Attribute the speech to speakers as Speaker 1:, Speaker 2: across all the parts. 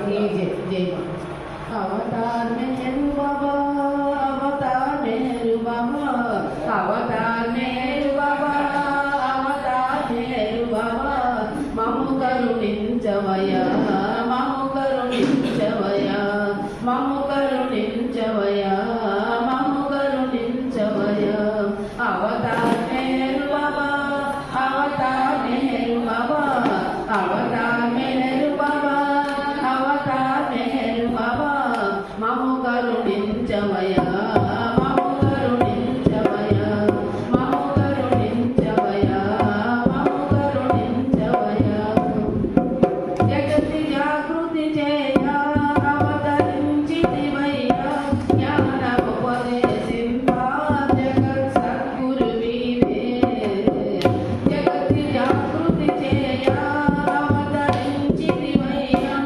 Speaker 1: की जय अवतार मेरू बाबा अवतार मेरू बाबा अवतार मेरू बाबा अवतार मेरू बाबा ममु करुणिंचवया ममु करुणिंचवया ममु करुणिंचवया ममु करुणिंचवया अवतार मेरू बाबा अवतार मेरू बाबा अवतार मेरू बाबा अवतार मेरू बाबा ममु करुणिंचवया ममु करुणिंचवया ममु करुणिंचवया ममु करुणिंचवया जगति जागृति जया अवतरिंचितिवया ज्ञानोपदेशिंपा जगत् सद्गुरुवीरे जगति जागृति जया अवतरिंचितिवया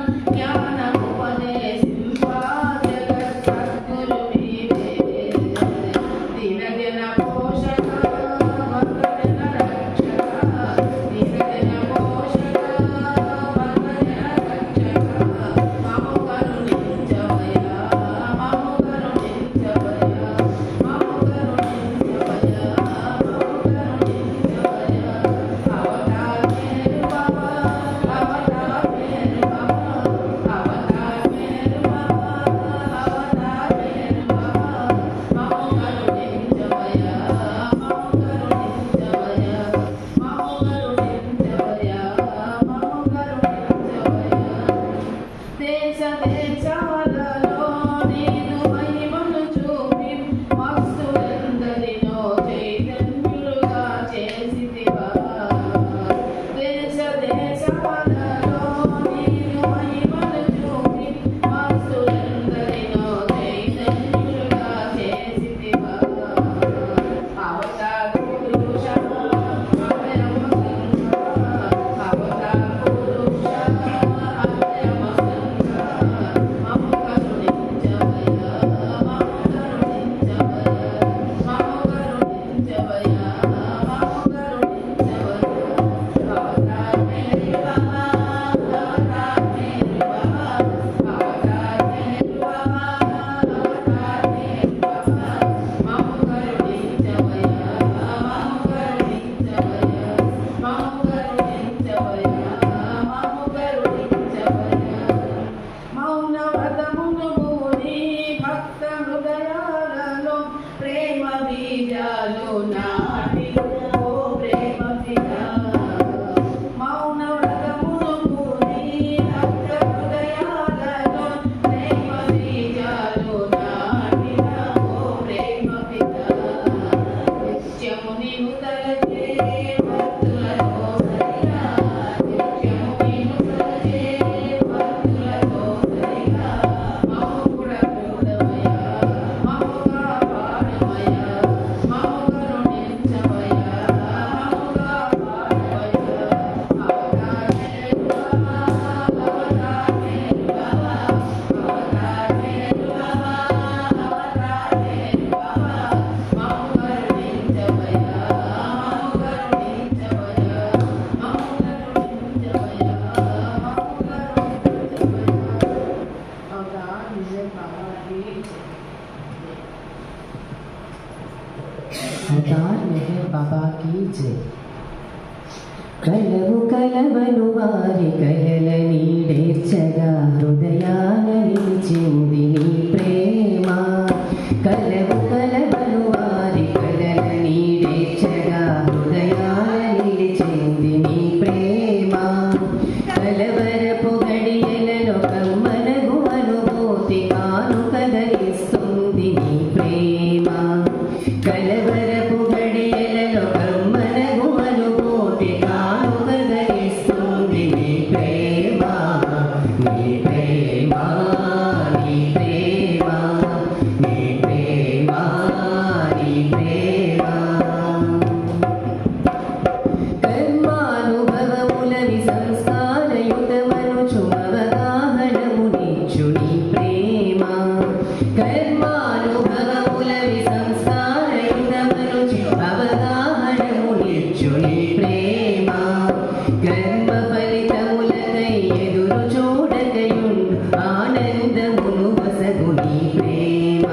Speaker 1: ज्ञानोपदेशिंपा जगत् सद्गुरुवीरे दीनजन पोषक भक्तजन रक्षक दीनजन पोषक भक्तजन रक्षक ममु करुणिंचवया ममु करुणिंचवया ममु करुणिंचवया ममु करुणिंचवया अवतार मेरू बाबा अवतार मेरू बाबा अवतार मेरू बाबा अवतार मेरू बाबा ममु करुणिंचवया ममु करुणिंचवया ममु करुणिंचवया ममु करुणिंचवया देश देशवలలో నీదు మహిమను చూపి మస్తులందరినో చైతన్యులుగా చేసితివా దేశ దేశవలలో నీదు మహిమను చూపి మస్తులందరినో చైతన్యులుగా చేసితివా అవతార పురుష అభయమ సంఘ అవతార పురుష అభయమ సంఘ మము కరుణించవయా మము కరుణించవయా మము కరుణించవయా మము కరుణించవయా అవతార మేరు బాబా అవతార మేరు బాబా అవతార మేరు బాబా అవతార మేరు బాబా మము కరుణించవయా మము కరుణించవయా మము కరుణించవయా మము కరుణించవయా మౌన వ్రతమును భూని భక్త హృదయాలలో ప్రేమ బీజాలు నాటి ఓ ప్రేమ పితా మౌన వ్రతమును భూని భక్త హృదయాలలో ప్రేమ బీజాలు నాటిన ఓ ప్రేమ పితా నిత్యము నీవు తలచే భక్తులతో సరిగా నిత్యము నీవు తలచే భక్తులతో సరిగా మము కూడా చూడవయ్యా మము కాపాడవయ్యా మము కరుణించవయ్యా మము కాపాడవయ్యా అవతార మేరు బాబా అవతార మేరు బాబా అవతార మేరు బాబా అవతార మేరు బాబా మము కరుణించవయ్యా మము కరుణించవయ్యా మము కరుణించవయ్యా మము కరుణించవయ్యా అవతార నిజ బాబా की
Speaker 2: अवतार मेहर बाबा की जय కలవు కలవను వారి కలల నీడేర్చగా హృదయాన నిలిచింది నీ ప్రేమ కలవు కలవను వారి కలల నీడేర్చగా హృదయాన నిలిచింది నీ ప్రేమ కలవరపు గడియలలో కమ్మనగు అనుభూతి కాను కదలిస్తుంది నీ ప్రేమ కలవరపు గడియలలో కమ్మనగు అనుభూతి కాను కదలిస్తుంది నీ ప్రేమ నీ ప్రేమ నీ ప్రేమ నీ ప్రేమ నీ ప్రేమ కర్మానుభవములని సంస్కారయుతమనుచు అవగాహనము నిచ్చు నీ ప్రేమ కర్మానుభవములని సంస్కారయుతమనుచు అవగాహనము నిచ్చు నీ ప్రేమ కర్మ ఫలితములకై ఎదురు చూడకయుండు ఆనందమును వసగు నీ ప్రేమ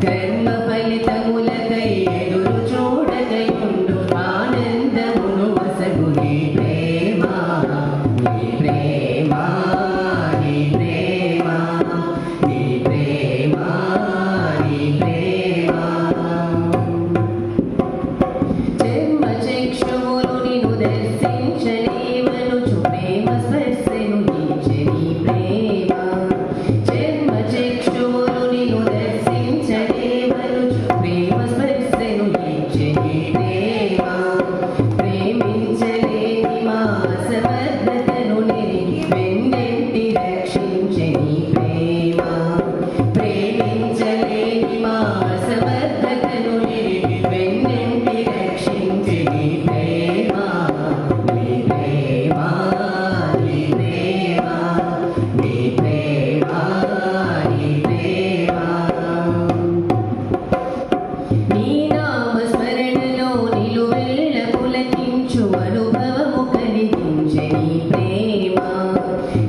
Speaker 2: కర్మ ఫలితములకై ఎదురు చూడకయుండు ఆనందమును వసగు నీ ప్రేమ నీ ప్రేమ నీ ప్రేమ నీ ప్రేమ నీ ప్రేమ జన్మ చక్షువులు నిన్ను దర్శించలేవనుచు ప్రేమ స్పర్శను ఇచ్చే నీ ప్రేమ జన్మ చక్షువులు నిన్ను దర్శించలేవనుచు ప్రేమ స్పర్శను ఇచ్చే నీ ప్రేమ ప్రేమించలేని మా అసమర్థతను నెరిగి వెన్నెంటి రక్షించే నీ ప్రేమ ప్రేమించలేని మా అసమర్థతను నెరిగి వెన్నెంటి రక్షించే నీ ప్రేమ నీ ప్రేమ నీ ప్రేమ నీ ప్రేమ నీ ప్రేమ నీ నామ స్మరణలో నిలువెల్ల పులకించు అనుభవము కలిగించే నీ ప్రేమ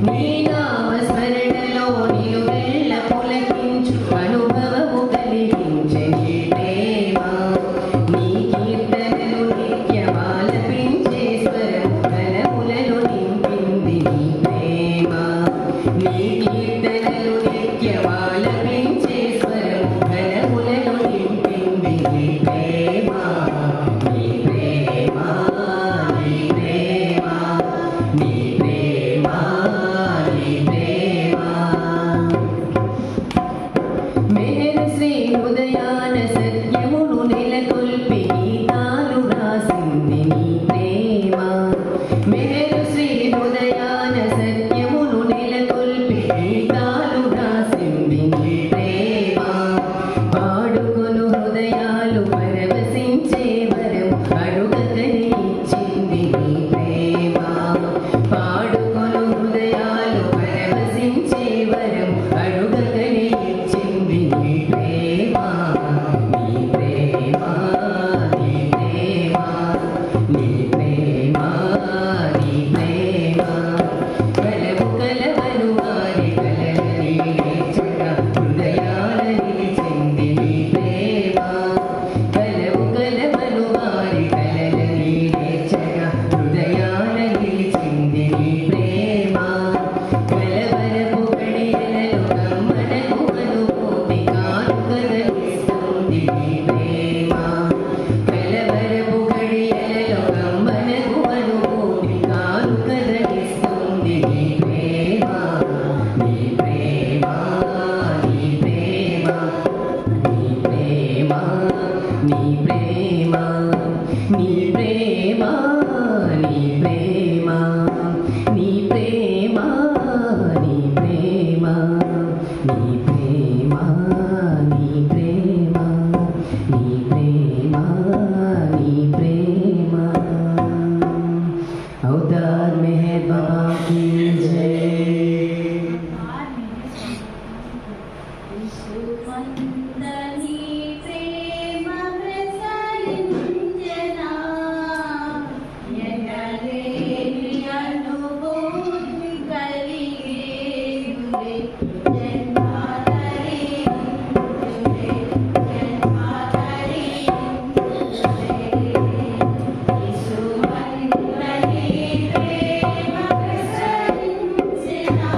Speaker 2: నీ నామ స్మరణలో నిలువెల్ల పులకించు అనుభవము కలిగించే నీ ప్రేమ నీ కీర్తనలు నిత్యమాలపించే స్వరం కలములను నింపింది నీ ప్రేమ నీ కీర్తనలు నిత్యమాలపించే స్వరం కలములను నింపింది నీ ప్రేమ నీ ప్రేమ నీ ప్రేమ నీ ప్రేమ నీ ప్రేమ మెహరు శ్రీ హృదయాన సత్యమును నెలకొల్పి గీతాలు రాసింది నీ ప్రేమ మెహరు శ్రీ హృదయాన సత్యమును నెలకొల్పి గీతాలు రాసింది నీ ప్రేమ పాడుకొను హృదయాలు పరవశించే వరం అడుగకనే ఇచ్చింది నీ ప్రేమ పాడుకొను హృదయాలు పరవశించే వరం అడుగకనే ఇచ్చింది నీ ప్రేమ నీ ప్రేమ నీ ప్రేమ నీ ప్రేమ నీ ప్రేమ కలవు కలవను వారి కలలని లేచక హృదయాలని చెంది నీ ప్రేమ కలవు కలవను వారి కలలని లేచక హృదయాలని చెంది నీ ప్రేమ కలవరపు గడియలలో గమ్మనకు అనుభూతి కానుకలిస్తుంది నీ ప్రేమ కలవరపు గడియలలో గమ్మనకు అనుభూతి కానుకలిస్తుంది నీ ప్రేమ నీ ప్రేమ నీ ప్రేమ నీ ప్రేమ నీ ప్రేమ నీ ప్రేమ నీ ప్రేమ నీ ప్రేమ నీ ప్రేమ నీ ప్రేమ నీ ప్రేమ నీ ప్రేమ నీ ప్రేమ अवतार मेहर बाबा की जय
Speaker 3: విశ్వమందని ప్రేమ ప్రసరించెనా ఎనలేని అనుభూతి కలిగేనులే జన్మాంతరించులే విశ్వమందని ప్రేమ ప్రసరించెనా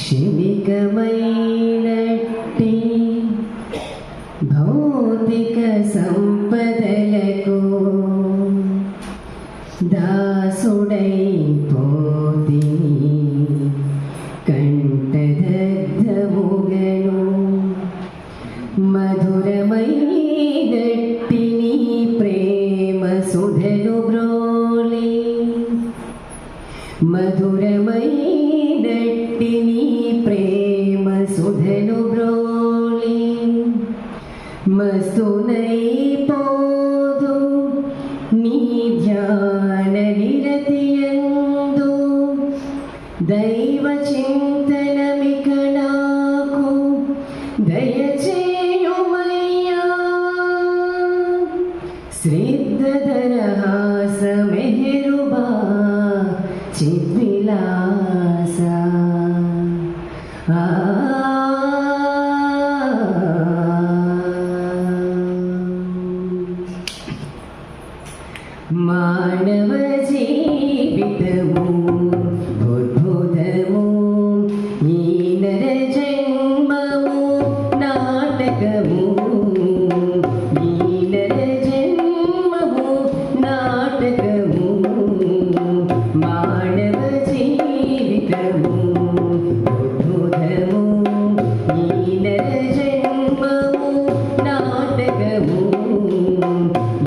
Speaker 2: క్షణికమైనట్టి భౌతిక సంపదలకు దాసుడైపోతిని కంఠదగ్ధముగను మధురమైనట్టి నీ ప్రేమ సుధను బ్రోలి మధురమైనట్టి నీ ప్రేమ సుధను బ్రోలి మస్తునైపోదు నీ ధ్యాన నిరతియందు దైవ చింతనమిక నాకు దయచేయుమయ్యా శ్రీధరహాస మెహరుబా చిద్విలాస మానవ జీవితము ఉద్భుతము ఈ నర జన్మము నాటకము ఈ నర జన్మము నాటకము మానవ జీవితము ఉద్భుతము ఈ నర జన్మము నాటకము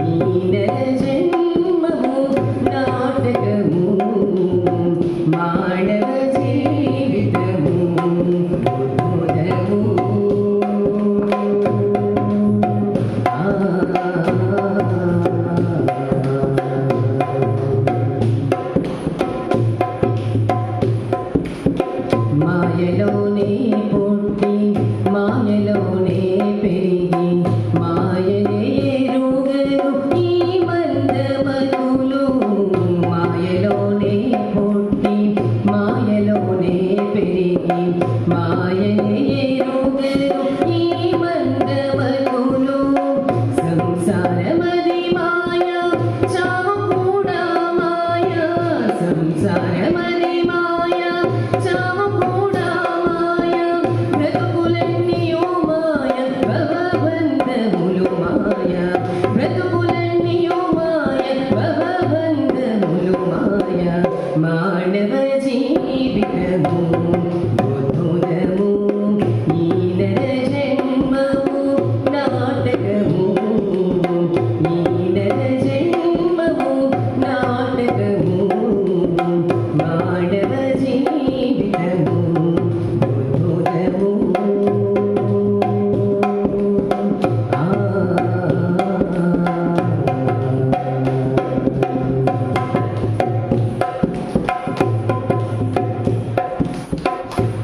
Speaker 2: ఈ నర జన్మము నాటకము మానవ జీవితము ఉద్భుతము మాయలోనే పుట్టి మాయలోనే పెరిగి మాయనే రుగరు ఈ మందమతులు మాయలోనే పుట్టి మాయలోనే పెరిగి మాయనే రుగరు ఈ మందమతులు సంసారమది మాయ చావు కూడా మాయ సంసారమది మాయ చావు కూడా మాయ బ్రతుకులన్నీయు మాయ భవబంధములు మాయ బ్రతుకులన్నీయు మాయ భవబంధములు మాయ మానవ జీవితము ఉద్భుతము ఈ నర జన్మము నాటకము ఈ నర జన్మము నాటకము మానవ జీవితము ఉద్భుతము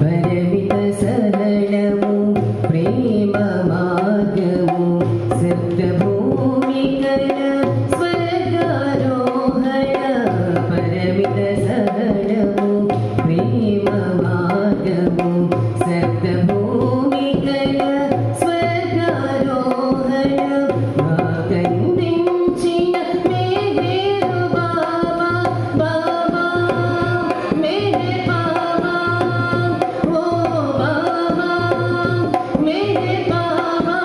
Speaker 2: పరిమిత సహనము ప్రేమ మార్గము సప్తభూమికల స్వర్గారోహణ పరిమిత సహనము ప్రేమ మార్గము సప్తభూమికల స్వర్గారోహణ మాకందించిన మేఘేరు బాబా బాబా మేఘే బాబా ఓ బాబా మేఘే బాబా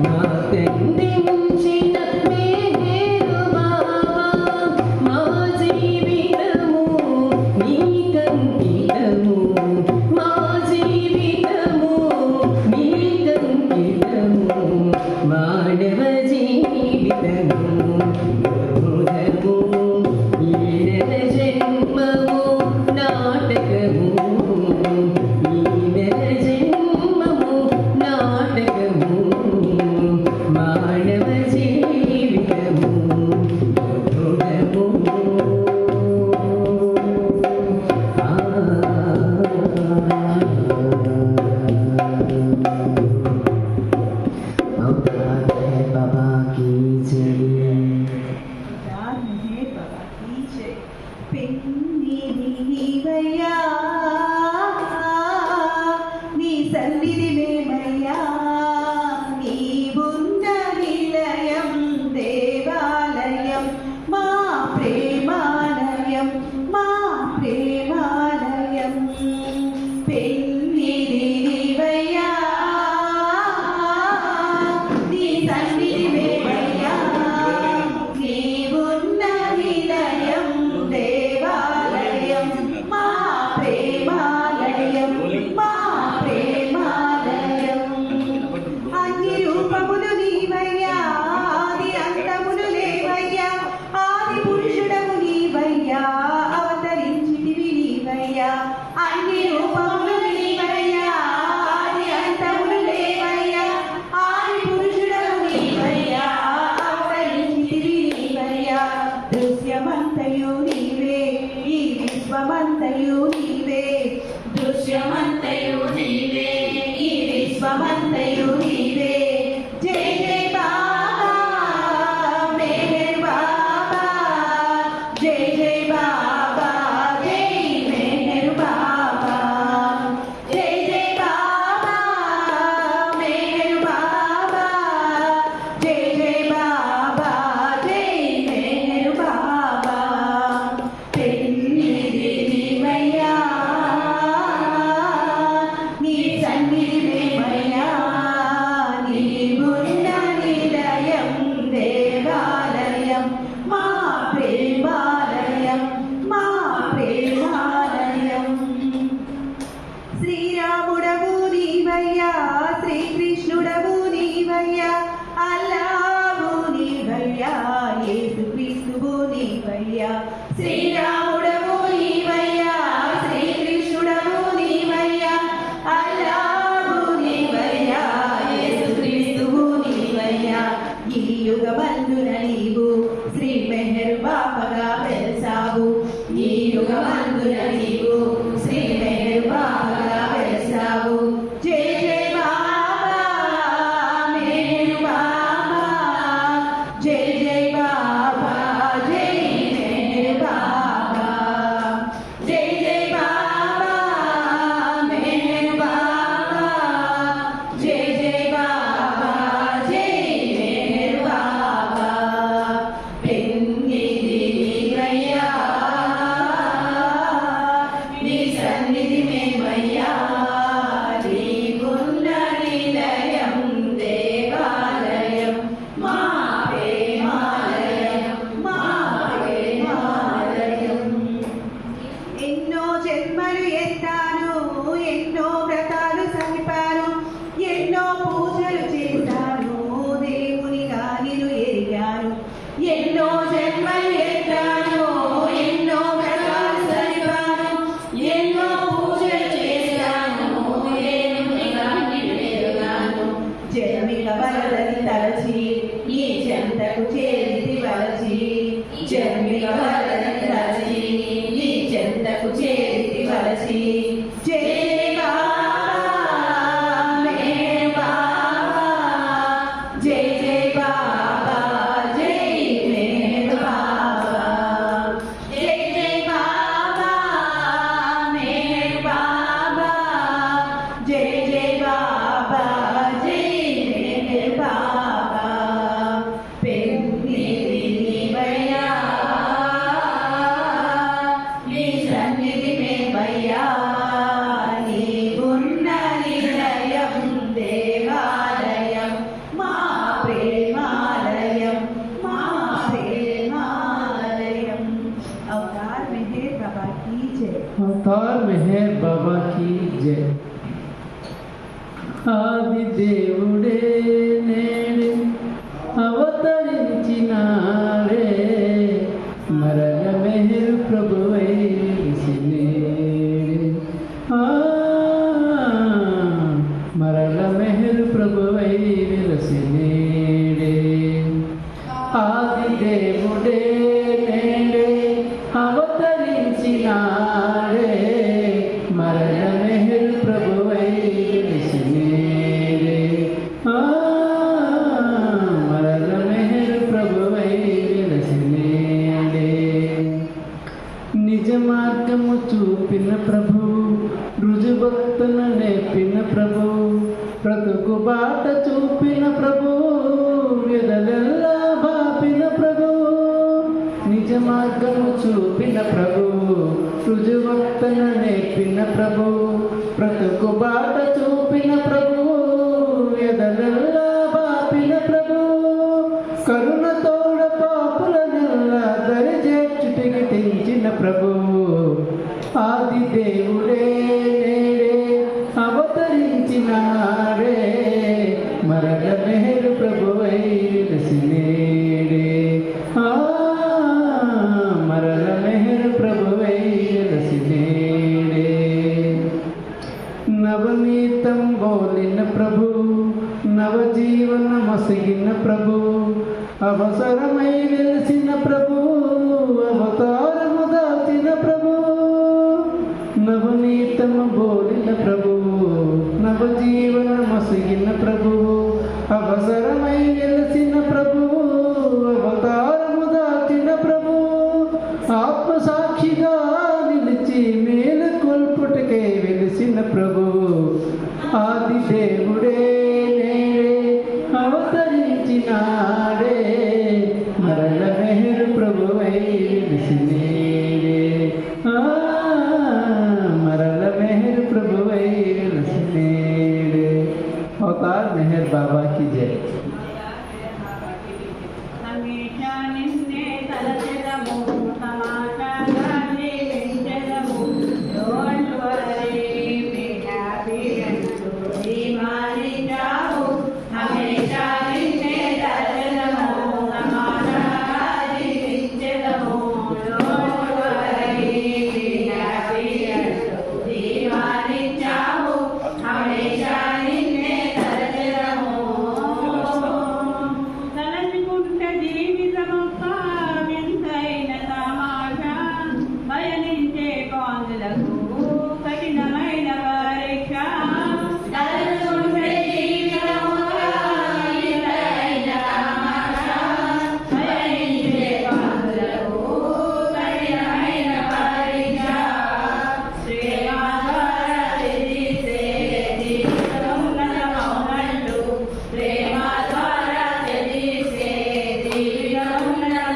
Speaker 2: మాకందించిన మేఘేరు బాబా మా జీవితము నీకంకితము మా జీవితము నీకంకితము మానవ జీవితము ఉద్భుతము ఈ నర జన్మము నాటకము ఈ నర జన్మము నాటకము మానవ జీవితము ఉద్భుతము बाबा की जय
Speaker 4: పెన్నిదివయ్యా నీ సన్నిధి మేమయ్యా నీవున్న నిలయం దేవాలయం మా ప్రేమాలయం మా ప్రేమాలయం పెన్నిది నీవయ్యా నీ సన్నిధి మేమయ్యా నీవున్న నిలయం దేవాలయం మా ప్రేమాలయం మా ప్రేమాలయం అన్ని రూపములు నీవయ్యా ఆది అంతములు లేవయ్యా ఆది పురుషుడము నీవయ్యా అవతరించితివి నీవయ్యా అన్ని రూపములు నీవయ్యా ఆది అంతములు లేవయ్యా ఆది పురుషుడము నీవయ్యా అవతరించితివి నీవయ్యా దృశ్యమంతయు నీవే ఈ విశ్వమంతయు నీవే దృశ్యమంతయు నీవే ఈ విశ్వమంతయు నీవే జై జై బాబా మెహర్ బాబా జై జై బాబా జై మెహర్ బాబా జై జై బాబా మెహర్ బాబా జై జై బాబా జై మెహర్ బాబా పెన్నిది నీవయ్యా నీ సన్నిధి మేమయ్యా నీవున్న నిలయం దేవాలయం మా ప్రేమాలయం మా ప్రేమాలయం శ్రీరాముడవు నీవయ్యా శ్రీకృష్ణుడవు నీవయ్యా అల్లాహు నీవయ్యా యేసుక్రీస్తువు నీవయ్యా శ్రీరాముడవు నీవయ్యా శ్రీకృష్ణుడవు నీవయ్యా అల్లాహు నీవయ్యా యేసుక్రీస్తువు నీవయ్యా ఈ యుగమందున నీవు శ్రీ మెహర్ బాబాగా వెలసావు ఈ యుగమందున నీవు శ్రీ మెహర్ బాబాగా వెలసావు జై జై బాబా మెహర్ బాబా జై జై బాబా జై మెహర్ బాబా జై జై బాబా మెహర్ బాబా జై జై బాబా జై మెహర్ బాబా పెన్నిది నీవయ్యా నీ సన్నిధి మేమయ్యా నీవున్న నిలయం దేవాలయం మా ప్రేమాలయం మా ప్రేమాలయం ఎన్నో జన్మలు ఎత్తాను ఎన్నో వ్రతాలు సరిపాను ఎన్నో పూజలు చేశాను దేవునిగా నిన్ను ఎరిగాను ఎన్నో జన్మలు ఎత్తాను ఎన్నో వ్రతాలు సరిపాను ఎన్నో పూజలు చేశాను దేవునిగా నిన్ను ఎరిగాను జన్మిక వరదని తలచి ఈ చెంతకు చేరితి వలచి జన్మిక వరదని తలచి ఈ చెంతకు చేరితి వలచి జై జై బాబా మెహర్ బాబా జై జై బాబా జై మెహర్ బాబా జై జై బాబా మెహర్ బాబా జై జై బాబా జై మెహర్ బాబా పెన్నిది నీవయ్యా నీ సన్నిధి మేమయ్యా నీవున్న నిలయం దేవాలయం మా ప్రేమాలయం మా ప్రేమాలయం అవతార్ మెహర్ బాబా की जय
Speaker 5: अवतार मेहर बाबा की जय ఆది దేవుడే నేడే అవతరించినాడే మరల మెహర్ ప్రభువై వెలిసినేడే. మరల మెహర్ ప్రభువై వెలిసినేడే. ఆది దేవుడే నేడే అవతరించినాడే మరల మెహర్ ప్రభువై వెలిసినేడే. మరల మెహర్ ప్రభువై వెలిసినేడే. నిజ మార్గము చూపిన ప్రభువు రుజుభక్తులను నేర్పిన ప్రభువు బ్రతుకు బాట చూపిన ప్రభువు ఎదలెల్లా బాపిన ప్రభువు నిజ మార్గము చూపిన ప్రభువు రుజుభక్తులను ప్రవర్తన నేర్పిన ప్రభు, బ్రతుకు బాట చూపిన ప్రభు, ఎదలల్లా బాపిన ప్రభు, కరుణ తోడ పాపులనల్లా దరిచేర్చుటికి తెంచిన ప్రభు, ఆది దేవుడే నేడే అవతరించినాడే, మరల మెహరు ప్రభువై వెలసినేడే, మరల మెహరు ప్రభువై వెలసినేడే. నవనీతం బోలిన ప్రభు, నవజీవన మసిగిన ప్రభు, అవసరమై వెలిసిన ప్రభు, అవతారము దాచిన ప్రభు, నవనీతము బోలిన ప్రభు, నవజీవన మసిగిన ప్రభు, అవసరమై వెలిసిన ప్రభు, అవతారము దాచిన ప్రభు, ఆత్మసాక్షిగా నిలిచి మేలు కొల్పుటకే వెలిసిన ప్రభు, ఆది దేవుడే నేడే అవతరించినాడే, మరల మెహరు ప్రభువై వెలిసినేడే, మరల మెహర్ ప్రభువై వెలసినేడే. అవతార్ మెహర్ బాబా की जय.
Speaker 3: హమేషా నిన్నే తలచెదము, సమాచారా జీవించెదము, don't worry be happy and ధీమాని జావు. హమేషా నిన్నే తలచెదము, సమాచారా జీవించెదము, don't worry be happy and ధీమాని జావు. హమేషా నిన్నే తలచెదము. తలచుకుంటే జీవితమొక్క వింతైన తమాషా, భయనించే పాందులకు కఠినమైన పరీక్ష. తలచుకుంటే జీవితమొక్క వింతైన తమాషా, భయనించే పాందులకు కఠినమైన పరీక్ష. ప్రేమ ద్వారా తెలిసే జీవితమున్నతమౌనంటూ, ప్రేమ ద్వారా తెలిసే జీవితమున్నతమౌనంటూ,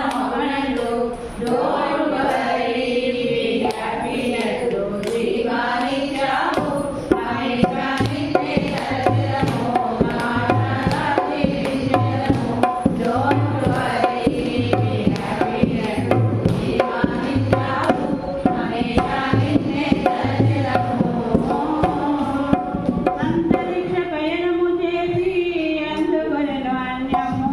Speaker 3: డోంట్ వరీ బి హ్యాపీ అంటూ జీవానిచ్చావు. హమేషా నిన్నే తలచెదము, సమాధానంగా జీవించెదము, డోంట్ వరీ బి హ్యాపీ అంటూ జీవానిచ్చావు. హమేషా నిన్నే తలచెదము. అంతరిక్ష పయనము చేసి అందుకొనెను అన్యము,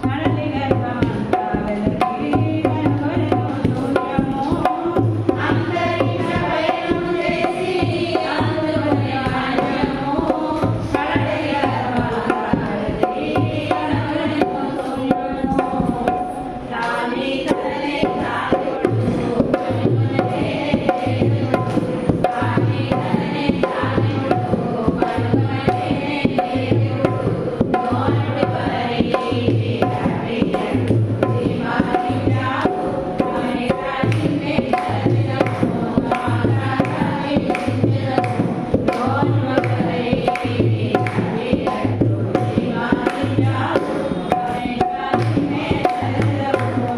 Speaker 3: కడలి గర్భమంతా వెలకి కనుగొనెను శూన్యము. అంతరిక్ష పయనము చేసి అందుకొనెను అన్యము, కడలి గర్భమంతా వెలకి కనుగొనెను శూన్యము. తాని తననే తాని ఒడుసు కనుగొనెనే దేవుడు, తాని తననే తాని ఒడుసు కనుగొనెనే దేవుడు, డోంట్ వరీ బి హ్యాపీ అంటూ జీవానిచ్చావు. హమేషా నిన్నే తలచెదము, సమాధానంగా జీవించెదము, డోంట్ వరీ బి హ్యాపీ అంటూ జీవానిచ్చావు. హమేషా నిన్నే తలచెదము.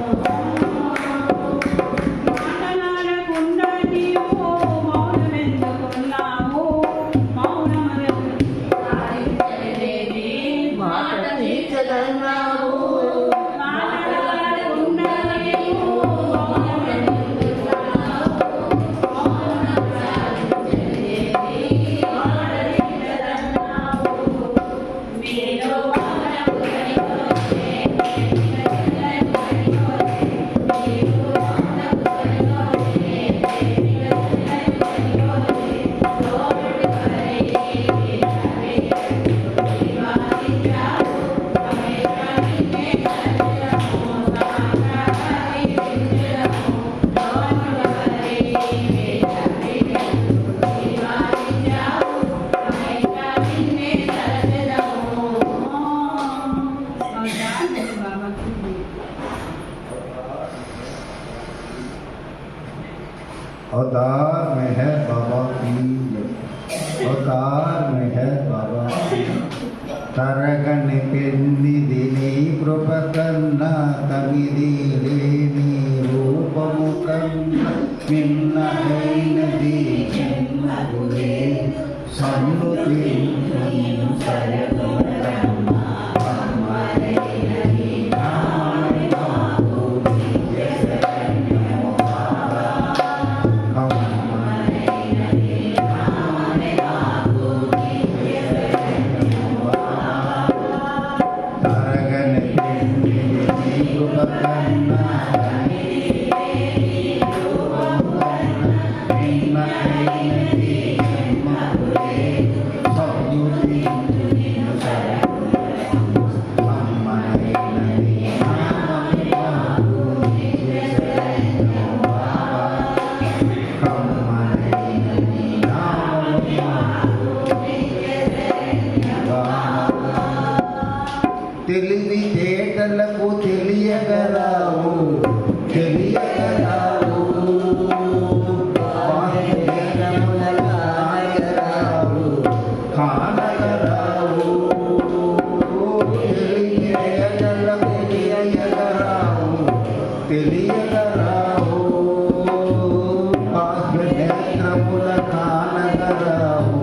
Speaker 3: మాటలాడకుండా నీవు మౌనమెందుకున్నావు, మౌనమెందుకు సాధించలేని మాట తీర్చదన్నావు. మాటలాడకుండా నీవు మౌనమెందుకున్నావు, మౌనం సాధించలేని మాట తీర్చదన్నావు. మీలో మౌనము కనికొనే, చల్లని కనికొనే, నీవు మౌనము కనికొనే, చల్లని కనికొనే, డోంట్ వరీ బి హ్యాపీ అంటూ జీవానిచ్చావు. హమేషా నిన్నే తలచెదము, సమాధానంగా జీవించెదము, డోంట్ వరీ బి హ్యాపీ అంటూ జీవానిచ్చావు. హమేషా నిన్నే తలచెదము.
Speaker 6: अवतार मेहर बाबा की जय. अवतार मेहर बाबा की. తరగని పెన్నిది నీ కృప కన్నా, తమిది లేని రూపము కన్నా, నిన్నైన సన్నుతి తెలివితేటలకు తెలియగరావు తెలియగరావు కానగరావు తెలివితేటలకు తెలియగరావు తెలియగరావు నేత్రముల కానగరావు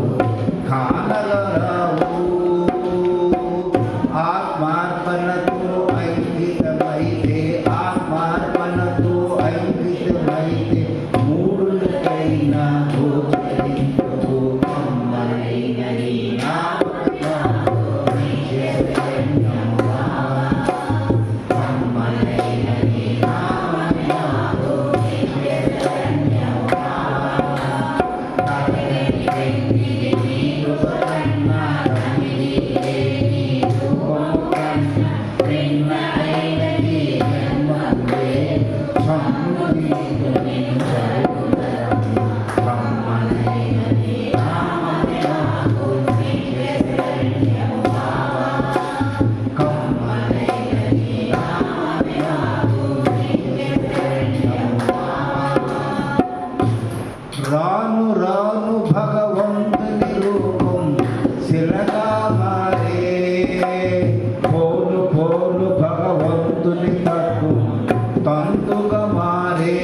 Speaker 6: కానగరావు ఆత్మార్పణతో ఐంగితమైతే ఆత్మార్పణతో ఐంగితమైతే మూడులకైనా గోచరించు అమ్మనైన నీ నామము అమ్మనైన నీ నామము రాను రాను భగవంతుని రూపం శిలగా మారే పోలు పోలు భగవంతుని తట్టు తంతుగా మారే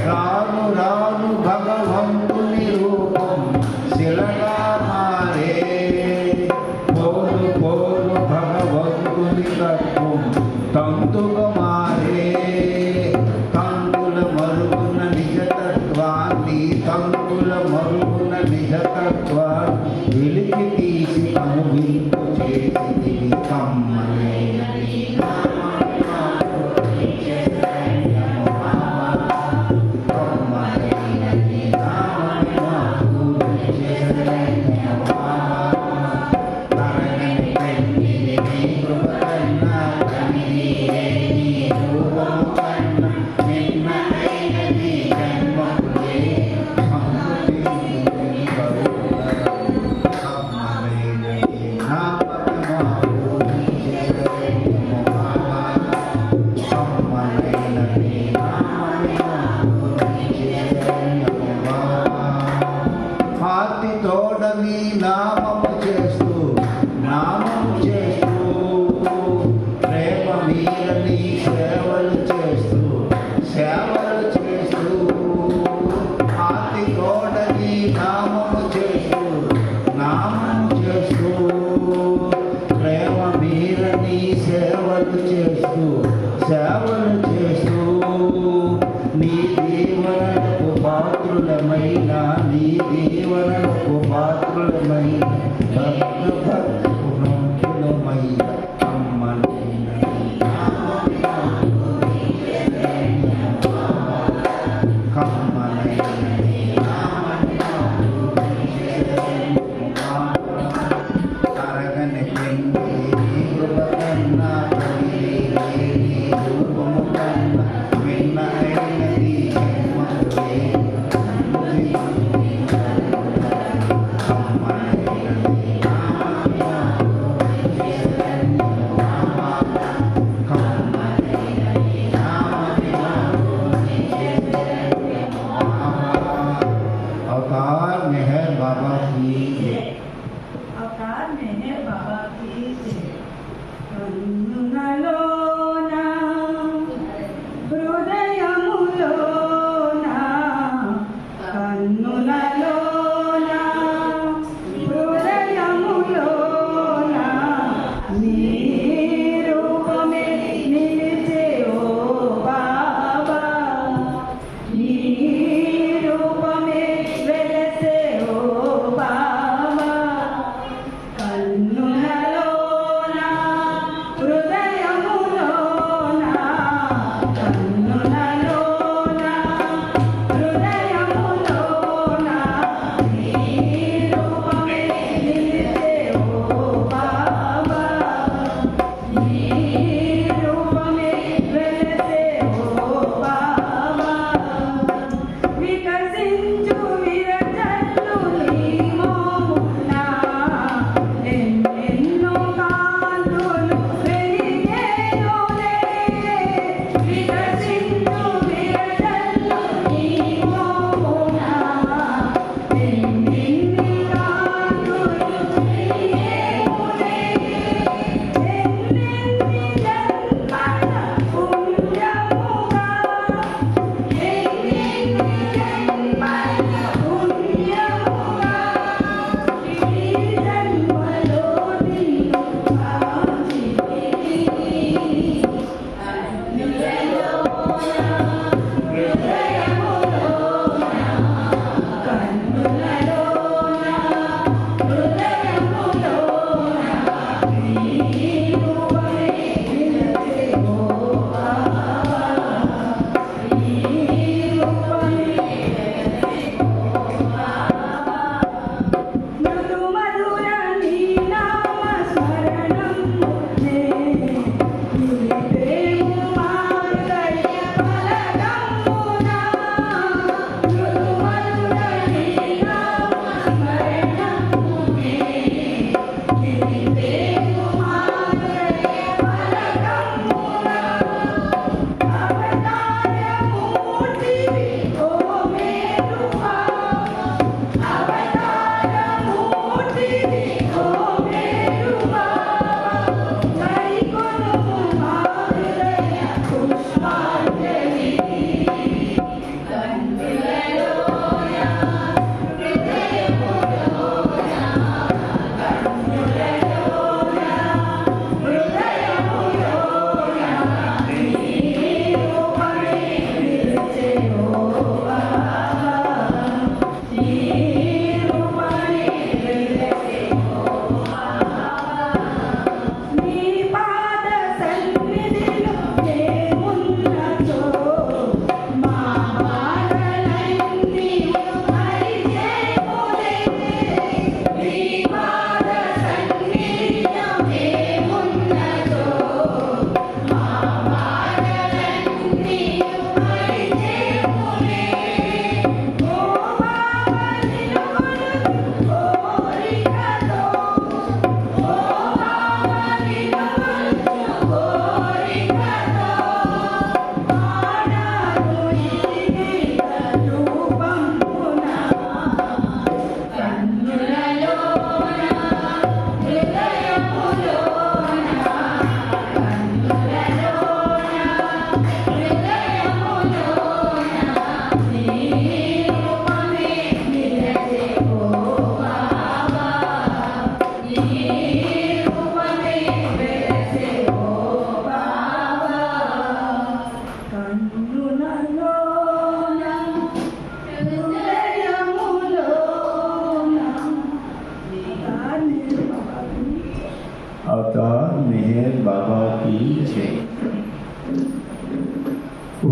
Speaker 6: రాను రాను భగవంతుని రూపం శిలగా మారే పోలు పోలు భగవంతుని తట్టు తంతుగా మారే తంతుల మరుగున నిజతత్వాన్ని తంతుల మరుగున నిజతత్వాన్ని వెలికి తీసి అనుభవింపు చేసి కమ్మనైన నీ నామము కమ్మనైన నీ నామము తరగని పెన్నిది నీ కృప కన్నా కనిదే నీ రూపము కన్నా నిన్నైనది జన్మములే సమ్ముతి కరుణ కమ్మనైన నీ నామము కమ్మనైన నీ నామము ఆర్తి తోడ నీ నామము చేస్తూ నామము చేస్తూ ప్రేమ మీద నీ సేవలు చేస్తూ సేవలు చేస్తూ ఆర్తి తోడ నీ నామము చేస్తూ నామము చేస్తూ ప్రేమ మీద నీ సేవలు చేస్తూ సేవలు చేస్తూ నీ దీవెనలకు పాత్రులమైన నీ దీవెనలకు పాత్రులమైన భక్తులమైన అమ్మనైన నీ నామము కమ్మనైన నీ నామము తరగని పెండి నీ కృప కన్నా కనిదే నీ రూపము కన్నా మిన్నైనది జన్మములే కమ్మనైన నీ నామము కమ్మనైన నీ नाम अवतार मेहर बाबा की जय।
Speaker 4: अवतार मेहर बाबा की जय। कन्नुनलोन हृदयमुलोन कन्नुनलोन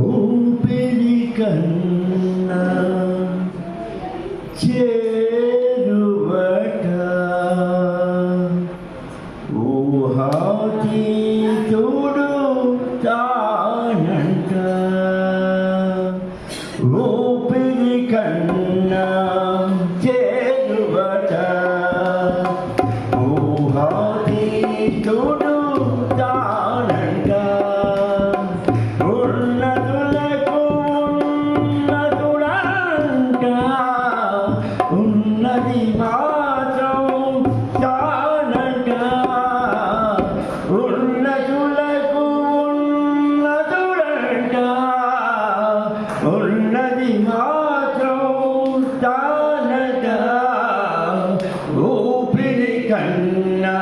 Speaker 7: ఊపిరి కన్నా చేరువట ఊహాతీతుడు తానంట ఊపిరి కన్నా చేరువట ఊహాతీతుడు తానంట ఉన్నతులకు ఉన్నతుడంట ఉన్నది మాత్రం తానంట ఉన్నతులకు ఉన్నతుడంట ఉన్నది మాత్రం తానంట ఊపిరి కన్నా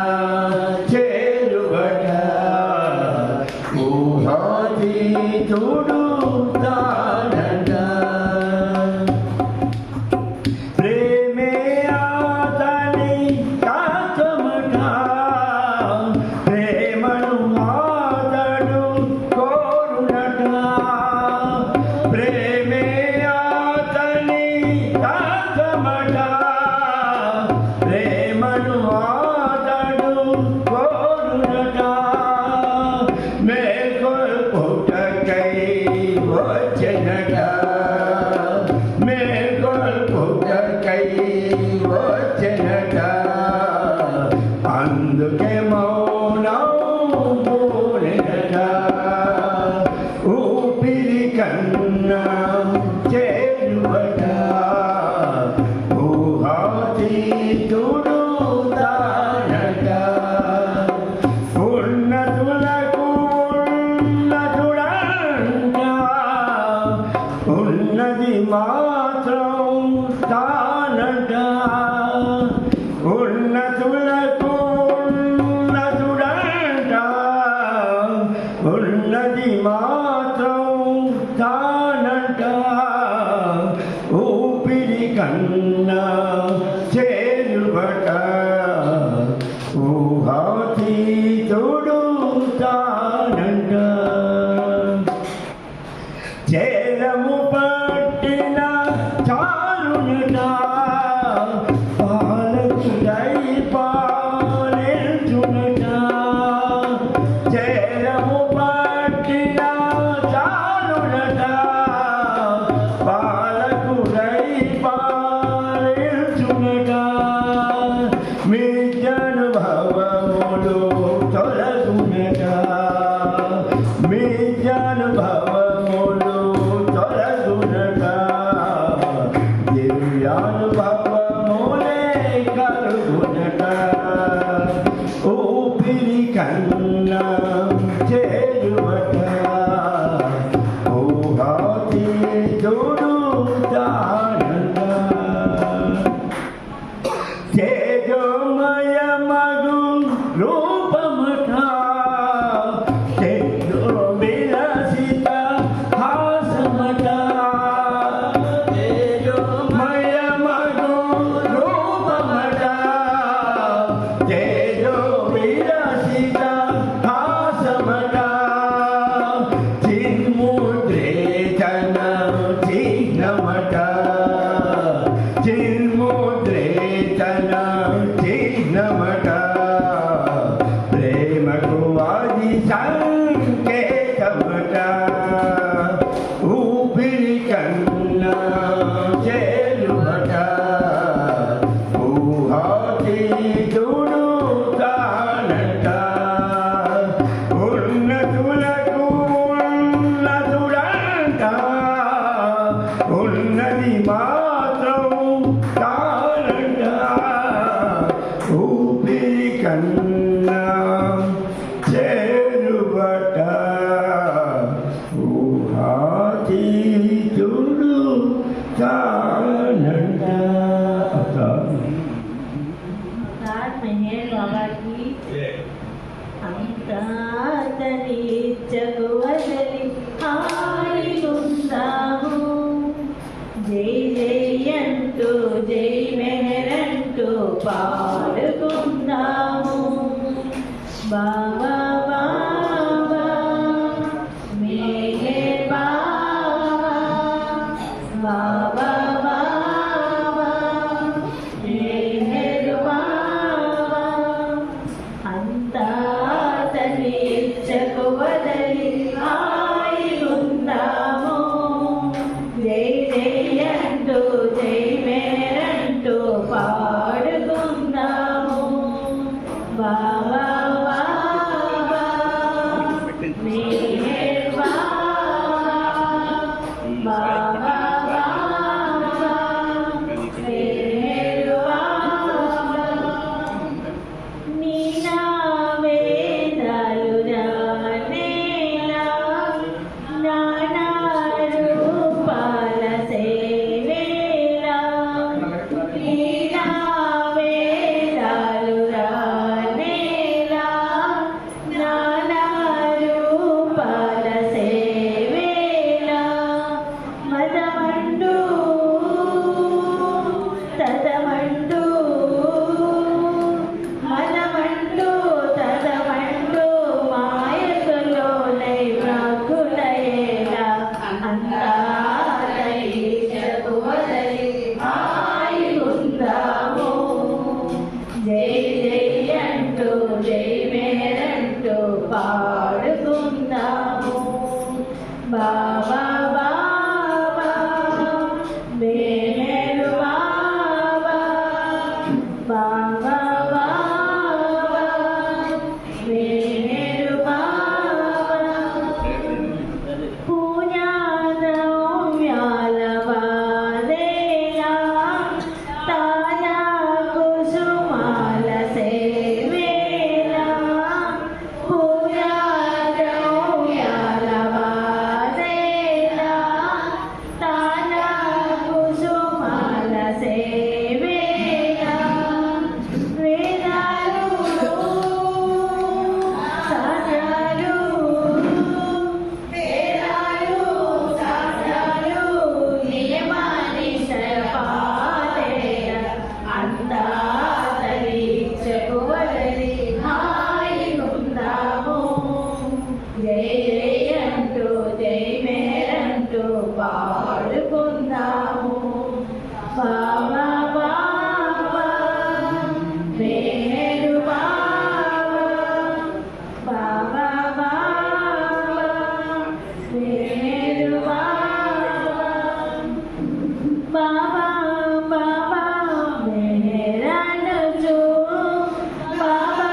Speaker 7: చేరువట ఊహాతీతుడు తానంట ప్రేమే ఆతని కాంతమట ప్రేమను ఆతడు కోరునట ప్రేమే ఆతని కాంతమట ప్రేమను ఆతడు కోరునట మేల్కొల్పుటకై వచ్చెనట మేల్కొల్పుటకై వచ్చెనట అందుకే మౌనం పూరెనట ఊపిరి కన్నా చేరువట ఊహాతీతుడు తానట ఉన్నతులకు ఉన్నతుడంట ఉన్నది మాత్రం తానంట ఉన్నతులకు ఉన్నతుడంట ఉన్నది మాత్రం తానంట ఊపిరి కన్నా చేరువట ఊహాతీతుడు తానంట చేరము పట్టిన చాలునట పాలకుడై పాలించునట చేరము పట్టిన చాలునట పాలకుడై పాలించునట మిథ్యానుభవములు తొలగునట మిథ్యానుభవములు తొలగునట దివ్యానుభవములే కలుగునట ఊపిరి కన్నా చేరువట ఊహాతీతుడు తానంట తేజోమయమగు రూపమట తేజో విలసిత హాసమట తేజోమయమగు రూపమట తేజో విలసిత హాసమట చిన్ముద్రేతన చిహ్నమట చిన్ముద్రేతన చిహ్నమట ప్రేమకు ఆది సంకేతమట ఊపిరి కన్నా చేరువట ఊహాతీతుడు తానంట ఉన్నతులకు ఉన్నతుడంట ఉన్నది మాత్రం తానంట ఊపిరి కన్నా చేరువట ఊహాతీతుడు తానంట
Speaker 3: अवतार मेहर बाबा की अंतातनी जगवदली हारिनुंदाము जय जय अंटू जय मेहर अंटू పాడుకుందాము బాబా బాబా లీలా వేదాలు రానేలా నానా రూపాల సేవేలా మదమంటూ తదమంటూ మనమంటూ తదమంటూ మాయకులోనై ప్రాకులయేలా అంతా తైజకు వదలి హాయిగుందాము. జై జై అంటూ జై మేరంటూ పాడుకుందాము. బాబా బాబా మేరు బాబా బాబా బాబా మేరు బాబా పూజాద్రవ్యాల వాదేలా తాజా కుసుమాల సేవేలా పూజాద్రవ్యాల వాదేలా తాజా కుసుమాల సేవేలా వేదాలు శాస్త్రాలు వేదాలు శాస్త్రాలు నియమానిష్టల పాదేల అంతా తలించకు వదలి హాయిగుందాము. జై జై అంటూ జై మేరంటూ పాడుకుందాము. బాబా బాబా మేరు బాబా బాబా బాబా మేరు బాబా బాబా బాబా మేరనుచు బాబా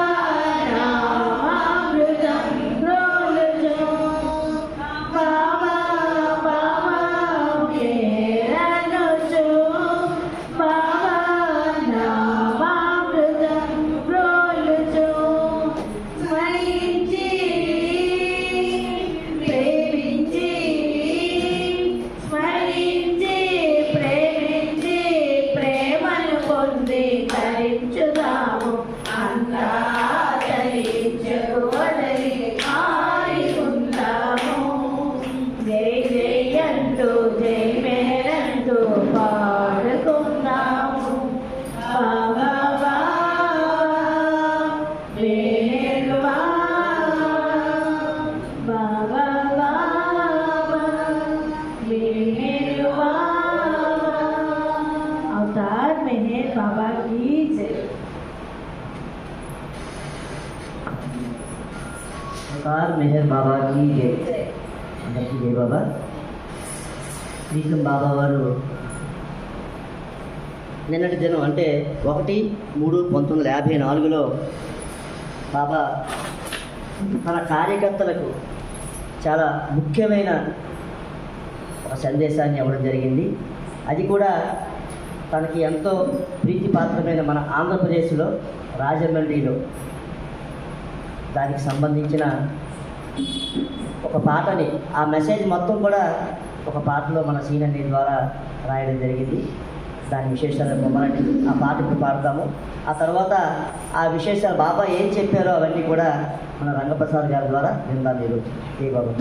Speaker 3: నామామృతం రోలుచు బాబా బాబా మేరనుచు బాబా నామామృతం రోలుచు స్మరించి ప్రేమించి స్మరించి ప్రేమించి ప్రేమను పొంది తరించుదాము. అంతా తరించకు వదలి హాయిగుందాము. జై జై అంటూ జై మేరంటూ పాడుకుందాము. బాబా బాబా మేరు బాబా బాబా బాబా మేరు బాబా. अवतार मेहर बाबा की जय.
Speaker 2: अवतार मेहर बाबा की जय. అందరికీ జై బాబా. శ్రీకం బాబా వారు నిన్నటి దినం అంటే 1/3/1954లో బాబా తన కార్యకర్తలకు చాలా ముఖ్యమైన ఒక సందేశాన్ని ఇవ్వడం జరిగింది. అది కూడా తనకి ఎంతో ప్రీతిపాత్రమైన మన ఆంధ్రప్రదేశ్లో రాజమండ్రిలో దానికి సంబంధించిన ఒక పాటని, ఆ మెసేజ్ మొత్తం కూడా ఒక పాటలో మన సీనన్ని ద్వారా రాయడం జరిగింది. దాని విశేషాలు మమ్మల్ని ఆ పాట ఇప్పుడు పాడతాము. ఆ తర్వాత ఆ విశేషాలు బాబా ఏం చెప్పారో అవన్నీ కూడా మన రంగప్రసాద్ గారి ద్వారా విందాం. మీరు ఏ బాబా.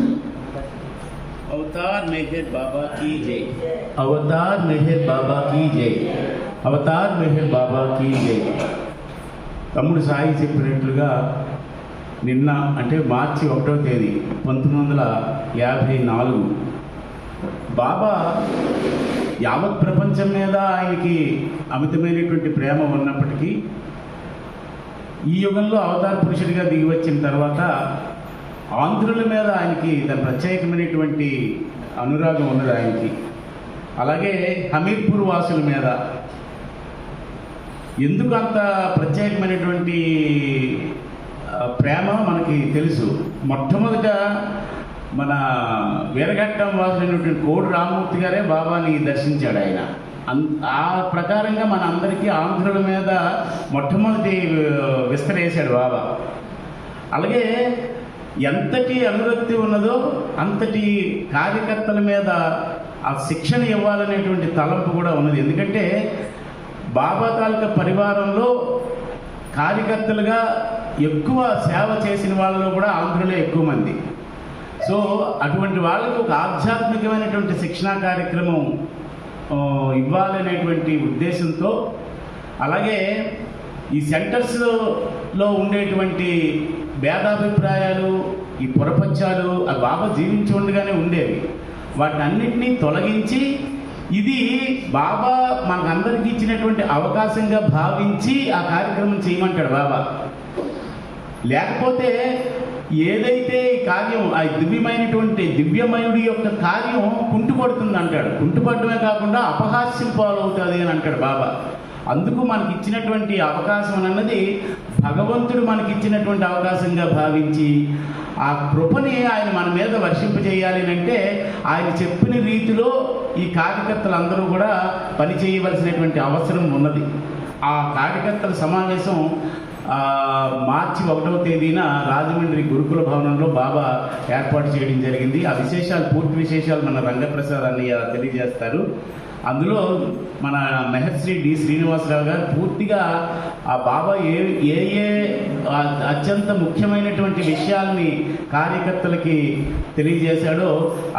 Speaker 8: अवतार मेहर बाबा की जय.
Speaker 9: अवतार मेहर बाबा की जय. అవతార్ మెహర్ బాబా కీ జై. తమ్ముడు సాయి చెప్పినట్లుగా నిన్న అంటే మార్చి 1వ తేదీ 1954 బాబా యావత్ ప్రపంచం మీద ఆయనకి అమితమైనటువంటి ప్రేమ ఉన్నప్పటికీ ఈ యుగంలో అవతార పురుషుడిగా దిగి వచ్చిన తర్వాత ఆంధ్రుల మీద ఆయనకి దాని ప్రత్యేకమైనటువంటి అనురాగం ఉన్నది ఆయనకి. అలాగే హమీర్పూర్ వాసుల మీద ఎందుకు అంత ప్రత్యేకమైనటువంటి ప్రేమ మనకి తెలుసు. మొట్టమొదట మన వీరఘట్టం వాసులైనటువంటి కోడి రామమూర్తి గారే బాబాని దర్శించాడు. ఆయన ఆ ప్రకారంగా మన అందరికీ ఆంధ్రుల మీద మొట్టమొదటి విస్తరేశాడు బాబా. అలాగే ఎంతటి అనురక్తి ఉన్నదో అంతటి కార్యకర్తల మీద ఆ శిక్షణ ఇవ్వాలనేటువంటి తలంపు కూడా ఉన్నది. ఎందుకంటే బాబా తాలూకా పరివారంలో కార్యకర్తలుగా ఎక్కువ సేవ చేసిన వాళ్ళలో కూడా ఆంధ్రలో ఎక్కువ మంది. సో అటువంటి వాళ్ళకు ఒక ఆధ్యాత్మికమైనటువంటి శిక్షణా కార్యక్రమం ఇవ్వాలనేటువంటి ఉద్దేశంతో, అలాగే ఈ సెంటర్స్లో ఉండేటువంటి భేదాభిప్రాయాలు, ఈ పొరపంచాలు ఆ బాబా జీవించి ఉండగానే ఉండేవి, వాటన్నిటినీ తొలగించి ఇది బాబా మనకందరికీ ఇచ్చినటువంటి అవకాశంగా భావించి ఆ కార్యక్రమం చేయమంటాడు బాబా. లేకపోతే ఏదైతే ఈ కార్యం ఆ దివ్యమయుడి యొక్క కార్యం కుంటుపడుతుంది అంటాడు. కుంటుపడమే కాకుండా అపహాస్యం పాలవుతుంది అని అంటాడు బాబా. అందుకు మనకి ఇచ్చినటువంటి అవకాశం అన్నది భగవంతుడు మనకి ఇచ్చినటువంటి అవకాశంగా భావించి ఆ కృపని ఆయన మన మీద వర్షింపజేయాలి అంటే ఆయన చెప్పిన రీతిలో ఈ కార్యకర్తలందరూ కూడా పని చేయవలసినటువంటి అవసరం ఉన్నది. ఆ కార్యకర్తల సమావేశం మార్చి 1వ తేదీన రాజమండ్రి గురుకుల భవనంలో బాబా ఏర్పాటు చేయడం జరిగింది. ఆ విశేషాలు, పూర్తి విశేషాలు మన రంగప్రసాద్ అన్నయ్య తెలియజేస్తారు. అందులో మన మెహర్శ్రీ డి శ్రీనివాసరావు గారు పూర్తిగా ఆ బాబా ఏ అత్యంత ముఖ్యమైనటువంటి విషయాల్ని కార్యకర్తలకి తెలియజేశాడో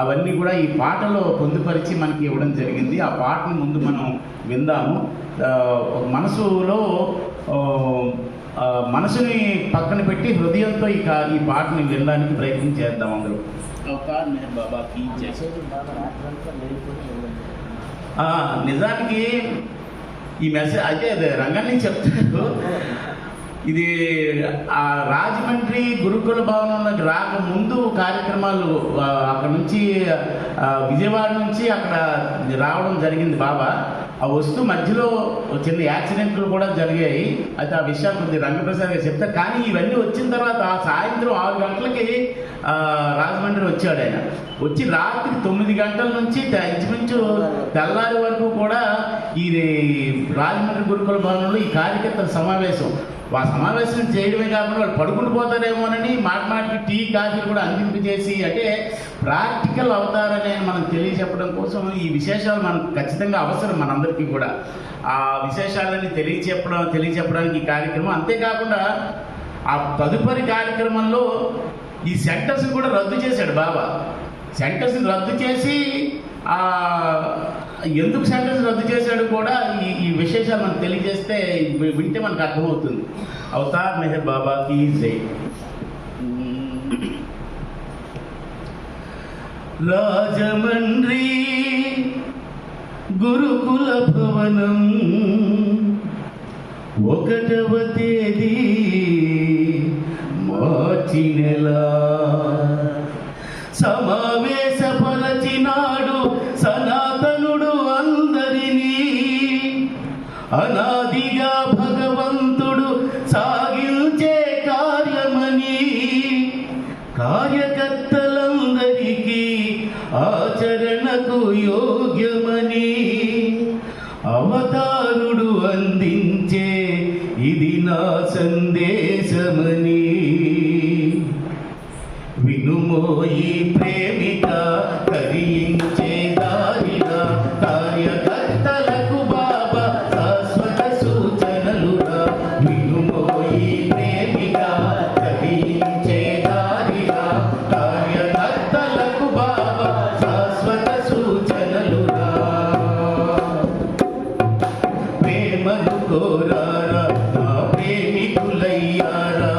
Speaker 9: అవన్నీ కూడా ఈ పాటలో పొందుపరిచి మనకి ఇవ్వడం జరిగింది. ఆ పాటను ముందు మనం విందాము. మనసుని పక్కన పెట్టి హృదయంతో ఈ పాటని వినడానికి ప్రయత్నం చేద్దాం అందరూ.
Speaker 8: అవతార్ మెహర్ బాబా కీ జై.
Speaker 9: నిజానికి ఈ మెసేజ్ అయితే అదే రంగాన్ని చెప్తారు. ఇది ఆ రాజమండ్రి గురుకుల భవనంలోకి రాకముందు కార్యక్రమాలు అక్కడ నుంచి విజయవాడ నుంచి అక్కడ రావడం జరిగింది బాబా. ఆ వస్తూ మధ్యలో చిన్న యాక్సిడెంట్లు కూడా జరిగాయి. అయితే ఆ విషయాలు కొద్దిగా రంగప్రసాద్ గారు చెప్తారు. కానీ ఇవన్నీ వచ్చిన తర్వాత సాయంత్రం 6 గంటలకి రాజమండ్రి వచ్చాడు ఆయన. వచ్చి రాత్రి 9 గంటల నుంచి ఇంచుమించు తెల్లారి వరకు కూడా ఈ రాజమండ్రి గురుకుల భవనంలో ఈ కార్యకర్తల సమావేశం. ఆ సమావేశం చేయడమే కాకుండా వాళ్ళు పడుకుని పోతారేమోనని మాటికి టీ కాఫీలు కూడా అందింపజేసి, అంటే ప్రాక్టికల్ అవుతారని మనం తెలియచెప్పడం కోసం ఈ విశేషాలు మనకు ఖచ్చితంగా అవసరం మనందరికీ కూడా. ఆ విశేషాలని తెలియచెప్పడానికి ఈ కార్యక్రమం. అంతేకాకుండా ఆ తదుపరి కార్యక్రమంలో ఈ సెంటర్స్ కూడా రద్దు చేశాడు బాబా. సెంటర్స్ రద్దు చేసి ఎందుకు సెంటర్స్ రద్దు చేశాడు కూడా ఈ విశేషాలు మనకు తెలియజేస్తే వింటే మనకు అర్థమవుతుంది. అవతార్ మెహర్ బాబా కీ జై. రాజమండ్రి గురుకుల భవనం 1వ తేదీ మార్చి నెల సమావేశపరచినాడు సనాతనుడు అందరినీ. అనాదిగా భగవంతుడు సాగించే కార్యమని కార్యకర్తలందరికీ ఆచరణకు యోగ్యమని అవతారుడు అందించే ఇది నా సందేశమని. వినుమోయి ప్రేమిక కరించే దారిగా కార్యకర్తలకు బాబా శాశ్వత సూచనలుగా. వినుమోయి ప్రేమిక కరించే దారిగా కార్యకర్తలకు బాబా శాశ్వత సూచనలుగా. ప్రేమను కోరారా నా ప్రేమికులయ్యారా,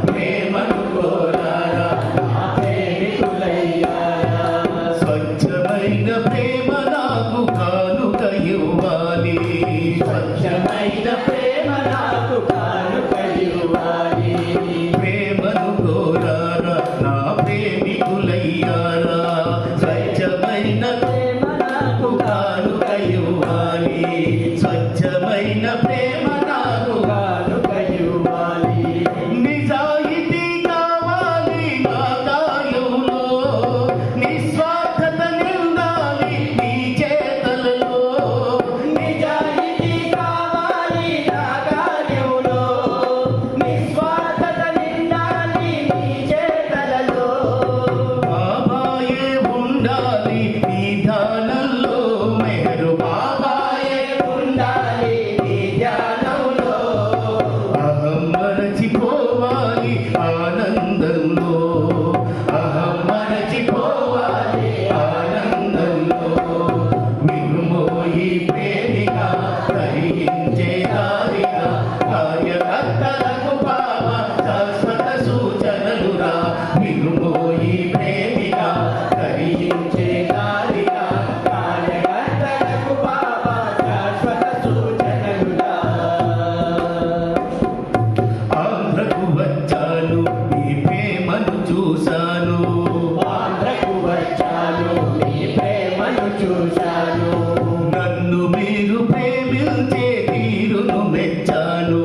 Speaker 9: ప్రేమను కోరారా నా ప్రేమికులయ్యారా. స్వచ్ఛమైన ప్రేమ నాకు కానుక ఇవ్వాలి, స్వచ్ఛమైన ప్రేమ నాకు కానుక ఇవ్వాలి. ప్రేమను కోరారా నా ప్రేమికులయ్యారా, స్వచ్ఛమైన ప్రేమ నాకు కానుక ఇవ్వాలి, స్వచ్ఛమైన ప్రేమ నాకు కానుక ఇవ్వాలి. నిజాయితీ కావాలి నా కార్యంలో, నిస్వార్థత నిండాలి నీ చేతలలో. నిజాయితీ కావాలి నా కార్యంలో, నిస్వార్థత నిండాలి నీ చేతలలో. బాబాయే ఉండాలి నీ ధ్యానంలో, మెహరు బాబాయే ఉండాలి నీ తీరును మెచ్చాను.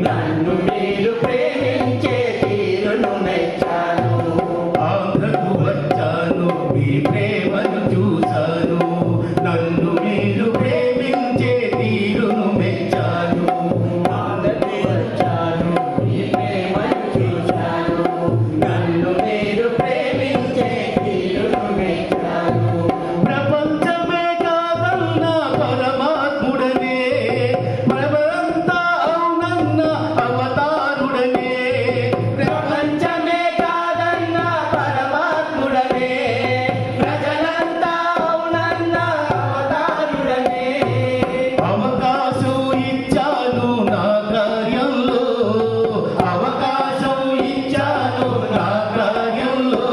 Speaker 2: నన్ను మీరు ప్రేమించే తీరును మెచ్చాను.
Speaker 9: ఆంధ్రకు వచ్చాను మీ ప్రేమను చూశాను. నన్ను మీరు ప్రేమించే తీరును మెచ్చాను.
Speaker 2: ఆంధ్రకు వచ్చాను మీ ప్రేమను చూశాను. నన్ను మీరు ప్రేమించే తీరును మెచ్చాను.
Speaker 9: ప్రపంచమే కాదన్న పరమాత్ముడనే, ప్రపంచంతా అవునన్న అవతారుడనే.
Speaker 2: ప్రపంచమే కాదన్న పరమాత్ముడనే, ప్రజలంతా అవునన్న అవతారుడనే.
Speaker 9: అవకాశం ఇచ్చాను నా కార్యంలో, అవకాశం ఇచ్చాను నా కార్యంలో.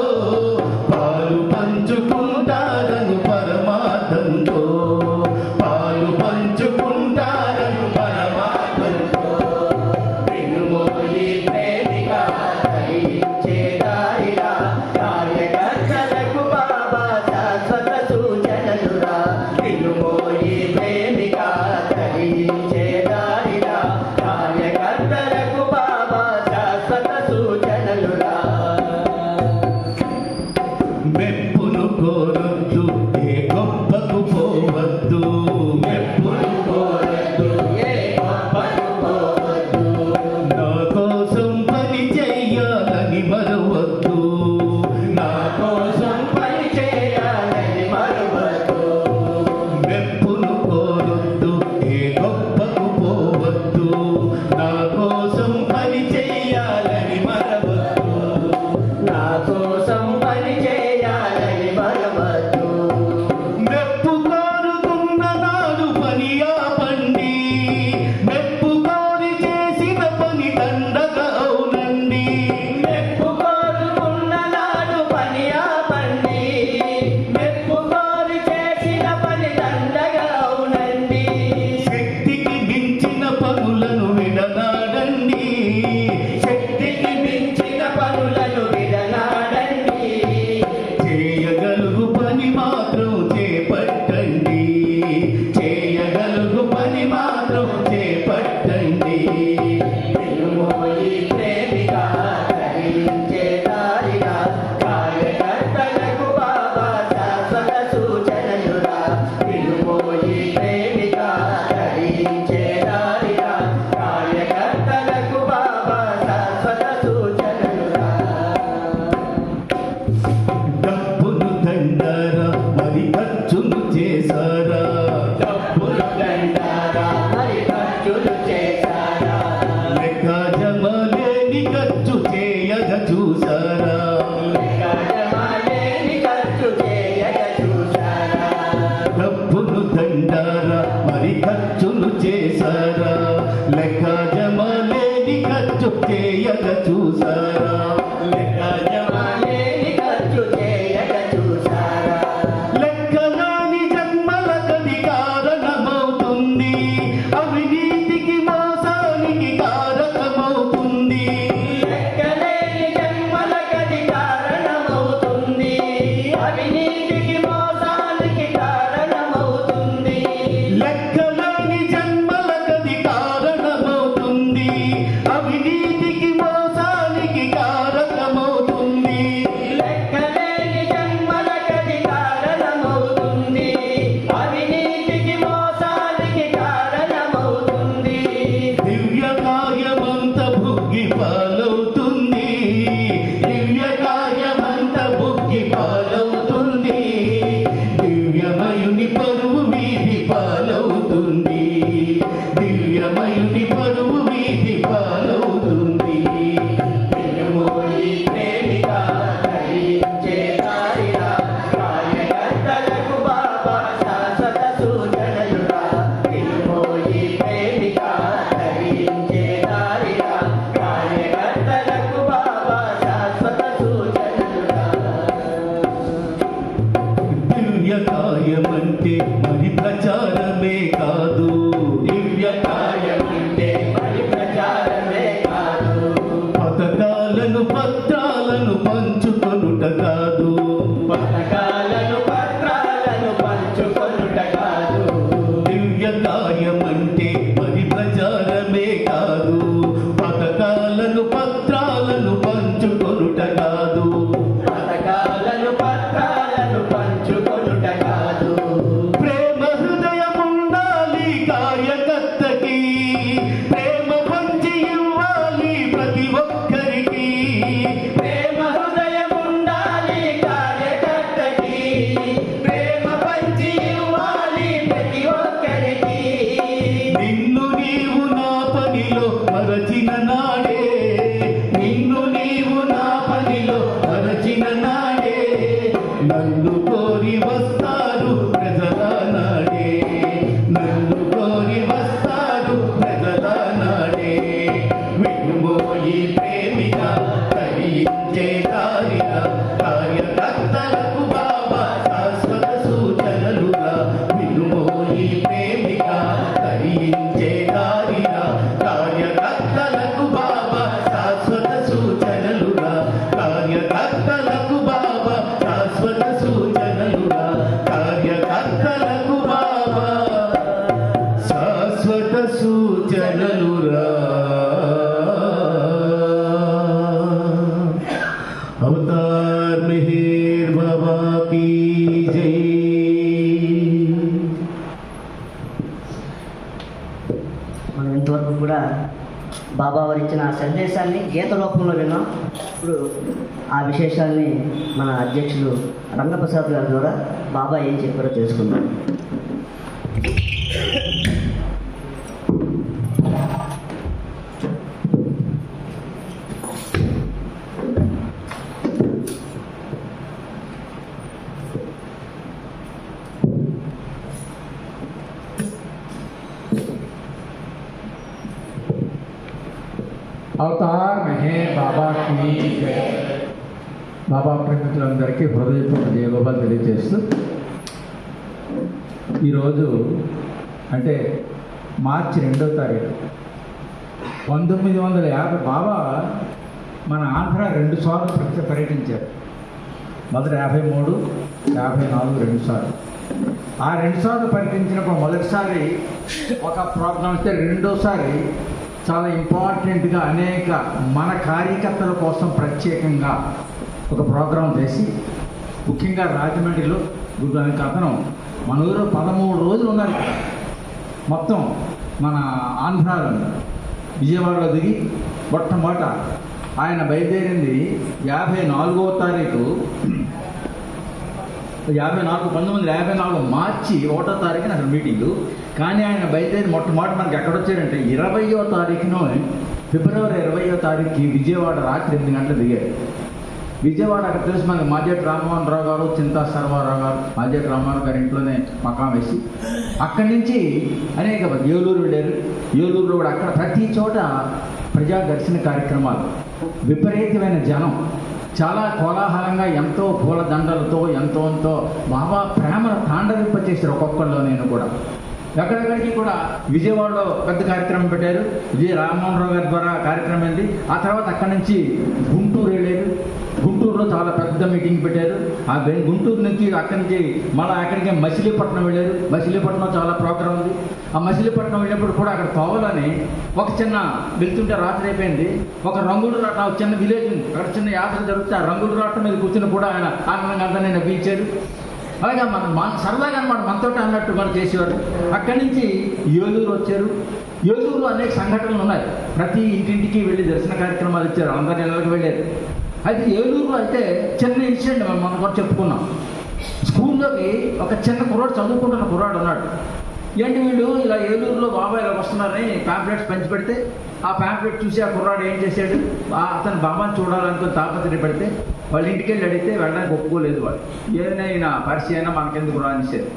Speaker 9: పాలు పంచుకుంటారను పరమాత్మంతో, పాలు పంచుకుంటారను పరమాత్మంతో.
Speaker 2: వినుమోయి ప్రేమిక ధరించే దారిరా, కార్యకర్తలకు బాబా శాశ్వత సూచనలురా. వినుమోయి ప్రేమిక ధరించే దారిరా, కార్యకర్తలకు బాబా శాశ్వత సూచనలురా.
Speaker 9: మెప్పును కోరొద్దు ఏ గొప్పకు పోవద్దు. మెప్పును
Speaker 2: కోరద్దు ఏ గొప్పకు పోవద్దు.
Speaker 9: నా కోసం పని చెయ్యాలని మరవద్దు. నా
Speaker 2: కోసం పని చేయాలని మరువద్దు.
Speaker 9: మెప్పును కోరొద్దు ఏ గొప్పకు పోవద్దు. నా కోసం పని చెయ్యాలని మరవద్దు.
Speaker 2: నా కోసం పని చేయాలని మరవద్దు.
Speaker 9: మెప్పు కోరుకున్న నాడు పని ఆపండి. మెప్పు కోరి చేసిన పని దండగా అవునండి.
Speaker 2: మెప్పు కోరుకున్న నాడు పని ఆపండి. మెప్పు కోరి చేసిన పని దండగా అవునండి.
Speaker 9: శక్తికి మించిన పనులను విడనాడండి.
Speaker 2: శక్తికి మించిన పనులను విడనాడండి.
Speaker 9: చేయగలుగు పని మాత్రం చేపట్టండి. చేయగలుగు పని మాత్రం చేపట్టండి.
Speaker 2: వినుమోయి ప్రేమిక ధరించే దారిరా, కార్యకర్తలకు బాబా శాశ్వత సూచనలురా. వినుమోయి ప్రేమిక ధరించే దారిరా, కార్యకర్తలకు బాబా శాశ్వత సూచనలురా.
Speaker 9: డబ్బును దండారా మరి ఖర్చును చేశారా.
Speaker 2: డబ్బులు దండారా మరి ఖర్చులు చేశారా.
Speaker 9: లెక్క జమలేని ఖర్చు చేయగ చూసారా.
Speaker 2: గజమాలేని ఖర్చు చేయక చూశారా.
Speaker 9: డబ్బును దండారా మరి ఖర్చును చేశారా. లెక్క జమలేని ఖర్చు చేయగ చూసారా.
Speaker 2: గజమాలేని ఖర్చు చేయక చూశారా.
Speaker 9: లెక్కలాని జన్మలకది కారణమవుతుంది. అవినీతికి మోసానికి కారకమవుతుంది.
Speaker 2: లెక్కలేని జన్మలకది కారణమవుతుంది. అవినీతికి మోసానికి కారణమవుతుంది.
Speaker 9: లెక్కలాని జన్మలకది కారణమవుతుంది. అవినీతికి మోసానికి కారకమవుతుంది.
Speaker 2: లెక్కలేని జన్మలకది కారణమవుతుంది. అవినీతికి మోసానికి కారణమవుతుంది.
Speaker 9: దివ్యకాయమంత భుగ్గి పాలవుతుంది. దివ్యకాయమంత భుగ్గి పాలవుతుంది. దివ్యమయుని పరువు వీధి పాలవుతుంది. దివ్యమయుని పరువు వీధి పాలవుతుంది.
Speaker 2: వినుమోయి ప్రేమిక ధరించే దారిరా, కార్యకర్తలకు బాబా శాశ్వత సూచనలురా. వినుమోయి ప్రేమిక ధరించే దారిరా, కార్యకర్తలకు బాబా శాశ్వత సూచనలురా.
Speaker 9: దివ్యకాయమంటే మరి ప్రచారమే కాదు. దివ్యకాయం చలలురా అవతార్ మెహర్ బాబా కీ జై.
Speaker 2: మనం ఇంతవరకు కూడా బాబా వారు ఇచ్చిన ఆ సందేశాన్ని గీత రూపంలో విన్నాం. ఇప్పుడు ఆ విశేషాన్ని మన అధ్యక్షులు రంగప్రసాద్ గారి ద్వారా బాబా ఏం చెప్పారో తెలుసుకుందాం.
Speaker 5: అవతార్ మెహర్ బాబా కీ జై. బాబా ప్రేమికులందరికీ హృదయపూర్వక జయగోపాలు తెలియజేస్తూ, ఈరోజు అంటే మార్చి 2వ తారీఖు 1950 బాబా మన ఆంధ్ర 2 సార్లు పర్యటించారు. మొదట 53, 54 2 సార్లు. ఆ 2 సార్లు పర్యటించినప్పుడు మొదటిసారి ఒక ప్రోగ్రాం ఇస్తే, రెండోసారి చాలా ఇంపార్టెంట్గా అనేక మన కార్యకర్తల కోసం ప్రత్యేకంగా ఒక ప్రోగ్రాం చేసి, ముఖ్యంగా రాజమండ్రిలో గురుగారికి అతను మన ఊరు 13 రోజులు ఉన్నారు ఇక్కడ. మొత్తం మన ఆంధ్రాలో విజయవాడలో దిగి మొట్టమొదట ఆయన బయలుదేరింది 54వ తారీఖు 1954 మార్చి 1వ తారీఖున అసలు మీటింగు. కానీ ఆయన బయలుదేరి మొట్టమొదటి మనకి ఎక్కడొచ్చారంటే 20వ తారీఖున ఫిబ్రవరి 20వ తారీఖుకి విజయవాడ రాత్రి 8 గంటలు దిగారు. విజయవాడ అక్కడ తెలుసు మనకి మాజేటి రామ్మోహన్ రావు గారు, చింతా సర్వారావు గారు, మాజేటి రామ్మోహన్ గారి ఇంట్లోనే మకాం వేసి అక్కడి నుంచి అనేక ఏలూరు వెళ్ళారు. ఏలూరులో కూడా అక్కడ ప్రతి చోట ప్రజా దర్శన కార్యక్రమాలు, విపరీతమైన జనం, చాలా కోలాహలంగా ఎంతో పూల దండలతో ఎంతో బాబా ప్రేమను తాండవింపచేశారు ఒక్కొక్కరిలో. నేను కూడా ఎక్కడెక్కడికి కూడా విజయవాడలో పెద్ద కార్యక్రమం పెట్టారు. విజయ రామ్మోహన్ రావు గారి ద్వారా కార్యక్రమం వెళ్ళి ఆ తర్వాత అక్కడి నుంచి గుంటూరు వెళ్ళారు. గుంటూరులో చాలా పెద్ద మీటింగ్ పెట్టారు. ఆ గుంటూరు నుంచి అక్కడి నుంచి మళ్ళీ అక్కడికి మచిలీపట్నం వెళ్ళారు. మచిలీపట్నం చాలా ప్రోగ్రాం ఉంది. ఆ మచిలీపట్నం వెళ్ళినప్పుడు కూడా అక్కడ తోవలని ఒక చిన్న వెళ్తుంటే రాత్రి అయిపోయింది. ఒక రంగుడు రాట, ఒక చిన్న విలేజ్ ఉంది, అక్కడ చిన్న యాత్ర జరుగుతుంది. ఆ రంగుడు రాట మీద కూర్చుని కూడా ఆయన ఆనందంగా అంతా నేను నవ్వించారు. అలాగే మన సరదాగా అనమాట మనతో అన్నట్టు మనం చేసేవారు. అక్కడి నుంచి ఏలూరు వచ్చారు. ఏలూరులో అనేక సంఘటనలు ఉన్నాయి. ప్రతి ఇంటింటికి వెళ్ళి దర్శన కార్యక్రమాలు ఇచ్చారు. అందరి నెలలకు వెళ్ళారు. అయితే ఏలూరులో అయితే చిన్న ఇన్సిడెంట్ మనం కూడా చెప్పుకున్నాం. స్కూల్లోకి ఒక చిన్న కుర్రాడు, చదువుకుంటున్న కుర్రాడు ఉన్నాడు. ఏంటి వీళ్ళు ఇలా ఏలూరులో బాబా ఇలా వస్తున్నారని ప్యాంప్లెట్స్ పంచి పెడితే, ఆ ప్యాంప్లెట్ చూసి ఆ కుర్రాడు ఏం చేశాడు, అతను బాబాని చూడాలనుకుని తాపత్రయపడితే వాళ్ళ ఇంటికి వెళ్ళి అడిగితే వెళ్ళడానికి ఒప్పుకోలేదు. వాళ్ళు ఏదైనా పరిచయం అయినా మనకెందుకు రానిచ్చారు.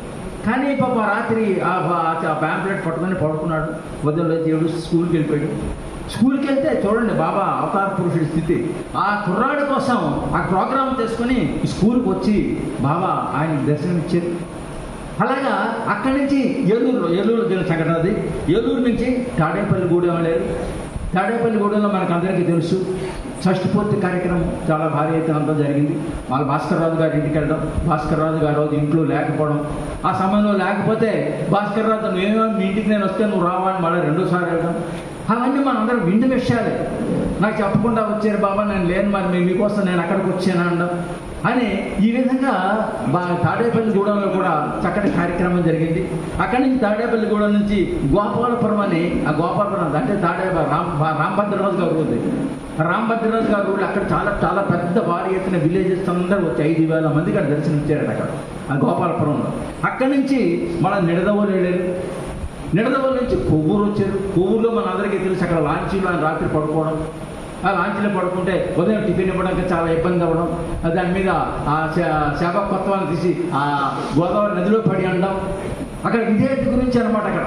Speaker 5: కానీ పాప రాత్రి ఆ ప్యాంప్లెట్ పట్టుకొని పడుకున్నాడు. ఉదయం దేవుడు స్కూల్కి వెళ్ళిపోయాడు. స్కూల్కి వెళ్తే చూడండి బాబా అవతార పురుషుడి స్థితి. ఆ కుర్రాడి కోసం ఆ ప్రోగ్రాం చేసుకుని స్కూల్కి వచ్చి బాబా ఆయన దర్శనం ఇచ్చారు. అలాగా అక్కడి నుంచి ఏలూరులో జరిగిన సంఘటన అది. ఏలూరు నుంచి తాడేపల్లిగూడెం వెళ్ళారు. తాడేపల్లిగూడెంలో మనకు అందరికీ తెలుసు షష్ఠపూర్తి కార్యక్రమం చాలా భారీ ఎత్తునంతా జరిగింది. వాళ్ళ భాస్కర్ రాజు గారి ఇంటికి వెళ్ళడం, భాస్కర్ రాజు గారు రోజు ఇంట్లో లేకపోవడం, ఆ సమయంలో లేకపోతే భాస్కర్ రాజు నువ్వేమో మీ ఇంటికి నేను వస్తే నువ్వు రావాలని మళ్ళీ 2సారి వెళ్ళడం, అవన్నీ మనందరం విందు విషయాలే. నాకు చెప్పకుండా వచ్చారు బాబా, నేను లేను, మరి మీకోసం నేను అక్కడికి వచ్చాను అనడం అని ఈ విధంగా తాడేపల్లిగూడెంలో కూడా చక్కటి కార్యక్రమం జరిగింది. అక్కడి నుంచి తాడేపల్లిగూడెం నుంచి గోపాలపురం అని, ఆ గోపాలపురం అంటే రాంభద్రరాజు గారు ఉంది. రాంభద్రరాజు గారు అక్కడ చాలా చాలా పెద్ద భారీ ఎత్తున విలేజెస్ అందరూ వచ్చి 5,000 మందికి అక్కడ దర్శనమిచ్చారట అక్కడ ఆ గోపాలపురంలో. అక్కడి నుంచి మళ్ళీ నిడదవోలు వెళ్ళారు. నిడదవోలు నుంచి కొవ్వూరు వచ్చారు. కొవ్వూరులో మన అందరికీ తెలిసి అక్కడ లాంచీలో ఆయన రాత్రి పడుకోవడం, ఆ లాంచీలో పడుకుంటే ఉదయం టిఫిన్ ఇవ్వడానికి చాలా ఇబ్బంది అవ్వడం, దాని మీద ఆ శాప కొత్తవాళ్ళని తీసి ఆ గోదావరి నదిలో పడి అనడం, అక్కడ విద్యార్థి గురించి అనమాట అక్కడ.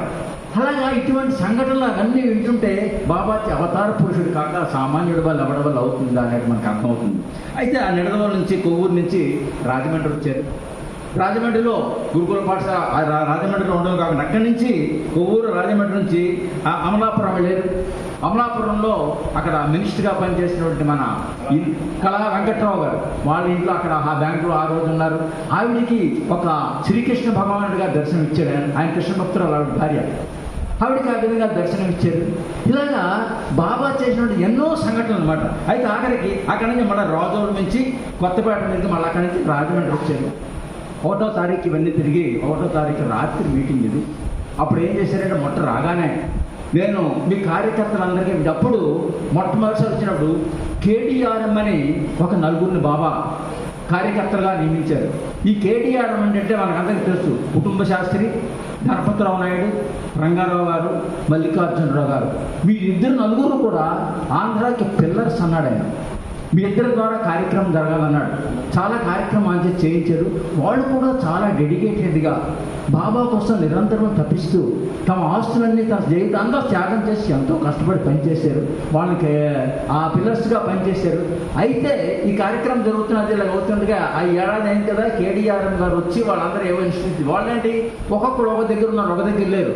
Speaker 5: అలాగా ఇటువంటి సంఘటనలు అవన్నీ వింటుంటే బాబా అవతార పురుషుడు కాక సామాన్యుడి వల్ల ఎవరి వల్ల అవుతుందా అనేది మనకు అర్థమవుతుంది. అయితే ఆ నిడదవోలు నుంచి కొవ్వూరు నుంచి రాజమండ్రి వచ్చారు. రాజమండ్రిలో గురుకుల పాఠశాల రాజమండ్రిలో ఉండడం కాకుండా అక్కడి నుంచి కొవ్వూరు రాజమండ్రి నుంచి అమలాపురం వెళ్ళారు. అమలాపురంలో అక్కడ మినిస్టర్గా పనిచేసినటువంటి మన కళా వెంకట్రావు గారు వాళ్ళ ఇంట్లో అక్కడ ఆ బ్యాంకులో ఆ రోజు ఉన్నారు. ఆవిడికి ఒక శ్రీకృష్ణ భగవానుడిగా దర్శనం ఇచ్చాడు. ఆయన కృష్ణ భక్తురాలు ఆవిడ భార్య. ఆవిడకి ఆ విధంగా దర్శనం ఇచ్చారు. ఇలాగా బాబా చేసినటువంటి ఎన్నో సంఘటనలు అనమాట. అయితే ఆఖరికి అక్కడి నుంచి మళ్ళీ రాజోలు నుంచి కొత్తపేట నుంచి మళ్ళీ అక్కడి నుంచి రాజమండ్రి వచ్చారు. 1వ తారీఖు ఇవన్నీ తిరిగి 1వ తారీఖు రాత్రి మీటింగ్ ఇది. అప్పుడు ఏం చేశారంటే మొట్ట రాగానే నేను మీ కార్యకర్తలందరికీ అప్పుడు మొట్టమొదటిసారి వచ్చినప్పుడు కేటీఆర్ఎం అని ఒక నలుగురిని బాబా కార్యకర్తలుగా నియమించారు. ఈ కేటీఆర్ఎం అంటే మనకందరికీ తెలుసు, కుటుంబ శాస్త్రి గణపతిరావు నాయుడు, రంగారావు గారు, మల్లికార్జునరావు గారు. వీరిద్దరు నలుగురు కూడా ఆంధ్రాకి పిల్లర్స్ అన్నాడు ఆయన. మీ ఇద్దరి ద్వారా కార్యక్రమం జరగాలన్నాడు. చాలా కార్యక్రమాలు చేయించారు. వాళ్ళు కూడా చాలా డెడికేటెడ్గా బాబా కోసం నిరంతరం తప్పిస్తూ తమ ఆస్తులన్నీ తమ జీవితాంతా త్యాగం చేసి ఎంతో కష్టపడి పనిచేశారు. వాళ్ళకి ఆ పిల్లర్స్గా పనిచేశారు. అయితే ఈ కార్యక్రమం జరుగుతున్నది ఇలా అవుతుండగా ఆ ఏడాది అయింది కదా, కేడీఆర్ఎం గారు వచ్చి వాళ్ళందరూ ఏమో ఇన్స్టిట్యూట్ వాళ్ళేంటి ఒక్కొక్కడు ఒక దగ్గర ఉన్నారు, ఒక దగ్గర లేరు.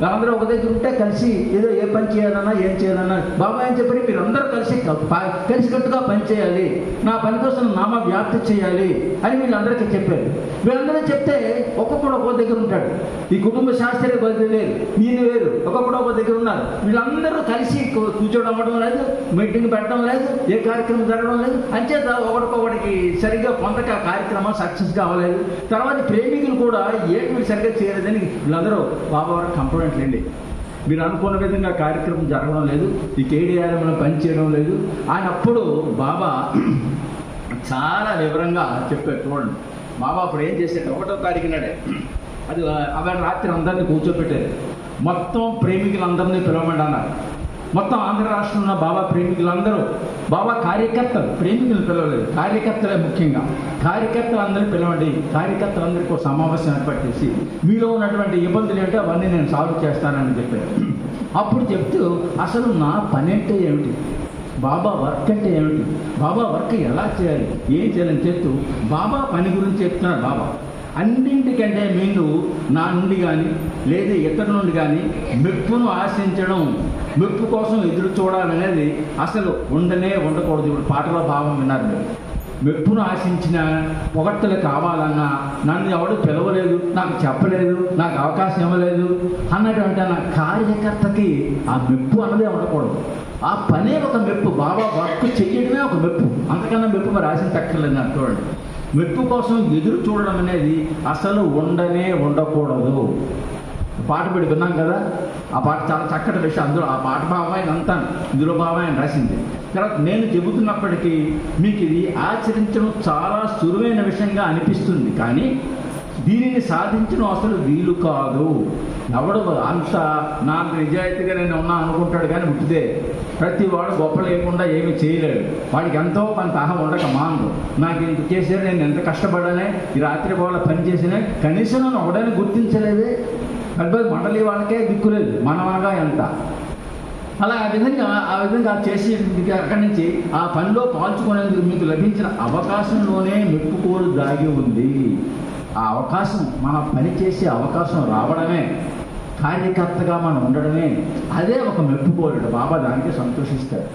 Speaker 5: వాళ్ళందరూ ఒక దగ్గర ఉంటే కలిసి ఏదో ఏ పని చేయాలన్నా ఏం చేయాలన్నా బాబా ఏం చెప్పి మీరందరూ కలిసికట్టుగా పని చేయాలి, నా పని కోసం నామ వ్యాప్తి చేయాలి అని వీళ్ళందరికీ చెప్పారు. వీళ్ళందరూ చెప్తే ఒక్కొక్కడు ఒక్కొక్క దగ్గర ఉంటాడు. ఈ కుటుంబ శాస్త్రీయ బదిలీ లేదు, ఈయన వేరు, ఒక్కొక్కడు ఒక దగ్గర ఉన్నారు. వీళ్ళందరూ కలిసి కూర్చోవడం అవ్వడం లేదు, మీటింగ్ పెట్టడం లేదు, ఏ కార్యక్రమం జరగడం లేదు. అంచేత ఒకడికొకడికి సరిగ్గా పొందక కార్యక్రమం సక్సెస్గా అవ్వలేదు. తర్వాత ప్రేమికులు కూడా ఏంటి మీరు సరిగ్గా చేయలేదని వీళ్ళందరూ బాబా వారికి కంప్లైంట్ లేండి. మీరు అనుకున్న విధంగా కార్యక్రమం జరగడం లేదు, ఈ కేడీఆర్ఎంలో పనిచేయడం లేదు ఆయన. అప్పుడు బాబా చాలా వివరంగా చెప్పారు. చూడండి బాబా అప్పుడు ఏం చేశాడు, 1వ తారీఖు నాడే అది అవి రాత్రి అందరినీ కూర్చోబెట్టారు. మొత్తం ప్రేమికులందరినీ పిలవమండి అన్నారు. మొత్తం ఆంధ్ర రాష్ట్రంలో ఉన్న బాబా ప్రేమికులందరూ, బాబా కార్యకర్తలు, ప్రేమికులు పిలవలేదు, కార్యకర్తలే ముఖ్యంగా, కార్యకర్తలందరినీ పిలవండి, కార్యకర్తలందరికీ ఒక సమావేశం ఏర్పాటు చేసి మీలో ఉన్నటువంటి ఇబ్బందులు ఏంటో అవన్నీ నేను సాల్వ్ చేస్తానని చెప్పారు. అప్పుడు చెప్తూ అసలు నా పని అంటే ఏమిటి, బాబా వర్క్ అంటే ఏమిటి, బాబా వర్క్ ఎలా చేయాలి, ఏం చేయాలని చెప్తూ బాబా పని గురించి చెప్తున్నాడు. బాబా అన్నింటికంటే ముందు నా నుండి కానీ లేదా ఇతరుల నుండి కానీ మెప్పును ఆశించడం, మెప్పు కోసం ఎదురు చూడాలనేది అసలు ఉండకూడదు. ఇప్పుడు పాటలో భావం విన్నారు మీరు. మెప్పును ఆశించిన పొగడ్తలు కావాలన్నా నన్ను ఎవడు పిలవలేదు, నాకు చెప్పలేదు, నాకు అవకాశం ఇవ్వలేదు అన్నటువంటి నా కార్యకర్తకి ఆ మెప్పు అన్నదే ఉండకూడదు. ఆ పనే ఒక మెప్పు, బాబా వర్క్ చెయ్యడమే ఒక మెప్పు, అంతకన్నా మెప్పు మరి ఆశించక్కర్లేదు నాకు. చూడండి, మెప్పు కోసం ఎదురు చూడడం అనేది అసలు ఉండకూడదు. పాట పెట్టి విన్నాం కదా, ఆ పాట చాలా చక్కటి విషయం. అందులో ఆ పాట భావాన్ని అంతా ఇందులో భావాన్ని రాసింది. తర్వాత నేను చెబుతున్నప్పటికీ మీకు ఇది ఆచరించడం చాలా సులువైన విషయంగా అనిపిస్తుంది, కానీ దీనిని సాధించడం అసలు వీలు కాదు. ఎవడు అంత నాకు నిజాయితీగా నేను ఉన్నా అనుకుంటాడు, కానీ ఉట్టిదే. ప్రతి వాడు గొప్ప లేకుండా ఏమీ చేయలేడు. వాడికి ఎంతో కొంత అహం ఉండక మాను, నాకు ఇంత చేశారు, నేను ఎంత కష్టపడానే, ఈ రాత్రి వాళ్ళ పని చేసినా కనీసం నన్ను ఒకడైనా గుర్తించలేదే. పెద్ద మండలి వాళ్ళకే దిక్కులేదు, మనవాగా ఎంత. అలా ఆ విధంగా చేసి అక్కడి నుంచి ఆ పనిలో పాల్చుకునేందుకు మీకు లభించిన అవకాశంలోనే మెప్పుకోలు దాగి ఉంది. ఆ అవకాశం, మన పని చేసే అవకాశం రావడమే, కార్యకర్తగా మనం ఉండడమే, అదే ఒక మెప్పుకోలేడు. బాబా దానికి సంతోషిస్తాడు.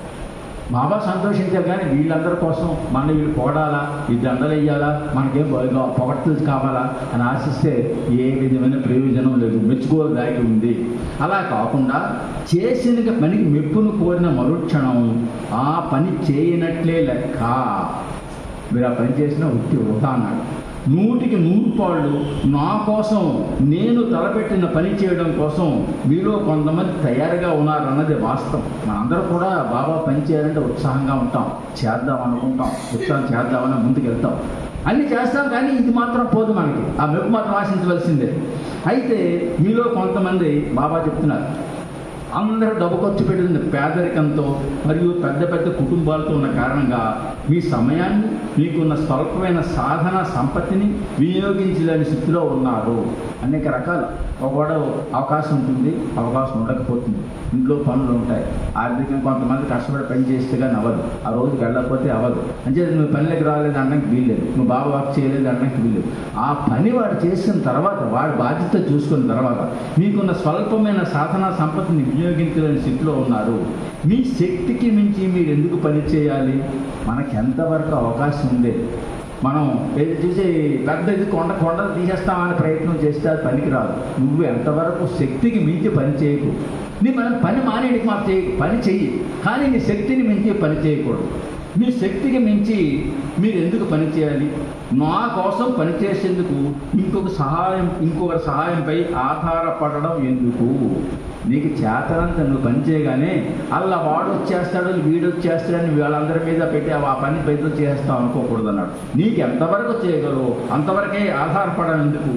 Speaker 5: బాబా సంతోషించారు, కానీ వీళ్ళందరి కోసం మనం వీళ్ళు పొగడాలా, ఈ దండలు వేయాలా, మనకేం పొగడ్తలు కావాలా అని ఆశిస్తే ఏ విధమైన ప్రయోజనం లేదు, మెచ్చుకోలు దాగి ఉంది. అలా కాకుండా చేసిన పనికి మెప్పును కోరిన మరుక్షణం ఆ పని చేయనట్లే లెక్క. మీరు ఆ పని చేసిన వృధా అన్నాడు. 100కి 100 పాళ్ళు నా కోసం, నేను తలపెట్టిన పని చేయడం కోసం మీలో కొంతమంది తయారుగా ఉన్నారన్నది వాస్తవం. మనందరూ కూడా బాబా పని చేయాలంటే ఉత్సాహంగా ఉంటాం, చేద్దాం అనుకుంటాం, ఉత్సాహం చేద్దామని ముందుకు వెళ్తాం, అన్నీ చేస్తాం. కానీ ఇది మాత్రం పోదు, మనకి ఆ మెప్పు మాత్రం ఆశించవలసిందే. అయితే మీలో కొంతమంది బాబా చెప్తున్నారు, అందరూ డబ్బు ఖర్చు పెట్టిన పేదరికంతో మరియు పెద్ద పెద్ద కుటుంబాలతో ఉన్న కారణంగా మీ సమయాన్ని, మీకున్న స్వల్పమైన సాధన సంపత్తిని వినియోగించలేని స్థితిలో ఉన్నారు. అనేక రకాల ఒకవాడు అవకాశం ఉంటుంది, అవకాశం ఉండకపోతుంది, ఇంట్లో పనులు ఉంటాయి, ఆర్థికంగా కొంతమంది కష్టపడి పని చేస్తే కానీ అవ్వదు, ఆ రోజుకి వెళ్ళకపోతే అవ్వదు. అంటే నువ్వు పనిలోకి రాలేదు అనడానికి వీల్లేదు, నువ్వు బాబా వర్క్ చేయలేదు అనడానికి వీల్లేదు. ఆ పని వాడు చేసిన తర్వాత, వాడి బాధ్యత చూసుకున్న తర్వాత మీకున్న స్వల్పమైన సాధన సంపత్తిని వినియోగించలేని స్థితిలో ఉన్నారు. మీ శక్తికి మించి మీరు ఎందుకు పని చేయాలి? మనకి ఎంతవరకు అవకాశం ఉంది, మనం ఏది చూసి పెద్ద ఇది కొండలు తీసేస్తామని ప్రయత్నం చేస్తే అది పనికిరాదు. నువ్వు ఎంతవరకు శక్తికి మించి పని చేయకు. నీ మనం పని మానేడికి మాకు చేయకు, పని చెయ్యి, కానీ నీ శక్తిని మించి పని చేయకూడదు. మీ శక్తికి మించి మీరు ఎందుకు పని చేయాలి? నా కోసం పనిచేసేందుకు ఇంకొకరి సహాయంపై ఆధారపడడం ఎందుకు? నీకు చేతనంత నువ్వు పని చేయగానే అలా వాడు వచ్చేస్తాడు వీడు వచ్చేస్తాడని వాళ్ళందరి మీద పెట్టి ఆ పని పెద్ద చేస్తావు అనుకోకూడదు అన్నాడు. నీకు ఎంతవరకు చేయగలవు అంతవరకే ఆధారపడడం ఎందుకు?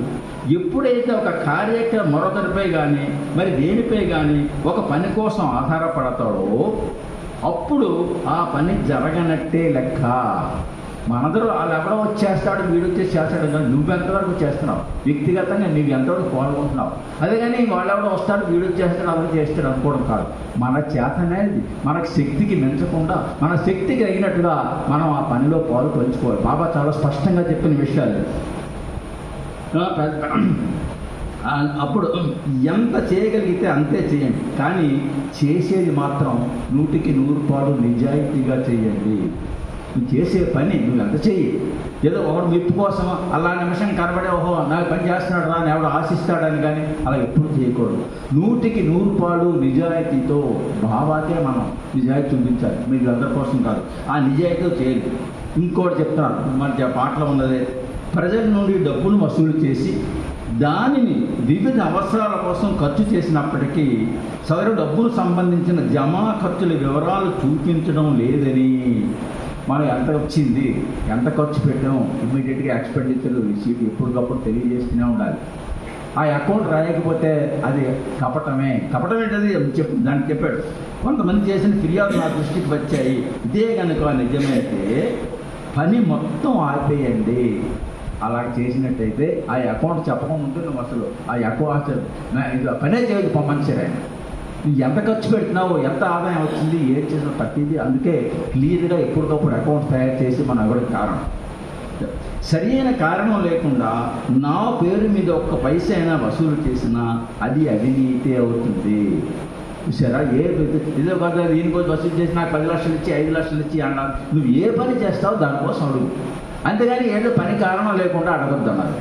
Speaker 5: ఎప్పుడైతే ఒక కార్యక్రమం మరొకరిపై కానీ మరి దేనిపై కానీ ఒక పని కోసం ఆధారపడతాడో అప్పుడు ఆ పని జరగనట్టే లెక్క. మనందరూ వాళ్ళు ఎవడో వచ్చేస్తాడు వీడు వచ్చేసి చేస్తాడు కానీ నువ్వెంతవరకు చేస్తున్నావు? వ్యక్తిగతంగా నువ్వు ఎంతవరకు పాల్గొంటున్నావు? అదే కానీ వాళ్ళెవడో వస్తాడు వీడు వచ్చేస్తాడు అలా చేస్తాడు అనుకోవడం కాదు. మన చేత అనేది మనకు శక్తికి మించకుండా మన శక్తికి తగినట్టుగా మనం ఆ పనిలో పాలు పంచుకోవాలి. బాబా చాలా స్పష్టంగా చెప్పిన విషయాలు. అప్పుడు ఎంత చేయగలిగితే అంతే చేయండి, కానీ చేసేది మాత్రం 100% నిజాయితీగా చేయండి. నువ్వు చేసే పని నువ్వు ఎంత చెయ్యి. ఏదో ఒకడు మెప్పు కోసం అలా నిమిషం కనబడే ఓహో నాకు పని చేస్తున్నాడు రా అని ఎవడు ఆశిస్తాడని కానీ అలా ఎప్పుడు చేయకూడదు. 100% నిజాయితీతో బాబాకే మనం నిజాయితీ చూపించాలి, మీరు అందరి కోసం కాదు. ఆ నిజాయితీతో చేయాలి. ఇంకోటి చెప్తున్నాను, మన పాటలో ఉన్నదే, ప్రజల నుండి డబ్బులు వసూలు చేసి దానిని వివిధ అవసరాల కోసం ఖర్చు చేసినప్పటికీ సదరు డబ్బులు సంబంధించిన జమా ఖర్చుల వివరాలు చూపించడం లేదని, మనం ఎంత వచ్చింది ఎంత ఖర్చు పెట్టాం ఇమ్మీడియట్గా ఎక్స్పెండిచర్ రిసీట్ ఎప్పటికప్పుడు తెలియజేస్తూనే ఉండాలి. ఆ అకౌంట్ రాయకపోతే అది కపటం ఏంటది దానికి చెప్పాడు. కొంతమంది చేసిన ఫిర్యాదు నా దృష్టికి వచ్చాయి. ఇదే కనుక నిజమైతే పని మొత్తం ఆపేయండి. అలా చేసినట్టయితే ఆ అకౌంట్ చెప్పకుండా ఉంటే నువ్వు అసలు ఆ అకౌంట్ పనే చేయదు పంపించారు ఆయన. నువ్వు ఎంత ఖర్చు పెడుతున్నావు, ఎంత ఆదాయం వచ్చింది, ఏం చేసిన ప్రతిదీ అందుకే క్లియర్గా ఎప్పటికప్పుడు అకౌంట్ తయారు చేసి మనం ఇవ్వడానికి కారణం. సరైన కారణం లేకుండా నా పేరు మీద ఒక్క పైసా అయినా వసూలు చేసినా అది అవినీతి అవుతుంది. చూసారా? ఇదో కదా దీనికోసం వసూలు చేసి నాకు 10 లక్షలు ఇచ్చి 5 లక్షలు ఇచ్చి అన్నారు. నువ్వు ఏ పని చేస్తావు దానికోసం అడుగు, అంతేగాని ఏదో పని కారణం లేకుండా అడగొద్దన్నారు.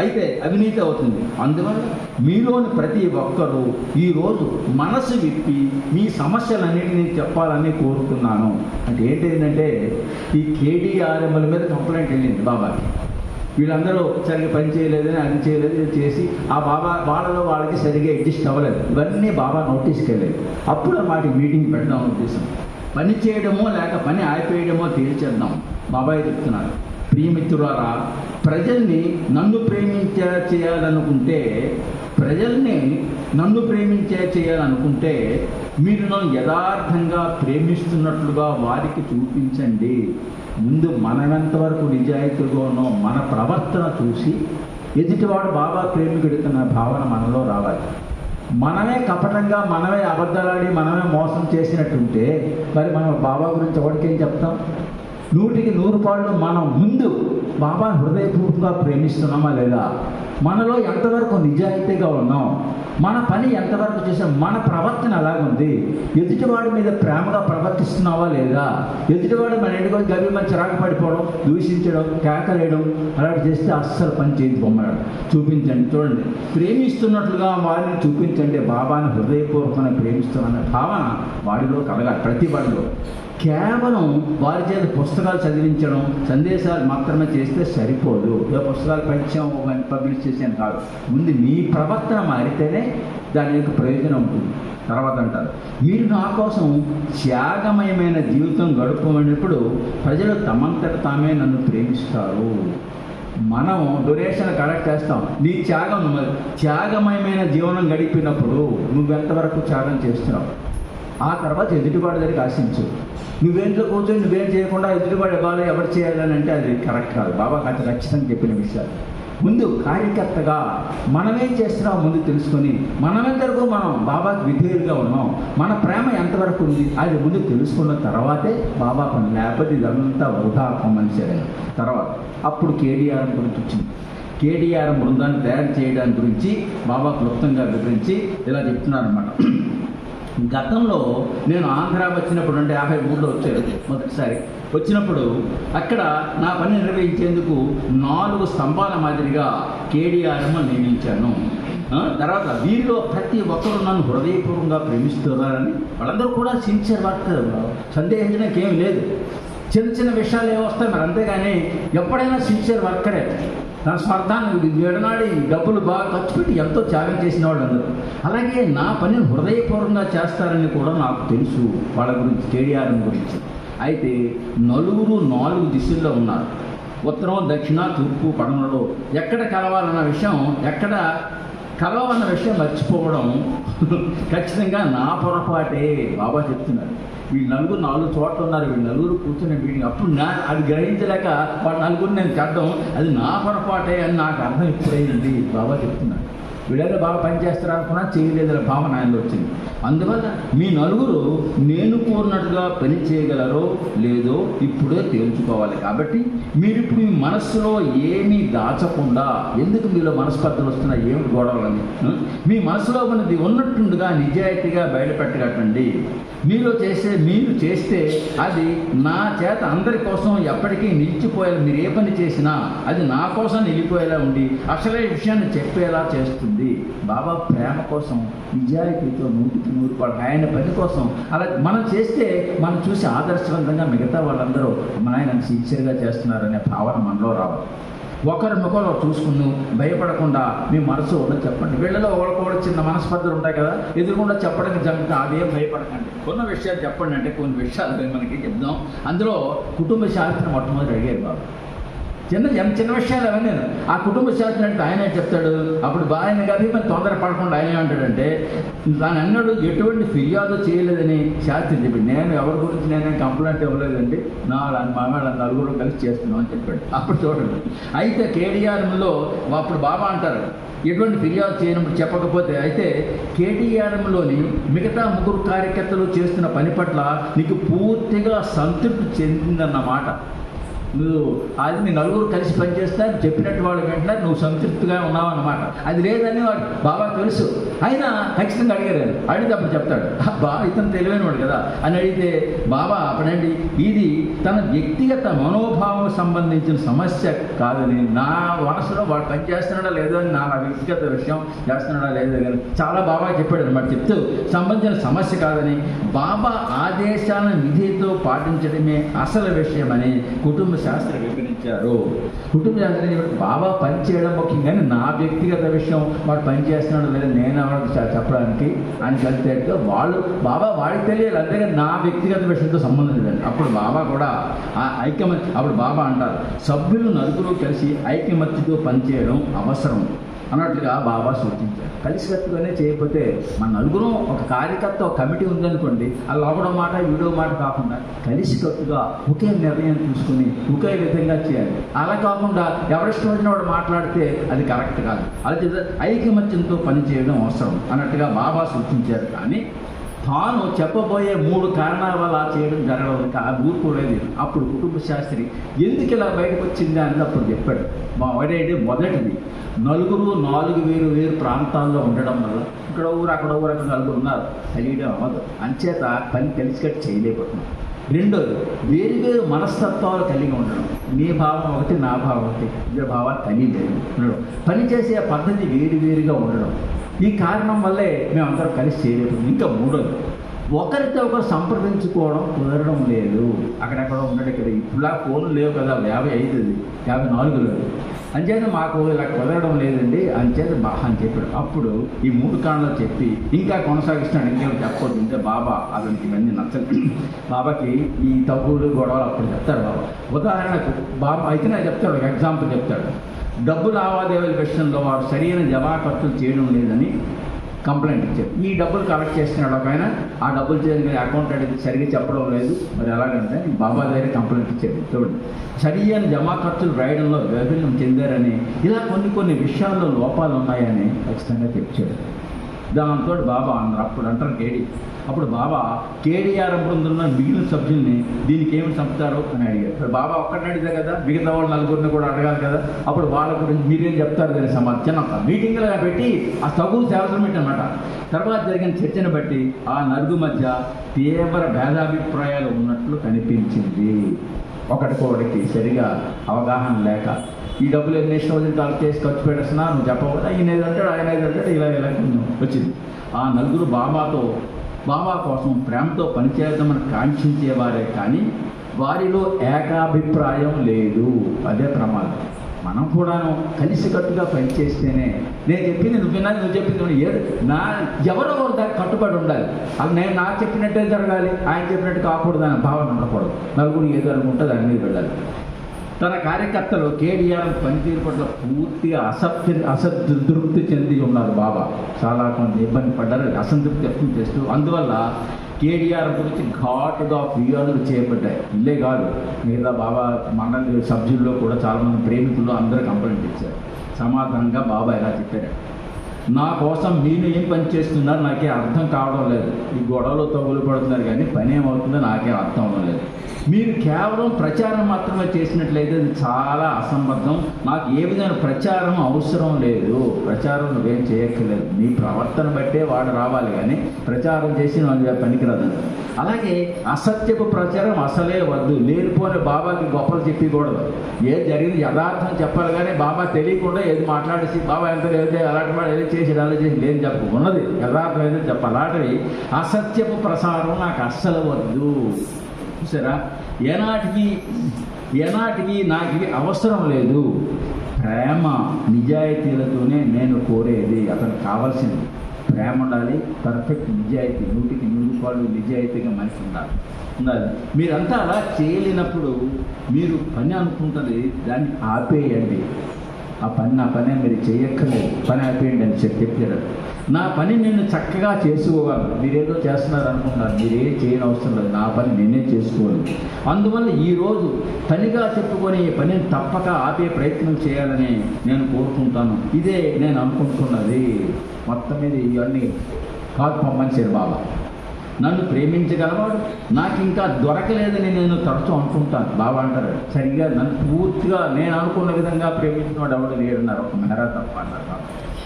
Speaker 5: అయితే అవినీతి అవుతుంది. అందువల్ల మీలోని ప్రతి ఒక్కరూ ఈరోజు మనసు విప్పి మీ సమస్యలన్నింటినీ చెప్పాలని కోరుతున్నాను. అంటే ఏంటంటే ఈ కేడీఆర్ఎంల మీద కంప్లైంట్ వెళ్ళింది బాబాకి. వీళ్ళందరూ సరిగ్గా పని చేయలేదని అది చేయలేదు ఇది చేసి ఆ బాబా వాళ్ళకి సరిగ్గా అడ్జస్ట్ అవ్వలేదు. ఇవన్నీ బాబా నోటీస్కి వెళ్ళలేదు. అప్పుడు వాటి మీటింగ్ పెట్టడం ఉద్దేశం. పని చేయడమో లేక పని ఆపివేయడమో తేల్చేద్దాం. బాబాయ్ చెప్తున్నారు, ప్రియమిత్రులారా, ప్రజల్ని నన్ను చేయాలనుకుంటే మీరు నన్ను యథార్థంగా ప్రేమిస్తున్నట్లుగా వారికి చూపించండి. ముందు మనమెంతవరకు నిజాయితీగానో మన ప్రవర్తన చూసి ఎదుటివాడు బాబా ప్రేమికుడుతున్న భావన మనలో రావాలి. మనమే కపటంగా మనమే అబద్ధాలాడి మనమే మోసం చేసినట్టుంటే మరి మనం బాబా గురించి ఎవరికేం చెప్తాం? 100% మనం ముందు బాబాను హృదయపూర్వకంగా ప్రేమిస్తున్నామా లేదా, మనలో ఎంతవరకు నిజాయితీగా ఉన్నాం, మన పని ఎంతవరకు చేసాం, మన ప్రవర్తన ఎలాగుంది, ఎదుటివాడి మీద ప్రేమగా ప్రవర్తిస్తున్నావా లేదా, ఎదుటివాడు మన ఇంటికి గవి మన చిరాకు పడిపోవడం, దూషించడం, కేకలేయడం అలాంటి చేస్తే అస్సలు పని చేయించి బొమ్మడం చూపించండి. చూడండి, ప్రేమిస్తున్నట్లుగా వారిని చూపించండి. బాబాని హృదయపూర్వకంగా ప్రేమిస్తున్న భావన వాడిలో కలగాలి. ప్రతి వాడిలో కేవలం వారి చేత పుస్తకాలు చదివించడం, సందేశాలు మాత్రమే చేస్తే సరిపోదు. పుస్తకాలు పంచాం పబ్లిష్ చేసాను కాదు. ముందు నీ ప్రవర్తన మారితేనే దాని యొక్క ప్రయోజనం ఉంటుంది. తర్వాత అంటారు, మీరు నా కోసం త్యాగమయమైన జీవితం గడుపుకున్నప్పుడు ప్రజలు తమంతట తామే నన్ను ప్రేమిస్తారు. మనం డొనేషన్ కలెక్ట్ చేస్తాం. నీ త్యాగమయమైన జీవనం గడిపినప్పుడు నువ్వెంతవరకు త్యాగం చేస్తున్నావు? ఆ తర్వాత ఎదుటివాడి దగ్గరికి ఆశించు. నువ్వేంట్లో కూర్చొని నువ్వేం చేయకుండా ఎదుటివాడు ఇవ్వాలి ఎవరు చేయాలని అంటే అది కరెక్ట్ కాదు. బాబా అది ఖచ్చితంగా చెప్పిన విషయాలు. ముందు కార్యకర్తగా మనమేం చేస్తున్నామో ముందు తెలుసుకొని మనమెంతవరకు మనం బాబాకి విధేయులుగా ఉన్నాం, మన ప్రేమ ఎంతవరకు ఉంది అది ముందు తెలుసుకున్న తర్వాతే బాబా పని. లేకపోతే ఇదంతా వృధా మనిషి. తర్వాత అప్పుడు కేడీఆర్ గురించి వచ్చింది. కేడీఆర్ బృందాన్ని తయారు చేయడానికి గురించి బాబా క్లుప్తంగా వివరించి ఇలా చెప్తున్నారన్నమాట. గతంలో నేను ఆంధ్ర వచ్చినప్పుడు అంటే 53లో వచ్చాను మొదటిసారి వచ్చినప్పుడు అక్కడ నా పని నిర్వహించేందుకు 4 స్తంభాల మాదిరిగా కేడీఆర్ఎం నియమించాను. తర్వాత వీరిలో ప్రతి ఒక్కరు నన్ను హృదయపూర్వకంగా ప్రేమిస్తున్నారని, వాళ్ళందరూ కూడా సిన్సియర్ వర్కర్, సందేహించడానికి ఏం లేదు. చిన్న చిన్న విషయాలు ఏమొస్తాయి మరి, అంతేగాని ఎప్పుడైనా సిన్సియర్ వర్కరే. తన స్వార్థాన్ని విడనాడి డబ్బులు బాగా ఖర్చు పెట్టి ఎంతో త్యాగం చేసిన వాళ్ళు అందరూ. అలాగే నా పనిని హృదయపూర్వకంగా చేస్తారని కూడా నాకు తెలుసు వాళ్ళ గురించి, కేడీఆర్ఎం గురించి. అయితే నలుగురు 4 దిశల్లో ఉన్నారు. ఉత్తరం, దక్షిణ, తూర్పు, పడమరలో ఎక్కడ కలవాలన్న విషయం మర్చిపోవడం ఖచ్చితంగా నా పొరపాటే. బాబా చెప్తున్నారు, వీళ్ళు నలుగురు 4 చోట్ల ఉన్నారు, వీళ్ళు నలుగురు కూర్చునే మీటింగ్. అప్పుడు అది గ్రహించలేక వాళ్ళ నలుగురు నేను కట్టడం అది నా పొరపాటే అని నాకు అర్థం ఇప్పుడైంది. బాబా చెప్తున్నారు, వీళ్ళైతే బాగా పనిచేస్తారు అనుకున్నా చేయలేదనే భావన ఆయనలో వచ్చింది. అందువల్ల మీ నలుగురు నేను కోరినట్టుగా పని చేయగలరో లేదో ఇప్పుడే తేల్చుకోవాలి. కాబట్టి మీరు ఇప్పుడు మీ మనస్సులో ఏమీ దాచకుండా, ఎందుకు మీలో మనస్పర్ధలు వస్తున్నాయి, ఏమిటి గొడవలని, మీ మనసులో ఉన్నది ఉన్నట్టుండగా నిజాయితీగా బయటపెట్టగట్టండి. మీరు చేస్తే అది నా చేత అందరి కోసం ఎప్పటికీ నిలిచిపోయేలా, మీరు ఏ పని చేసినా అది నా కోసం నిలిపోయేలా ఉండి అసలే విషయాన్ని చెప్పేలా చేస్తుంది. బాబా ప్రేమ కోసం, నిజాయితీతో 100% ఆయన పని కోసం అలా మనం చేస్తే మనం చూసి ఆదర్శవంతంగా మిగతా వాళ్ళందరూ ఆయన సిన్సియర్గా చేస్తున్నారనే భావన మనలో రావాలి. ఒకరి ముఖంలో చూసుకుని భయపడకుండా మీ మనసు ఉన్నది చెప్పండి. వీళ్ళలో ఒకరికొకరు చిన్న మనస్పర్ధలు ఉంటాయి కదా, ఎదురుకుండా చెప్పడానికి జరుగుతుంది, అదేం భయపడకండి. కొన్ని విషయాలు చెప్పండి అంటే కొన్ని విషయాలు మనకి చెప్దాం. అందులో కుటుంబ శాస్త్రం మొట్టమొదటి అడిగారు బాబు. చిన్న విషయాలు అవన్నీ ఆ కుటుంబ శాస్త్రం అంటే ఆయన చెప్తాడు. అప్పుడు ఆయన గారి మరి తొందర పడకుండా ఆయన ఏమంటాడంటే, దాని అన్నాడు ఎటువంటి ఫిర్యాదు చేయలేదని శాస్త్రి చెప్పాడు. నేను ఎవరి గురించి నేనేం కంప్లైంట్ ఇవ్వలేదండి, మా వాళ్ళ నలుగురు కలిసి చేస్తున్నాం అని చెప్పాడు. అప్పుడు చూడండి. అయితే కేడీఆర్ఎంలో అప్పుడు బాబా అంటారు, ఎటువంటి ఫిర్యాదు చేయనప్పుడు చెప్పకపోతే, అయితే కేటీఆర్ఎంలోని మిగతా 3 కార్యకర్తలు చేస్తున్న పని పట్ల నీకు పూర్తిగా సంతృప్తి చెందిందన్నమాట. నువ్వు అది మీ నలుగురు కలిసి పనిచేస్తా చెప్పినట్టు వాళ్ళు వెంటనే నువ్వు సంతృప్తిగా ఉన్నావు అన్నమాట. అది లేదని వాడు బాబా తెలుసు. అయినా ఖచ్చితంగా అడిగారు. అడిగితే అప్పుడు చెప్తాడు, ఇతను తెలివైన వాడు కదా అని అడిగితే బాబా అప్పుడండి ఇది తన వ్యక్తిగత మనోభావం సంబంధించిన సమస్య కాదని, నా మనసులో వాడు పని చేస్తున్నాడా లేదో అని నా వ్యక్తిగత విషయం చేస్తున్నాడా లేదో కానీ చాలా బాబా చెప్పాడు అనమాట. చెప్తూ సంబంధించిన సమస్య కాదని, బాబా ఆదేశాలను విధితో పాటించడమే అసలు విషయమని కుటుంబ శాస్త్రం వివరించారు. కుటుంబ శాస్త్రం బాబా పని చేయడం ముఖ్యం, కానీ నా వ్యక్తిగత విషయం వాడు పని చేస్తున్నాడు లేదా నేను ఎవరికి చెప్పడానికి అని కలిసేట్టుగా వాళ్ళు బాబా వాడికి తెలియాలి, అంతేగాని నా వ్యక్తిగత విషయంతో సంబంధం లేదండి. అప్పుడు బాబా కూడా అప్పుడు బాబా అంటారు, సభ్యులు నలుగురు కలిసి ఐకమత్యతో పనిచేయడం అవసరం అన్నట్లుగా బాబా సూచించారు. కలిసికట్టుగానే చేయకపోతే మన నలుగురు ఒక కార్యకర్త ఒక కమిటీ ఉందనుకోండి, అలా లోపల మాట వీడియో మాట కాకుండా కలిసికట్టుగా ఒకే నిర్ణయం తీసుకుని ఒకే విధంగా చేయాలి. అలా కాకుండా ఎవరిష్టం వచ్చిన వాడు మాట్లాడితే అది కరెక్ట్ కాదు. అది ఐకమత్యంతో పనిచేయడం అవసరం అన్నట్టుగా బాబా సూచించారు. కానీ తాను చెప్పబోయే 3 కారణాల వల్ల చేయడం జరగడం ఊరుకోలేదు. అప్పుడు కుటుంబ శాస్త్రి ఎందుకు ఇలా బయటకు వచ్చింది అని అప్పుడు చెప్పాడు. మొదటిది నలుగురు 4 వేరు ప్రాంతాల్లో ఉండడం వల్ల ఇక్కడ ఊరు అక్కడ నలుగురు ఉన్నారు, తెలియడం అవ్వదు, అంచేత పని కలిసికట్టు చేయలేకపోతున్నాం. రెండోది వేరు మనస్తత్వాలు కలిగి ఉండడం. నీ భావం ఒకటి, నా భావం ఒకటి, ఇద్దరు భావాలు కలిగి ఉండడం, పనిచేసే పద్ధతి వేరుగా ఉండడం. ఈ కారణం వల్లే మేమందరం కలిసి చేయలేకపోతున్నాం. ఇంకా మూడోది ఒకరితో ఒకరు సంప్రదించుకోవడం కుదరడం లేదు. అక్కడెక్కడ ఉండడం ఇక్కడ ఇప్పుడులా ఫోన్లు లేవు కదా, 55 54 లేదు, అంచేత మాకు ఇలా కుదరడం లేదండి అంచేత అని చెప్పాడు. అప్పుడు ఈ 3 కారణాలు చెప్పి ఇంకా కొనసాగిస్తున్నాడు. ఇంకేమో చెప్పకూడదు అంటే బాబా అతనికి ఇవన్నీ నచ్చలేదు. బాబాకి ఈ తప్పులు గొడవలు అప్పుడు చెప్తాడు బాబా. ఉదాహరణకు బాబా అయితే నేను చెప్తాడు, ఒక ఎగ్జాంపుల్ చెప్తాడు. డబ్బు లావాదేవీల విషయంలో వాడు సరైన జమా ఖర్చులు చేయడం లేదని కంప్లైంట్ ఇచ్చారు. ఈ డబ్బులు కలెక్ట్ చేస్తున్నాడు ఒక ఆయన, ఆ డబ్బులు చేయడం అకౌంట్ అనేది సరిగ్గా చెప్పడం లేదు, మరి ఎలాగంటే బాబా దగ్గర కంప్లైంట్ ఇచ్చాడు. చూడండి, సరైన జమా ఖర్చులు రాయడంలో వైఫల్యం చెందారని, ఇలా కొన్ని విషయాల్లో లోపాలు ఉన్నాయని ఖచ్చితంగా చెప్పాడు. దాంతో బాబా అన్నారు. అప్పుడు అంటారు కేడి. అప్పుడు బాబా కేడీఆర్ బృందంలో మిగిలిన సభ్యుల్ని దీనికి ఏమి చంపుతారు అని అడిగారు. ఇప్పుడు బాబా ఒక్కడిని అడిగితే కదా, మిగతా వాళ్ళు నలుగురిని కూడా అడగాలి కదా. అప్పుడు వాళ్ళ గురించి మీరేం చెప్తారు దాని సమాచారం మీటింగ్లుగా పెట్టి ఆ తగులు శాస్త్రం అనమాట. తర్వాత జరిగిన చర్చను బట్టి ఆ నలుగురు మధ్య తీవ్ర భేదాభిప్రాయాలు ఉన్నట్లు కనిపించింది. ఒకటికొకటికి సరిగా అవగాహన లేక, ఈ డబ్బులు ఎన్ని రోజులు కాల్ చేసి ఖర్చు పెట్టేస్తున్నా, నువ్వు చెప్పకూడదు, ఆయన ఏది అంటాడు, ఆయన ఏది అంటాడు, ఇలా వచ్చింది. ఆ నలుగురు బాబా కోసం ప్రేమతో పనిచేద్దామని కాంక్షించేవారే కానీ వారిలో ఏకాభిప్రాయం లేదు. అదే ప్రమాదం. మనం కూడాను కలిసికట్టుగా పనిచేస్తేనే, నేను చెప్పింది నువ్వు విన్నా, నువ్వు చెప్పింది ఎవరో ఒకరు దానికి కట్టుబడి ఉండాలి. అది నేను నాకు చెప్పినట్టే జరగాలి, ఆయన చెప్పినట్టు కాకూడదు అనే భావన ఉండకూడదు. నలుగురు ఏదో అనుకుంటే దాని మీద వెళ్ళాలి. తన కార్యకర్తలు కేడీఆర్ పనితీరు పట్ల పూర్తిగా అసంతృప్తి చెంది ఉన్నారు. బాబా చాలా కొంత ఇబ్బంది పడ్డారు, అసంతృప్తి వ్యక్తం చేస్తూ. అందువల్ల కేడీఆర్ గురించి ఘాటుగా ఫిర్యాదులు చేయబడ్డాయి. ఇల్లే కాదు, మిగతా బాబా మండలి సభ్యుల్లో కూడా చాలామంది ప్రేమికులు అందరూ కంప్లైంట్ ఇచ్చారు. సమాధానంగా బాబా ఇలా చెప్పారు, నా కోసం మీరు ఏం పని చేస్తున్నారు నాకే అర్థం కావడం లేదు. ఈ గొడవలు తగులు పడుతున్నారు కానీ పని ఏమవుతుందో నాకే అర్థం అవ్వడం లేదు. మీరు కేవలం ప్రచారం మాత్రమే చేసినట్లయితే అది చాలా అసంబద్ధం. నాకు ఏ విధమైన ప్రచారం అవసరం లేదు. ప్రచారం నువ్వేం చేయక్కర్లేదు, నీ ప్రవర్తన బట్టే వాడు రావాలి కానీ ప్రచారం చేసి నువ్వు పనికిరాదని. అలాగే అసత్యపు ప్రచారం అసలే వద్దు. లేనిపోని బాబాకి గొప్పలు చెప్పకూడదు. ఏది జరిగింది యథార్థం చెప్పాలి కానీ బాబా తెలియకుండా ఏది మాట్లాడేసి బాబా ఎంత ఏదైతే అలాంటి వాడు ఏదో చేసి అలా చేసి లేని చెప్పు, ఉన్నది యథార్థం ఏదో చెప్పాలి. అలాంటివి అసత్యపు ప్రసారం నాకు అస్సలు వద్దు. చూసారా, ఏనాటికి నాకు ఇవి అవసరం లేదు. ప్రేమ నిజాయితీలతోనే నేను కోరేది. అతనికి కావాల్సింది ప్రేమ ఉండాలి, పర్ఫెక్ట్ నిజాయితీ, 100% నిజాయితీగా మనిషి ఉండాలి. మీరంతా అలా చేయలేనప్పుడు మీరు పని అనుకుంటుంది దాన్ని ఆపేయండి. నా పని మీరు చేయక్కర్లేదు, పని ఆపేయండి అని చెప్పారు. నా పని నేను చక్కగా చేసుకోగలను. మీరేదో చేస్తున్నారు అనుకుంటున్నారు, మీరేం చేయని అవసరం లేదు. నా పని నేనే చేసుకోవాలి. అందువల్ల ఈరోజు పనిగా చెప్పుకొని ఈ పనిని తప్పక ఆపే ప్రయత్నం చేయాలని నేను కోరుకుంటాను. ఇదే నేను అనుకుంటున్నది. మొత్తం మీద ఇవన్నీ కాదు పంపించారు బాబా. నన్ను ప్రేమించగలవాడు నాకు ఇంకా దొరకలేదని నేను తరచూ అనుకుంటాను. బాబా అంటారు, సరిగ్గా నన్ను పూర్తిగా నేను అనుకున్న విధంగా ప్రేమించినవాడు ఎవడు లేడన్నారు. ఒక మేరా తప్ప అన్నారు.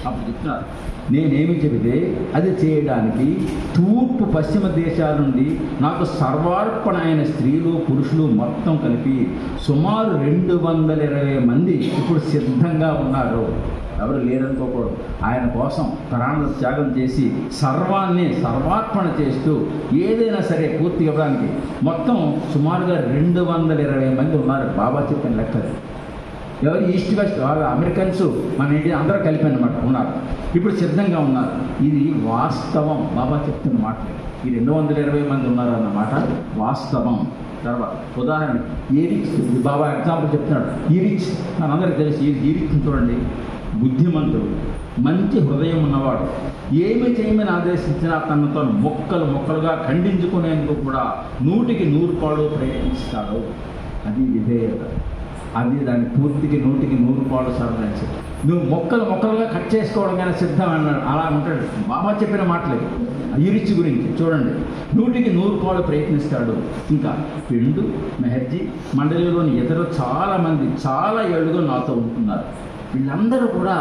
Speaker 5: అప్పుడు చెప్తున్నారు, నేనేమి చెబితే అది చేయడానికి తూర్పు పశ్చిమ దేశాల నుండి నాకు సర్వార్పణ అయిన స్త్రీలు పురుషులు మొత్తం కలిపి సుమారు 220 మంది ఇప్పుడు సిద్ధంగా ఉన్నారు. ఎవరు లేరనుకోకూడదు. ఆయన కోసం ప్రాణ త్యాగం చేసి సర్వార్పణ చేస్తూ ఏదైనా సరే పూర్తి ఇవ్వడానికి మొత్తం సుమారుగా 220 మంది ఉన్నారు. బాబా చెప్పిన లెక్కది. ఎవరు ఈస్ట్ వెస్ట్ వాళ్ళు అమెరికన్స్ మన ఇండియా అందరూ కలిపి అన్నమాట ఉన్నారు. ఇప్పుడు సిద్ధంగా ఉన్నారు. ఇది వాస్తవం. బాబా చెప్తున్న మాటలు. ఈ 220 మంది ఉన్నారు అన్నమాట వాస్తవం. తర్వాత ఉదాహరణ ఈరిక్స్, బాబా ఎగ్జాంపుల్ చెప్తున్నాడు. ఈరిక్స్ మనందరికీ తెలిసి ఈరిక్స్ చూడండి, బుద్ధిమంతుడు, మంచి హృదయం ఉన్నవాడు, ఏమి చేయమని ఆదేశించినా తనతో ముక్కలుగా ఖండించుకునేందుకు కూడా 100% ప్రయత్నిస్తాడు. అది విధేయత. అది దాన్ని పూర్తికి 100% సరళించి నువ్వు ముక్కలుగా కట్ చేసుకోవడం కానీ సిద్ధం అన్నాడు. అలా ఉంటాడు. బాబా చెప్పిన మాటలే. ఈరిచి గురించి చూడండి, 100% ప్రయత్నిస్తాడు. ఇంకా పిండు మెహర్జీ మండలిలోని ఇతరు చాలామంది చాలా ఏళ్ళుగా నాతో ఉంటున్నారు. వీళ్ళందరూ కూడా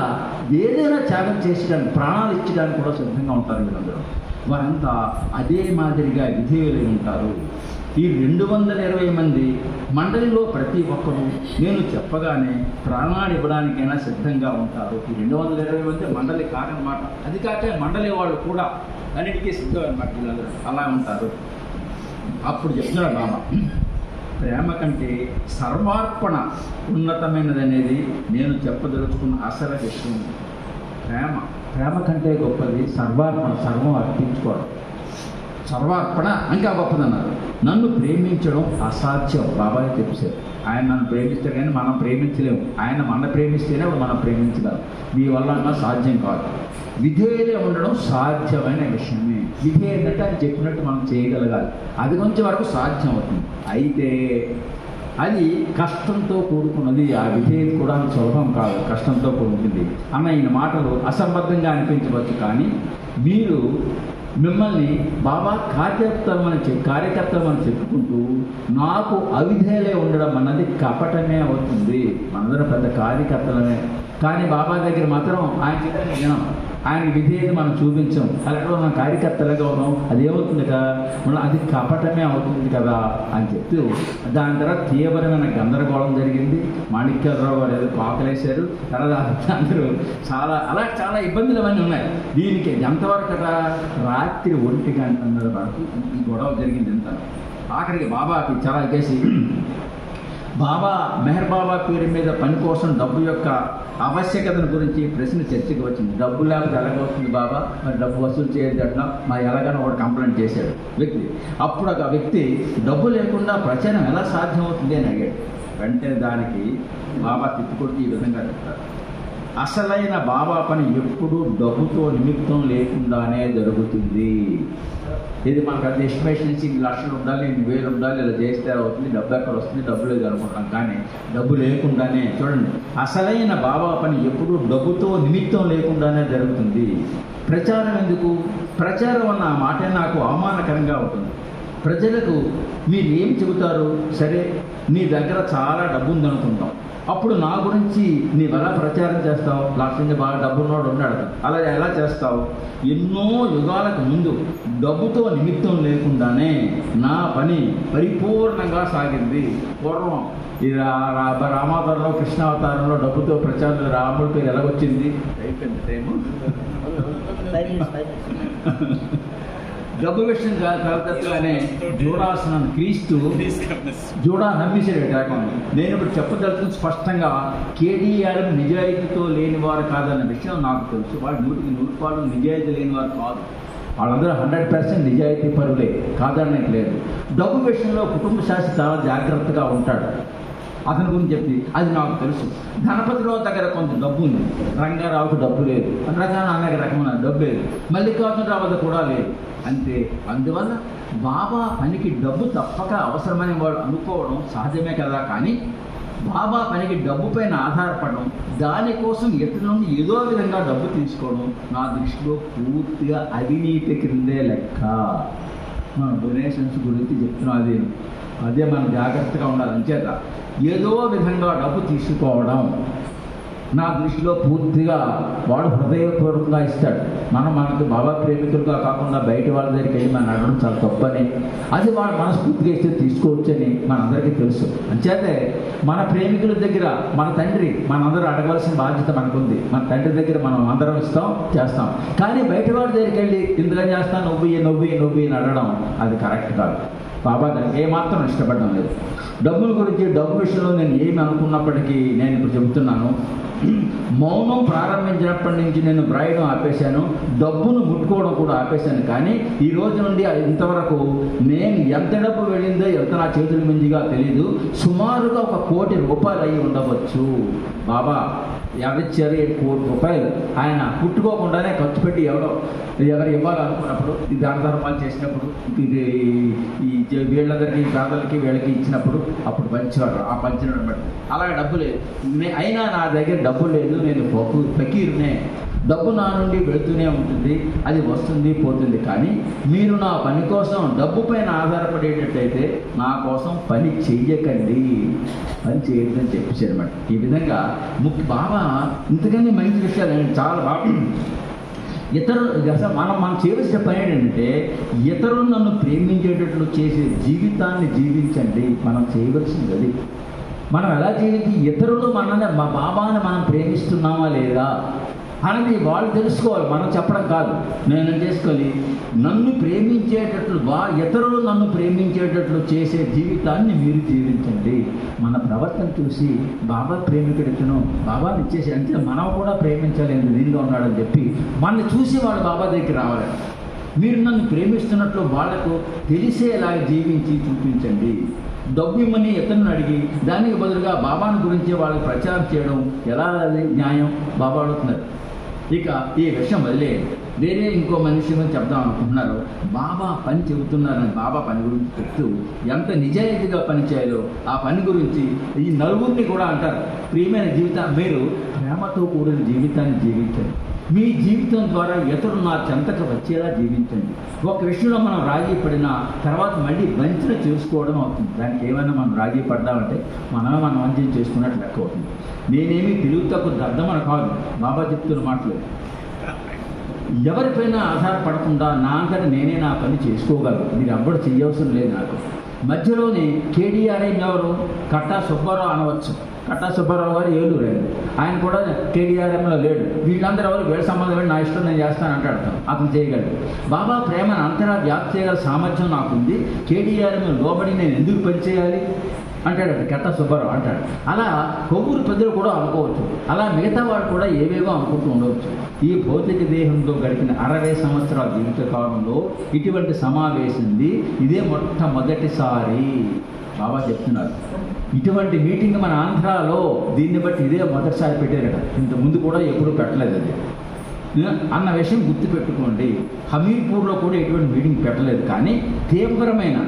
Speaker 5: ఏదైనా త్యాగం చేసడానికి, ప్రాణాలు ఇచ్చడానికి కూడా సిద్ధంగా ఉంటారు. వీళ్ళందరూ వారంతా అదే మాదిరిగా విధేయులై ఉంటారు. ఈ 220 మంది మండలిలో ప్రతి ఒక్కరూ నేను చెప్పగానే ప్రాణాలు ఇవ్వడానికైనా సిద్ధంగా ఉంటారు. ఈ 220 మంది మండలి కాదనమాట. అది కాక మండలి వాళ్ళు కూడా అన్నిటికీ సిద్ధం అనమాట. వీళ్ళందరూ అలా ఉంటారు. అప్పుడు చెప్తున్నాడు బాబా, ప్రేమ కంటే సర్వార్పణ ఉన్నతమైనది అనేది నేను చెప్పదలుచుకున్న అసలు విషయం. ప్రేమ కంటే గొప్పది సర్వార్పణ, సర్వం అర్పించుకోవడం. సర్వార్పణ ఇంకా గొప్పదన్నారు. నన్ను ప్రేమించడం అసాధ్యం. బాబాయ్ చెప్పారు. ఆయన నన్ను ప్రేమిస్తారు కానీ మనం ప్రేమించలేము. ఆయన మన ప్రేమిస్తేనే మనం ప్రేమించగలం. మీ వల్ల సాధ్యం కాదు. విధేయులే ఉండడం సాధ్యమైన విషయమే. విధేయంటే ఆయన చెప్పినట్టు మనం చేయగలగాలి. అది కొంచెం వరకు సాధ్యం అవుతుంది. అయితే అది కష్టంతో కూడుకున్నది. ఆ విధేయత కూడా సులభం కాదు, కష్టంతో కూడుకుంది అన్న ఈయన మాటలు అసంబద్ధంగా అనిపించవచ్చు. కానీ మీరు మిమ్మల్ని బాబా కార్యకర్తమని చెప్పుకుంటూ నాకు అవిధేలే ఉండడం అన్నది కపటమే అవుతుంది. మనందరం పెద్ద కార్యకర్తలమే, కానీ బాబా దగ్గర మాత్రం ఆయన చెప్పిన వినం, ఆయన విధేయత మనం చూపించాం. అలాగే మనం కార్యకర్తలుగా ఉన్నాం, అదేమవుతుంది కదా, మనం అది కపటమే అవుతుంది కదా అని చెప్తూ దాని తర్వాత తీవ్రమైన గందరగోళం జరిగింది. మాణిక్యాలరావు గారు ఏదో కాకలేశారు, తర్వాత అందరూ చాలా ఇబ్బందులు అవన్నీ ఉన్నాయి. దీనికి ఎంతవరకు కదా, రాత్రి 1 గంటన్నర వరకు ఈ గొడవ జరిగింది. ఎంత ఆఖరికి బాబాకి చాలా చేసి బాబా మెహర్ బాబా పేరు మీద పని కోసం డబ్బు యొక్క ఆవశ్యకతను గురించి ప్రశ్న చర్చకు వచ్చింది. డబ్బు లేకపోతే ఎలాగవుతుంది బాబా, మరి డబ్బు వసూలు చేయదు అట్లా, మరి ఎలాగైనా ఒకటి కంప్లైంట్ చేశాడు వ్యక్తి. అప్పుడు ఒక వ్యక్తి డబ్బు లేకుండా ప్రచారం ఎలా సాధ్యమవుతుంది అని అడిగాడు. వెంటనే దానికి బాబా తిట్టుకొట్టి ఈ విధంగా చెప్తారు, అసలైన బాబా పని ఎప్పుడూ డబ్బుతో నిమిత్తం లేకుండానే జరుగుతుంది. ఇది మనకు అది ఎస్టిమేషన్ ఇచ్చి 1 లక్షలు ఉండాలి, 1000 ఉండాలి, ఇలా చేస్తే అవుతుంది, డబ్బు ఎక్కడ వస్తుంది, డబ్బు లేదు అనుకుంటాం. కానీ డబ్బు లేకుండానే, చూడండి, అసలైన బాబా పని ఎప్పుడూ డబ్బుతో నిమిత్తం లేకుండానే జరుగుతుంది. ప్రచారం ఎందుకు? ప్రచారం అన్న మాటే నాకు అవమానకరంగా ఉంటుంది. ప్రజలకు మీరు ఏం చెబుతారు? సరే, నీ దగ్గర చాలా డబ్బు ఉందనుకుంటాం, అప్పుడు నా గురించి నీవు ఎలా ప్రచారం చేస్తావు? లక్ష బాగా డబ్బున్నోడు ఉన్నాడు, అలా ఎలా చేస్తావు? ఎన్నో యుగాలకు ముందు డబ్బుతో నిమిత్తం లేకుండానే నా పని పరిపూర్ణంగా సాగింది. పూర్వం ఈ రామావతారంలో, కృష్ణావతారంలో డబ్బుతో ప్రచారం, రాముడి పేరు ఎలాగొచ్చింది? అయిపోయింది టైము. డబ్బు విషయం కలతత్వానే జూడాసనాన్ని క్రీస్తు జూడా నమ్మేశాడు కాకుండా. నేను ఇప్పుడు చెప్పదలుచుకుని స్పష్టంగా కేడీఆర్ నిజాయితీతో లేని వారు కాదన్న విషయం నాకు తెలుసు. వాళ్ళు 100% నిజాయితీ లేని వారు కాదు, వాళ్ళందరూ 100% నిజాయితీ పరులే, కాదనకి లేదు. డబ్బు విషయంలో కుటుంబ శాస్త్రి చాలా జాగ్రత్తగా ఉంటాడు. అతని గురించి చెప్పి అది నాకు తెలుసు. గణపతిరావు దగ్గర కొంత డబ్బు ఉంది, రంగారావుకు డబ్బు లేదు, రకమైన రకమైన డబ్బు లేదు, మల్లికార్జునరావు వద్ద కూడా లేదు. అంతే. అందువల్ల బాబా పనికి డబ్బు తప్పక అవసరమని వాడు అనుకోవడం సహజమే కదా. కానీ బాబా పనికి డబ్బు పైన ఆధారపడడం, దానికోసం ఇతరుల నుండి ఏదో విధంగా డబ్బు తీసుకోవడం నా దృష్టిలో పూర్తిగా అవినీతి క్రిందే లెక్క. మన డొనేషన్స్ గురించి చెప్తున్నా, అదే మనం జాగ్రత్తగా ఉండాలి. అంచేత ఏదో విధంగా డబ్బు తీసుకోవడం నా దృష్టిలో పూర్తిగా వాడు హృదయపూర్వకంగా ఇస్తాడు. మనకు బాబా ప్రేమికులుగా కాకుండా బయట వాళ్ళ దగ్గరికి వెళ్ళి మనం అడగడం చాలా తప్పని, అది వాడు మనస్ఫూర్తిగా ఇస్తే తీసుకోవచ్చని మనందరికీ తెలుసు. అంచేతే మన ప్రేమికుల దగ్గర మన తండ్రి మనందరూ అడగవలసిన బాధ్యత మనకుంది. మన తండ్రి దగ్గర మనం అందరం ఇస్తాం, చేస్తాం. కానీ బయట వాళ్ళ దగ్గరికి వెళ్ళి ఇందులో చేస్తాను నువ్వు అని అడగడం అది కరెక్ట్ కాదు. బాబా దానికి ఏమాత్రం ఇష్టపడడం లేదు. డబ్బుల గురించి, డబ్బు విషయంలో నేను ఏమి అనుకున్నప్పటికీ నేను ఇప్పుడు చెబుతున్నాను, మౌనం ప్రారంభించినప్పటి నుంచి నేను బ్రాయడం ఆపేశాను, డబ్బును ముట్టుకోవడం కూడా ఆపేశాను. కానీ ఈ రోజు నుండి ఇంతవరకు నేను ఎంత డబ్బు వెళ్ళిందో, ఎంత నా చేతుల మించిగా తెలీదు, సుమారుగా 1 కోటి రూపాయలు అయ్యి ఉండవచ్చు. బాబా ఎవరిచ్చారు 7 కోట్ల రూపాయలు ఆయన పుట్టుకోకుండానే ఖర్చు పెట్టి ఎవరు ఇవ్వాలనుకున్నప్పుడు, ఈ దాన ధర్మాలు చేసినప్పుడు, ఇది ఈ వీళ్ళందరికీ పేదలకి వీళ్ళకి ఇచ్చినప్పుడు అప్పుడు పంచేవాడు. ఆ పంచినప్పుడు బట్టి అలాగే డబ్బు లేదు. అయినా నా దగ్గర డబ్బు లేదు, నేను ఫకీర్నే. డబ్బు నా నుండి వెళుతూనే ఉంటుంది, అది వస్తుంది పోతుంది. కానీ మీరు నా పని కోసం డబ్బు పైన ఆధారపడేటట్టయితే నా కోసం పని చెయ్యకండి, పని చేయొద్దని చెప్పేసారు అన్నమాట. ఈ విధంగా బాబా ఇంతకన్నా మంచి విషయాలు చాలా బాగా మనం చేయవలసిన పని ఏంటంటే, ఇతరులు నన్ను ప్రేమించేటట్లు చేసే జీవితాన్ని జీవించండి. మనం చేయవలసింది అది. మనం ఎలా జీవించి ఇతరులు మా బాబాని మనం ప్రేమిస్తున్నామా లేదా అనేది వాళ్ళు తెలుసుకోవాలి, మనం చెప్పడం కాదు. నేను చేసుకోవాలి, నన్ను ప్రేమించేటట్లు ఇతరులు నన్ను ప్రేమించేటట్లు చేసే జీవితాన్ని మీరు జీవించండి. మన ప్రవర్తన చూసి బాబా ప్రేమికుడితను బాబాని ఇచ్చేసి, అంటే మనం కూడా ప్రేమించాలి, దీనిలో ఉన్నాడని చెప్పి మనల్ని చూసి వాళ్ళు బాబా దగ్గరికి రావాలి. మీరు నన్ను ప్రేమిస్తున్నట్లు వాళ్లకు తెలిసేలా జీవించి చూపించండి. డబ్బు ఇమ్మని ఇతరులను అడిగి దానికి బదులుగా బాబాను గురించి వాళ్ళకి ప్రచారం చేయడం ఎలా న్యాయం? బాబా అడుగుతున్నారు. ఇక ఈ విషయం వదిలేయండి. వేరే ఇంకో మనిషి గురించి చెప్దాం అనుకుంటున్నారు. బాబా పని చెబుతున్నారని బాబా పని గురించి చెప్తూ ఎంత నిజాయితీగా పని చేయాలో ఆ పని గురించి ఈ నలుగురిని కూడా అంటారు, ప్రియమైన జీవితం మీరు ప్రేమతో కూడిన జీవితాన్ని జీవించండి. మీ జీవితం ద్వారా ఇతరులు నా చెంతకు వచ్చేలా జీవించండి. ఒక విషయంలో మనం రాజీ పడిన తర్వాత మళ్ళీ వంచన చేసుకోవడం అవుతుంది. దానికి ఏమైనా మనం రాజీ పడ్డామంటే మనమే మనం వంచన చేసుకున్నట్టు లెక్క అవుతుంది. నేనేమి తెలివి తక్కువ దద్దమని కాదు, బాబా చెప్తున్న మాటలు. ఎవరిపైనా ఆధారపడకుండా నా అంతటా నేనే నా పని చేసుకోగలను. మీరు ఎవ్వరు చేయవసరం లేదు. నాకు మధ్యలోనే కేడీఆర్ఐ ఎవరు కట్టా సుబ్బారావు అనవచ్చు. కట్టా సుబ్బారావు గారు ఏలూరు, ఆయన కూడా కేడీఆర్ఎంలో లేడు. వీళ్ళందరూ ఎవరు వీళ్ళ సంబంధం నా ఇష్టం నేను చేస్తాను అంటాడు. అతను చేయగలడు. బాబా ప్రేమను అంతరా వ్యాప్తి చేయగల సామర్థ్యం నాకుంది. కేడీఆర్ఎం లోబడి నేను ఎందుకు పనిచేయాలి అంటాడు కట్టా సుబ్బారావు అంటాడు. అలా కొవ్వూరు పెద్దలు కూడా అనుకోవచ్చు. అలా మిగతా వాడు కూడా ఏవేవో అనుకుంటూ ఉండవచ్చు. ఈ భౌతిక దేహంలో గడిపిన 60 సంవత్సరాల జీవిత కాలంలో ఇటువంటి సమావేశంది ఇదే మొట్టమొదటిసారి. బాబా చెప్తున్నారు ఇటువంటి మీటింగ్ మన ఆంధ్రాలో దీన్ని బట్టి ఇదే మొదటిసారి పెట్టారట. ఇంతకుముందు కూడా ఎప్పుడూ పెట్టలేదు అది అన్న విషయం గుర్తుపెట్టుకోండి. హమీర్పూర్లో కూడా ఎటువంటి మీటింగ్ పెట్టలేదు. కానీ తీవ్రమైన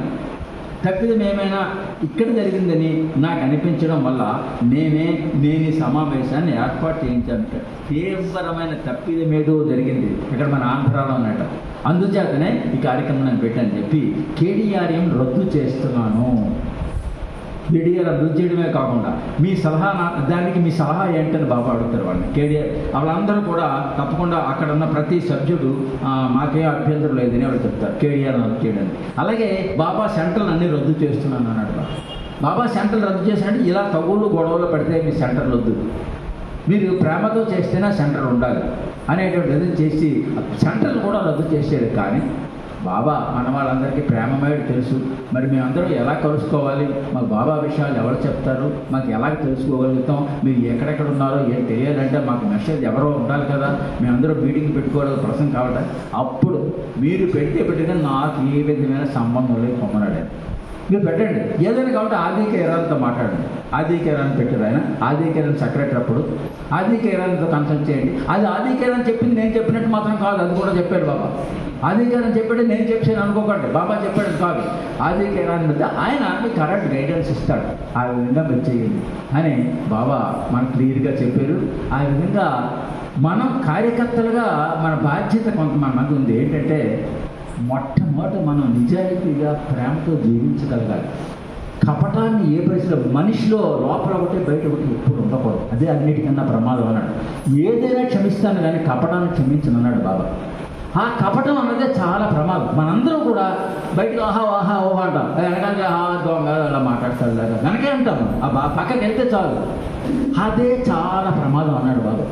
Speaker 5: తప్పిదం ఏమైనా ఇక్కడ జరిగిందని నాకు అనిపించడం వల్ల నేను ఈ సమావేశాన్ని ఏర్పాటు చేయించాను. తీవ్రమైన తప్పిదం ఏదో జరిగింది ఇక్కడ మన ఆంధ్రాలో అన్నట్టు. అందుచేతనే ఈ కార్యక్రమం నేను పెట్టాను చెప్పి కేడీఆర్ఎం రద్దు చేస్తున్నాను. కేడీఆర్ రద్దు చేయడమే కాకుండా మీ సలహా దానికి మీ సలహా ఏంటని బాబా అడుగుతారు వాళ్ళని. కేడీఆర్ వాళ్ళందరూ కూడా తప్పకుండా అక్కడ ఉన్న ప్రతి సభ్యుడు మాకే అభ్యంతరం లేదని వాళ్ళు చెప్తారు కేడీఆర్ రద్దు చేయడానికి. అలాగే బాబా సెంటర్లు అన్నీ రద్దు చేస్తున్నాను అన్నాడు. బాబా సెంటర్లు రద్దు చేసినట్టు ఇలా తగుళ్ళు గొడవలు పెడితే మీ సెంటర్లు వద్దు, మీరు ప్రేమతో చేస్తేనే సెంటర్ ఉండాలి అనేటువంటి విధంగా చేసి సెంటర్లు కూడా రద్దు చేసేది. కానీ బాబా మన వాళ్ళందరికీ ప్రేమమేడు తెలుసు. మరి మేమందరం ఎలా కలుసుకోవాలి, మాకు బాబా విషయాలు ఎవరు చెప్తారు, మాకు ఎలా తెలుసుకోగలుగుతాం, మీరు ఎక్కడెక్కడ ఉన్నారో ఏం తెలియాలంటే మాకు మెసేజ్ ఎవరో ఉండాలి కదా, మేమందరం మీటింగ్ పెట్టుకోవడం ప్రశ్న కావడం. అప్పుడు మీరు పెట్టిన నాకు ఏ విధమైన సంబంధం లేదు పొమ్మనాడు. మీరు పెట్టండి ఏదైనా కాబట్టి ఆదిక ఇరాన్తో మాట్లాడండి. ఆదిక ఇరాన్ పెట్టారు ఆయన. ఆదిక ఇరాన్ సెక్రటరీ అప్పుడు ఆదిక ఇరాన్తో కన్సల్ట్ చేయండి. అది ఆదిక ఇరాన్ చెప్పింది నేను చెప్పినట్టు మాత్రం కాదు, అది కూడా చెప్పాడు బాబా. ఆదిక ఇరాన్ చెప్పాడు నేను చెప్పాను అనుకోకండి, బాబా చెప్పాడు కాదు. ఆదిక ఇరాన్ మీద ఆయన మీకు కరెక్ట్ గైడెన్స్ ఇస్తాడు, ఆ విధంగా మీరు చేయండి అని బాబా మనకు క్లియర్గా చెప్పారు. ఆ విధంగా మనం కార్యకర్తలుగా మన బాధ్యత కొంతమంది ఉంది. ఏంటంటే మొట్టమొదట మనం నిజాయితీగా ప్రేమతో జీవించగలగాలి. కపటాన్ని ఏ పరిస్థితిలో మనిషిలో లోపల ఒకటి బయట ఒకటి ఎప్పుడు ఉండకూడదు. అదే అన్నిటికన్నా ప్రమాదం అన్నాడు. ఏదైనా క్షమిస్తాను కానీ కపటాన్ని క్షమించను అన్నాడు బాబా. ఆ కపటం అన్నదే చాలా ప్రమాదం. మనందరం కూడా బయటకు ఆహా ఆహా ఓహా అంటాం, వెనకాల దొంగ అలా మాట్లాడతాడు లేదా వెనకే అంటాము. ఆ పక్కకి వెళ్తే చాలు, అదే చాలా ప్రమాదం అన్నాడు బాబా.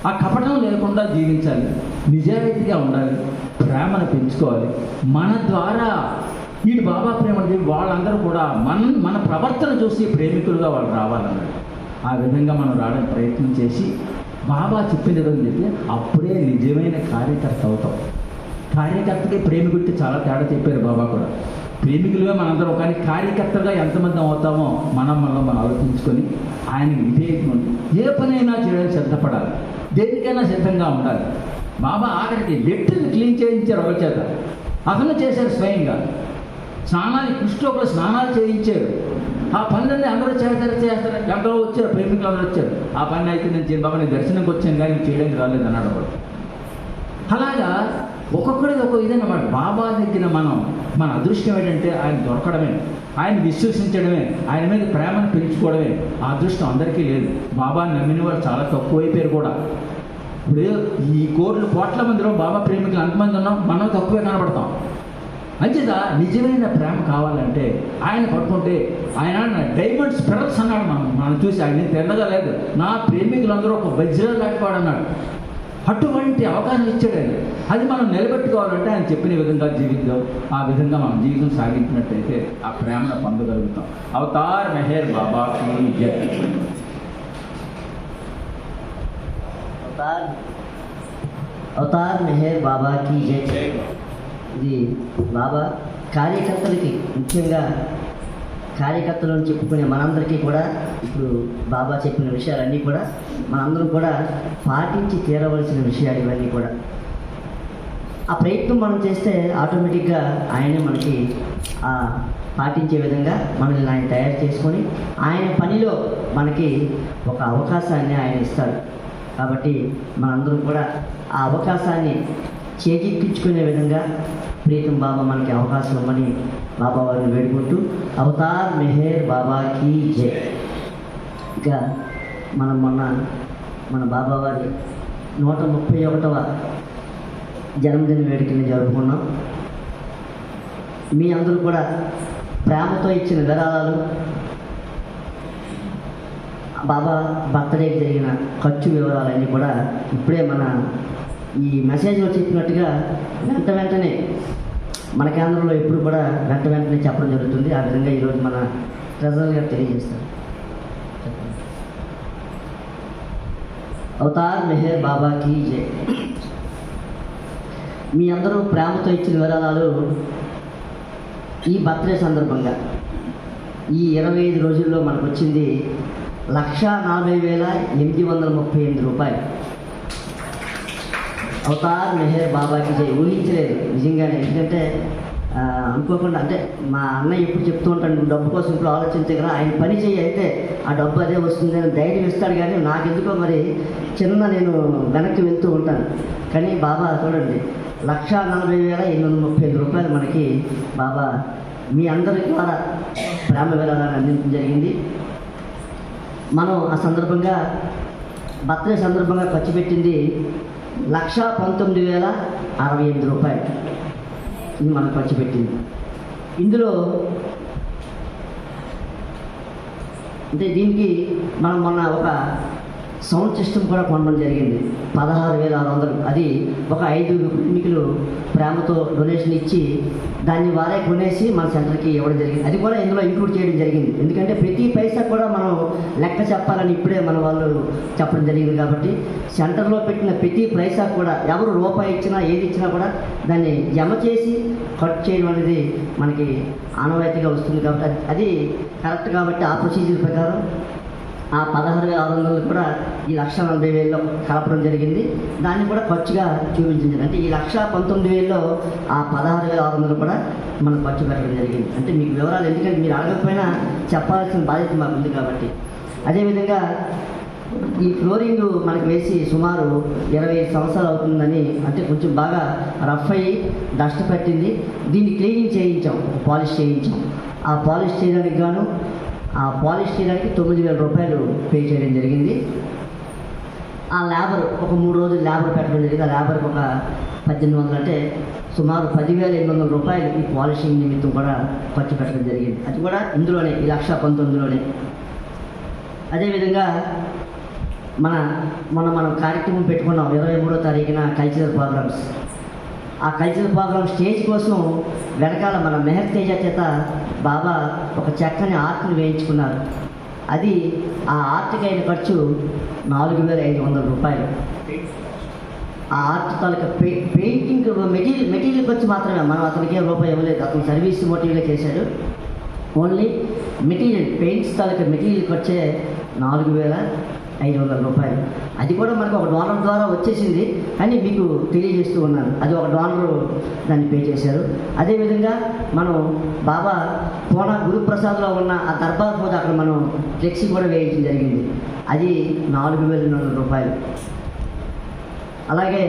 Speaker 5: ఆ కపటం లేకుండా జీవించాలి, నిజాయితీగా ఉండాలి, ప్రేమను పెంచుకోవాలి. మన ద్వారా వీడు బాబా ప్రేమ వాళ్ళందరూ కూడా మన ప్రవర్తన చూసి ప్రేమికులుగా వాళ్ళు రావాలన్నాడు. ఆ విధంగా మనం రావడానికి ప్రయత్నం చేసి బాబా చెప్పినదని చెప్పి అప్పుడే నిజమైన కార్యకర్త అవుతాం. కార్యకర్తకి ప్రేమికుడికి చాలా తేడా చెప్పారు బాబా కూడా. ప్రేమికులుగా మనందరం, కానీ కార్యకర్తగా ఎంతమంది అవుతామో మనం ఆలోచించుకొని ఆయనకి విధేయతం ఏ పనైనా చేయడానికి సిద్ధపడాలి, దేనికైనా సిద్ధంగా ఉండాలి. బాబా ఆఖరికి వ్యక్తిని క్లీన్ చేయించారు ఒకరి చేత, అతను చేశారు స్వయంగా. కుష్ఠోకులు స్నానాలు చేయించారు. ఆ పనులన్నీ అందరూ చేస్తారు. ఎందరో వచ్చారు, ప్రేమికులు అందరూ వచ్చారు. ఆ పని అయితే నేను చేయను బాబా, నేను దర్శనంకి వచ్చాను కానీ చేయడానికి రాలేదు అన్నాడు వాడు. అలాగా ఒక్కొక్కడికి ఒక్కొక్క ఇదన్నమాట. బాబా దగ్గర మన అదృష్టం ఏంటంటే ఆయన దొరకడమే, ఆయన విశ్వసించడమే, ఆయన మీద ప్రేమను పెంచుకోవడమే. ఆ అదృష్టం అందరికీ లేదు. బాబాని నమ్మిన వాళ్ళు చాలా తక్కువైపోయారు కూడా. ఇప్పుడు ఈ కోట్ల మందిలో బాబా ప్రేమికులు అంతమంది ఉన్నాం, మనం తక్కువే కనబడతాం. అంచేత నిజమైన ప్రేమ కావాలంటే ఆయన పడుకుంటే ఆయన డైమండ్స్ పెరల్స్ అన్నాడు. మనం చూసి ఆయన తెల్లగా లేదు, నా ప్రేమికులందరూ ఒక వజ్రాలు లాంటివాడు అన్నాడు. అటువంటి అవకాశం ఇచ్చాడు ఆయన. అది మనం నిలబెట్టుకోవాలంటే ఆయన చెప్పిన విధంగా జీవిద్దాం. ఆ విధంగా మనం జీవితం సాగించినట్టయితే ఆ ప్రేమను పొందగలుగుతాం. అవతార్ మెహర్ బాబా की जय.
Speaker 2: అవతార్ మెహర్ బాబా की जय. ఇది బాబా కార్యకర్తలకి, ముఖ్యంగా కార్యకర్తలను చెప్పుకునే మనందరికీ కూడా ఇప్పుడు బాబా చెప్పిన విషయాలన్నీ కూడా మనందరం కూడా పాటించి తీరవలసిన విషయాలు ఇవన్నీ కూడా. ఆ ప్రయత్నం మనం చేస్తే ఆటోమేటిక్గా ఆయనే మనకి పాటించే విధంగా మనల్ని ఆయన తయారు చేసుకొని ఆయన పనిలో మనకి ఒక అవకాశాన్ని ఆయన ఇస్తాడు. కాబట్టి మనందరం కూడా ఆ అవకాశాన్ని చేజిక్కించుకునే విధంగా ప్రీతం బాబా మనకి అవకాశం ఇవ్వమని బాబా వారిని వేడుకుంటూ అవతార్ మెహర్ బాబాకి జై. ఇక మనం మన బాబా వారి 131వ జన్మదిన వేడుకని జరుపుకున్నాం. మీ అందరూ కూడా ప్రేమతో ఇచ్చిన విరాళాలు, బాబా బర్త్డేకి జరిగిన ఖర్చు వివరాలన్నీ కూడా ఇప్పుడే మన ఈ మెసేజ్లో చెప్పినట్టుగా వెంటనే మన కేంద్రంలో ఎప్పుడు కూడా వెంటనే చెప్పడం జరుగుతుంది. ఆ విధంగా ఈరోజు మన ట్రెజరర్ గారు తెలియజేస్తారు. అవతార్ మెహర్ బాబాకి జై. మీ అందరూ ప్రేమతో ఇచ్చిన విరాళాలు ఈ బర్త్డే సందర్భంగా ఈ 25 రోజుల్లో మనకు వచ్చింది 1,40,838 రూపాయలు. అవతార్ మెహర్ బాబాకి జై. ఊహించలేదు నిజంగానే, ఎందుకంటే అనుకోకుండా, అంటే మా అన్నయ్య ఎప్పుడు చెప్తూ ఉంటాడు, నువ్వు డబ్బు కోసం ఇప్పుడు ఆలోచించగల, ఆయన పని చేయి అయితే ఆ డబ్బు అదే వస్తుంది అని ధైర్యం ఇస్తాడు. కానీ నాకెందుకో మరి నేను వెనక్కి వెళ్తూ ఉంటాను. కానీ బాబా చూడండి 1,40,835 రూపాయలు మనకి బాబా మీ అందరి ద్వారా ప్రేమ విరాళాన్ని అందించడం జరిగింది. మనం ఆ సందర్భంగా బర్త్డే సందర్భంగా ఖర్చు పెట్టింది 1,19,068 రూపాయలు. ఇది మనం ఖర్చు పెట్టింది. ఇందులో అంటే దీనికి మనం మొన్న ఒక సౌండ్ సిస్టమ్ కూడా కొనడం జరిగింది 16,600. అది ఒక 5 ప్రేమికులు ప్రేమతో డొనేషన్ ఇచ్చి దాన్ని వారే కొనేసి మన సెంటర్కి ఇవ్వడం జరిగింది. అది కూడా ఇందులో ఇంక్లూడ్ చేయడం జరిగింది. ఎందుకంటే ప్రతి పైసా కూడా మనం లెక్క చెప్పాలని ఇప్పుడే మన వాళ్ళు చెప్పడం జరిగింది. కాబట్టి సెంటర్లో పెట్టిన ప్రతి పైసా కూడా ఎవరు రూపాయి ఇచ్చినా ఏది ఇచ్చినా కూడా దాన్ని జమ చేసి ఖర్చు చేయడం అనేది మనకి ఆనవాయితీగా వస్తుంది. కాబట్టి అది కరెక్ట్. కాబట్టి ఆ ప్రొసీజర్ ప్రకారం ఆ 16,600 కూడా ఈ 1,40,000లో కలపడం జరిగింది. దాన్ని కూడా ఖర్చుగా చూపించింది. అంటే ఈ 1,19,000లో ఆ 16,600 కూడా మనం ఖర్చు పెట్టడం జరిగింది. అంటే మీకు వివరాలు ఎందుకంటే మీరు అడగకపోయినా చెప్పాల్సిన బాధ్యత మాకు ఉంది కాబట్టి. అదేవిధంగా ఈ ఫ్లోరింగ్ మనకు వేసి సుమారు 25 సంవత్సరాలు అవుతుందని, అంటే కొంచెం బాగా రఫ్ అయ్యి డస్ట్ పట్టింది. దీన్ని క్లీనింగ్ చేయించాం, పాలిష్ చేయించాం. ఆ పాలిష్ చేయడానికి గాను ఆ పాలిష్ చేయడానికి 9,000 రూపాయలు పే చేయడం జరిగింది. ఆ లేబర్ ఒక 3 రోజులు లేబర్ పెట్టడం జరిగింది. ఆ లేబర్కి ఒక 1,800, అంటే సుమారు 10,800 రూపాయలు ఈ పాలిషింగ్ నిమిత్తం కూడా ఖర్చు పెట్టడం జరిగింది. అది కూడా ఇందులోనే ఈ 1,19,000లోనే. అదేవిధంగా మనం కార్యక్రమం పెట్టుకున్నాం 23వ తారీఖున కల్చరల్ ప్రోగ్రామ్స్. ఆ కల్చరల్ ప్రోగ్రామ్ స్టేజ్ కోసం వెనకాల మన మెహర్ తేజ చేత బాబా ఒక చక్కని ఆర్ట్ని వేయించుకున్నారు. అది ఆ ఆర్ట్కి అయిన ఖర్చు 4,500 రూపాయలు. ఆ ఆర్ట్ తాలూకా పెయింటింగ్ మెటీరియల్ ఖర్చు మాత్రమే, మనం అతనికి రూపాయి ఇవ్వలేదు. అతను సర్వీస్ మోటివ్గా చేశాడు. ఓన్లీ మెటీరియల్ పెయింట్స్ తాలూకా మెటీరియల్ ఖర్చే 4,500 రూపాయలు. అది కూడా మనకు ఒక డోనర్ ద్వారా వచ్చేసింది, కానీ మీకు తెలియజేస్తూ ఉన్నాను. అది ఒక డోనరు దాన్ని పే చేశారు. అదేవిధంగా మనం బాబా పూనా గురుప్రసాద్లో ఉన్న ఆ దర్బార్ పూజ అక్కడ మనం ఫ్లెక్సీ కూడా వేయించడం జరిగింది. అది 4,200 రూపాయలు. అలాగే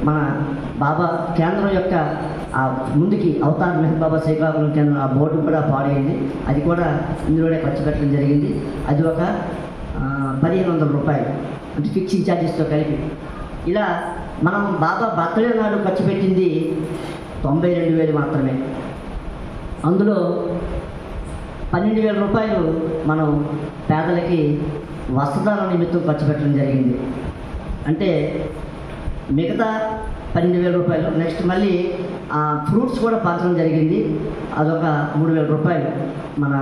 Speaker 2: మన బాబా కేంద్రం యొక్క ఆ ముందుకి అవతార్ మెహర్ బాబా శ్రీకాకుళం కేంద్రం ఆ బోర్డు కూడా పాడైంది. అది కూడా ఇందులోనే ఖర్చు పెట్టడం జరిగింది. అది ఒక 1,500 రూపాయలు, అంటే ఫిక్సింగ్ ఛార్జెస్తో కలిపి. ఇలా మనం బాబా బర్త్డే నాడు ఖర్చు పెట్టింది 92,000 మాత్రమే. అందులో 12,000 రూపాయలు మనం పేదలకి వస్త్రదాన నిమిత్తం ఖర్చు పెట్టడం జరిగింది. అంటే మిగతా 12,000 రూపాయలు. నెక్స్ట్ మళ్ళీ ఫ్రూట్స్ కూడా పంచడం జరిగింది. అదొక 3,000 రూపాయలు మన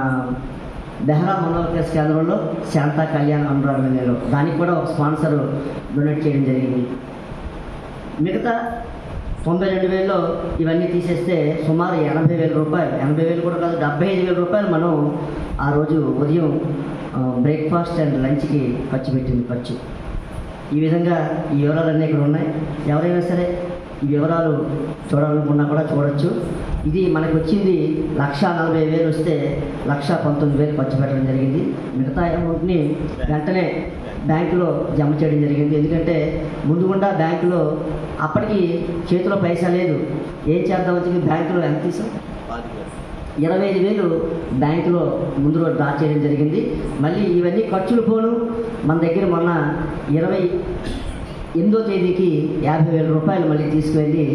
Speaker 2: బెహ్రా మనోవికాస్ కేంద్రంలో శాంతా కళ్యాణ్ అనురాగంలో. దానికి కూడా ఒక స్పాన్సర్ డొనేట్ చేయడం జరిగింది. మిగతా 92,000లో ఇవన్నీ తీసేస్తే సుమారు 80,000 రూపాయలు, 80,000 కూడా కాదు 75,000 రూపాయలు మనం ఆ రోజు ఉదయం బ్రేక్ఫాస్ట్ అండ్ లంచ్కి ఖర్చు పెట్టింది ఖర్చు. ఈ విధంగా ఈ వివరాలన్నీ ఇక్కడ ఉన్నాయి. ఎవరైనా సరే ఈ వివరాలు చూడాలనుకున్నా కూడా చూడొచ్చు. ఇది మనకు వచ్చింది 1,40,000 వస్తే 1,19,000 ఖర్చు పెట్టడం జరిగింది. మిగతా అమౌంట్ని వెంటనే బ్యాంకులో జమ చేయడం జరిగింది. ఎందుకంటే ముందుగుండా బ్యాంకులో అప్పటికి చేతిలో పైసా లేదు. ఏం చేద్దామని చెప్పి బ్యాంకులో ఎంత తీసాం, 25,000 బ్యాంకులో ముందు రోజు డ్రా చేయడం జరిగింది. మళ్ళీ ఇవన్నీ ఖర్చులు పోను మన దగ్గర మొన్న 28వ తేదీకి 50,000 రూపాయలు మళ్ళీ తీసుకువెళ్ళి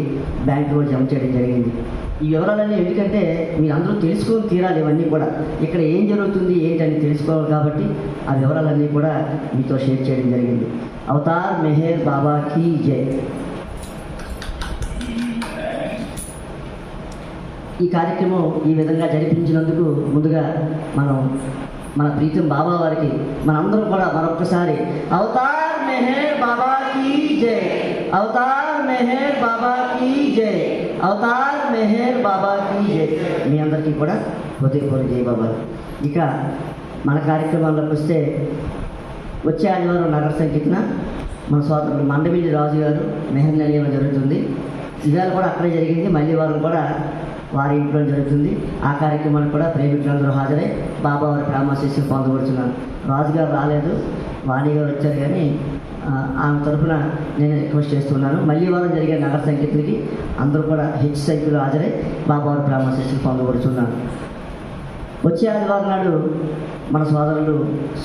Speaker 2: బ్యాంకులో జమ చేయడం జరిగింది. ఈ వివరాలన్నీ ఎందుకంటే మీరు అందరూ తెలుసుకొని తీరాలి. ఇవన్నీ కూడా ఇక్కడ ఏం జరుగుతుంది ఏంటని తెలుసుకోవాలి కాబట్టి ఆ వివరాలన్నీ కూడా మీతో షేర్ చేయడం జరిగింది. అవతార్ మెహర్ బాబా కీ జై. ఈ కార్యక్రమం ఈ విధంగా జరిపించినందుకు ముందుగా మన ప్రీతం బాబా వారికి మనందరం కూడా మరొకసారి అవతార్ మెహర్ బాబా కీ జై, అవతార్ మెహర్ బాబా కీ జై, అవతార్ మెహర్ బాబా కీ జై. మీ అందరికీ కూడా హృదయపూర్వక జై బాబా. ఇక మన కార్యక్రమాల్లోకి వస్తే వచ్చే ఆదివారం నగర సంకీర్తన మన సోదరులు మండమిల్లి రాజు గారు మెహర్ నిలయంలో జరుగుతుంది. ఇవాళ కూడా అక్కడే జరిగింది. మళ్ళీ వారం కూడా వారి ఇంట్లో జరుగుతుంది. ఆ కార్యక్రమానికి కూడా ప్రేమికులందరూ హాజరై బాబా వారి ప్రేమాశీస్సులు పొందబడుతున్నారు. రాజుగారు రాలేదు, వాణి గారు వచ్చారు, కానీ ఆమె తరఫున నేను రిక్వెస్ట్ చేస్తున్నాను. మళ్ళీ వారం జరిగే నగర సంకీర్తనకి అందరూ కూడా హెచ్చు సంఖ్యలో హాజరై బాబా వారి ప్రేమాశీస్సులు పొందబడుతున్నారు. వచ్చే ఆదివారం నాడు మన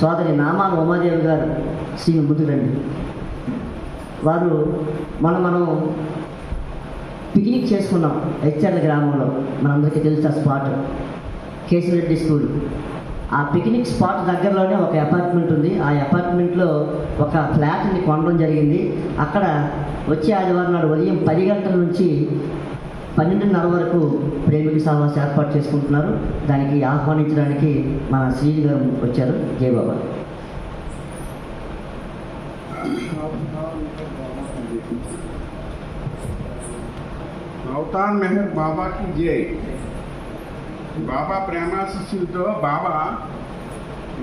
Speaker 2: సోదరి నామాల ఉమాదేవి గారు శ్రీ ముద్దురండి వారు మనం పిక్నిక్ చేసుకున్నాం హెచ్ఆర్ల గ్రామంలో. మనందరికీ తెలుసు ఆ స్పాట్ కేశవరెడ్డి స్కూల్. ఆ పిక్నిక్ స్పాట్ దగ్గరలోనే ఒక అపార్ట్మెంట్ ఉంది. ఆ అపార్ట్మెంట్లో ఒక ఫ్లాట్ని కొనడం జరిగింది. అక్కడ వచ్చే ఆదివారం నాడు ఉదయం 10 గంటల నుంచి 12:30 వరకు ప్రేమిక సహవాసం ఏర్పాటు చేసుకుంటున్నారు. దానికి ఆహ్వానించడానికి మన శ్రీని గారు వచ్చారు. జై బాబా.
Speaker 7: అవతార్ మెహర్ బాబాకి జై. బాబా ప్రేమాశిష్యులతో బాబా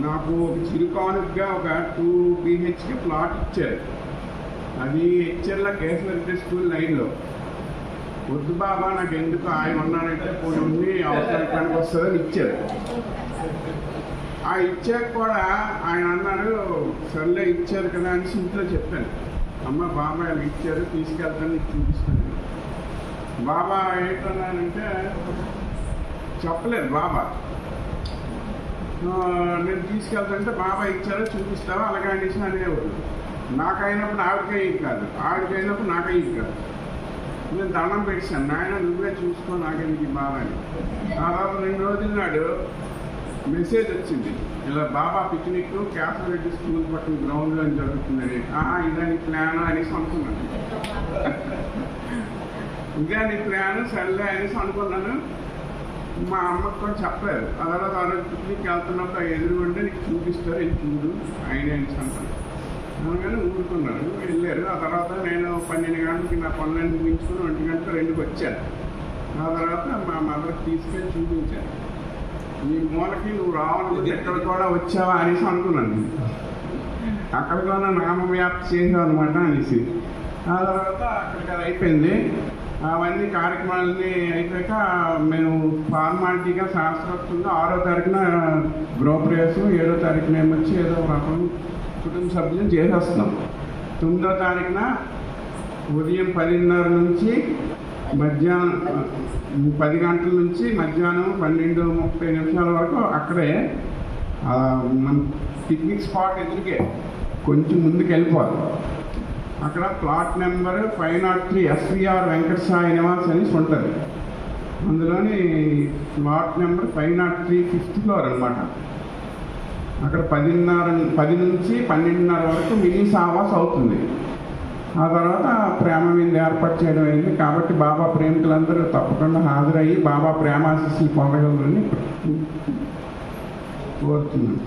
Speaker 7: నాకు ఒక చిరుకానుగా ఒక 2 BHK ప్లాట్ ఇచ్చారు. అది హెచ్ఎర్ల కేశవరెడ్డి స్కూల్ లైన్లో. వద్దు బాబా నాకు ఎందుకు, ఆయన ఉన్నాడంటే పోయి ఉండి అవసరానికి వస్తుందని ఇచ్చారు. ఆ ఇచ్చాక కూడా ఆయన అన్నారు, సర్లే ఇచ్చారు కదా అని ఇంట్లో చెప్పాను. అమ్మ బాబా ఆయన ఇచ్చారు, తీసుకెళ్తాను, నీకు చూపిస్తాను. బాబా ఏంటన్నానంటే చెప్పలేదు. బాబా నేను తీసుకెళ్తానంటే బాబా ఇచ్చారో చూపిస్తావా అలాగే అనేసి అనేవాడు. నాకైనప్పుడు ఆవిడకయ్యి కాదు, ఆవిడకైనప్పుడు నాకయ్యి కాదు. నేను దండం పెట్టాను, నాయన నువ్వే చూసుకో, నాకెందుకు బాబా అని. ఆ తర్వాత 2 రోజుల నాడు మెసేజ్ వచ్చింది, ఇలా బాబా పిక్నిక్ కేశవరెడ్డి స్కూల్ పక్కన గ్రౌండ్లో జరుగుతుందని. ఇదని ప్లాన్ అనేసి అనుకున్నాను. ఇంకా నీ ప్లాన్ సర్లే అనేసి అనుకున్నాను. మా అమ్మకు కూడా చెప్పారు. ఆ తర్వాత ఆ రోజు పిక్నిక్ వెళ్తున్నప్పుడు ఎదురుగుంటే నీకు చూపిస్తారు, వెళ్ళి చూడు ఆయన అనేసి అంటాను. అందుకని ఊరుకున్నారు, వెళ్ళారు. ఆ తర్వాత నేను 12 గంటలకి నా పనులన్నీ ముగించుకుని 1 గంట 2కి వచ్చాను. ఆ తర్వాత మా మదర్కి తీసుకెళ్ళి చూపించాను. ఈ మూలకి నువ్వు రావాలి, ఎక్కడ కూడా వచ్చావా అనేసి అనుకున్నాను. అక్కడ కూడా నామవ్యాప్తి చేసావు అనమాట అనేసి. ఆ తర్వాత అక్కడికి అది అయిపోయింది. అవన్నీ కార్యక్రమాలన్నీ అయిపోయాక మేము ఫార్మాలిటీగా శాస్త్రోక్తంగా 6వ తారీఖున గృహప్రవేశం, 7వ తారీఖున ఏమొచ్చి ఏదో రకం కుటుంబ సభ్యులను చేసేస్తున్నాం. 9వ తారీఖున ఉదయం 10:30 నుంచి మధ్యాహ్నం 10 గంటల నుంచి మధ్యాహ్నం 12:30 వరకు అక్కడే మన పిక్నిక్ స్పాట్ ఎదురుకే కొంచెం ముందుకు వెళ్ళిపోవాలి. అక్కడ plot number 503 SVR Venkata Sai Nivas అనేసి ఉంటుంది. అందులోని ప్లాట్ నెంబర్ 503 5th ఫ్లోర్ అనమాట. అక్కడ 10 నుంచి 12:30 వరకు మినీ సావాస్ అవుతుంది. ఆ తర్వాత ప్రేమ విందు ఏర్పాటు చేయడం అయింది. కాబట్టి బాబా ప్రేమికులందరూ తప్పకుండా హాజరయ్యి బాబా ప్రేమాశీస్సులు పొందగలరని కోరుతున్నాను.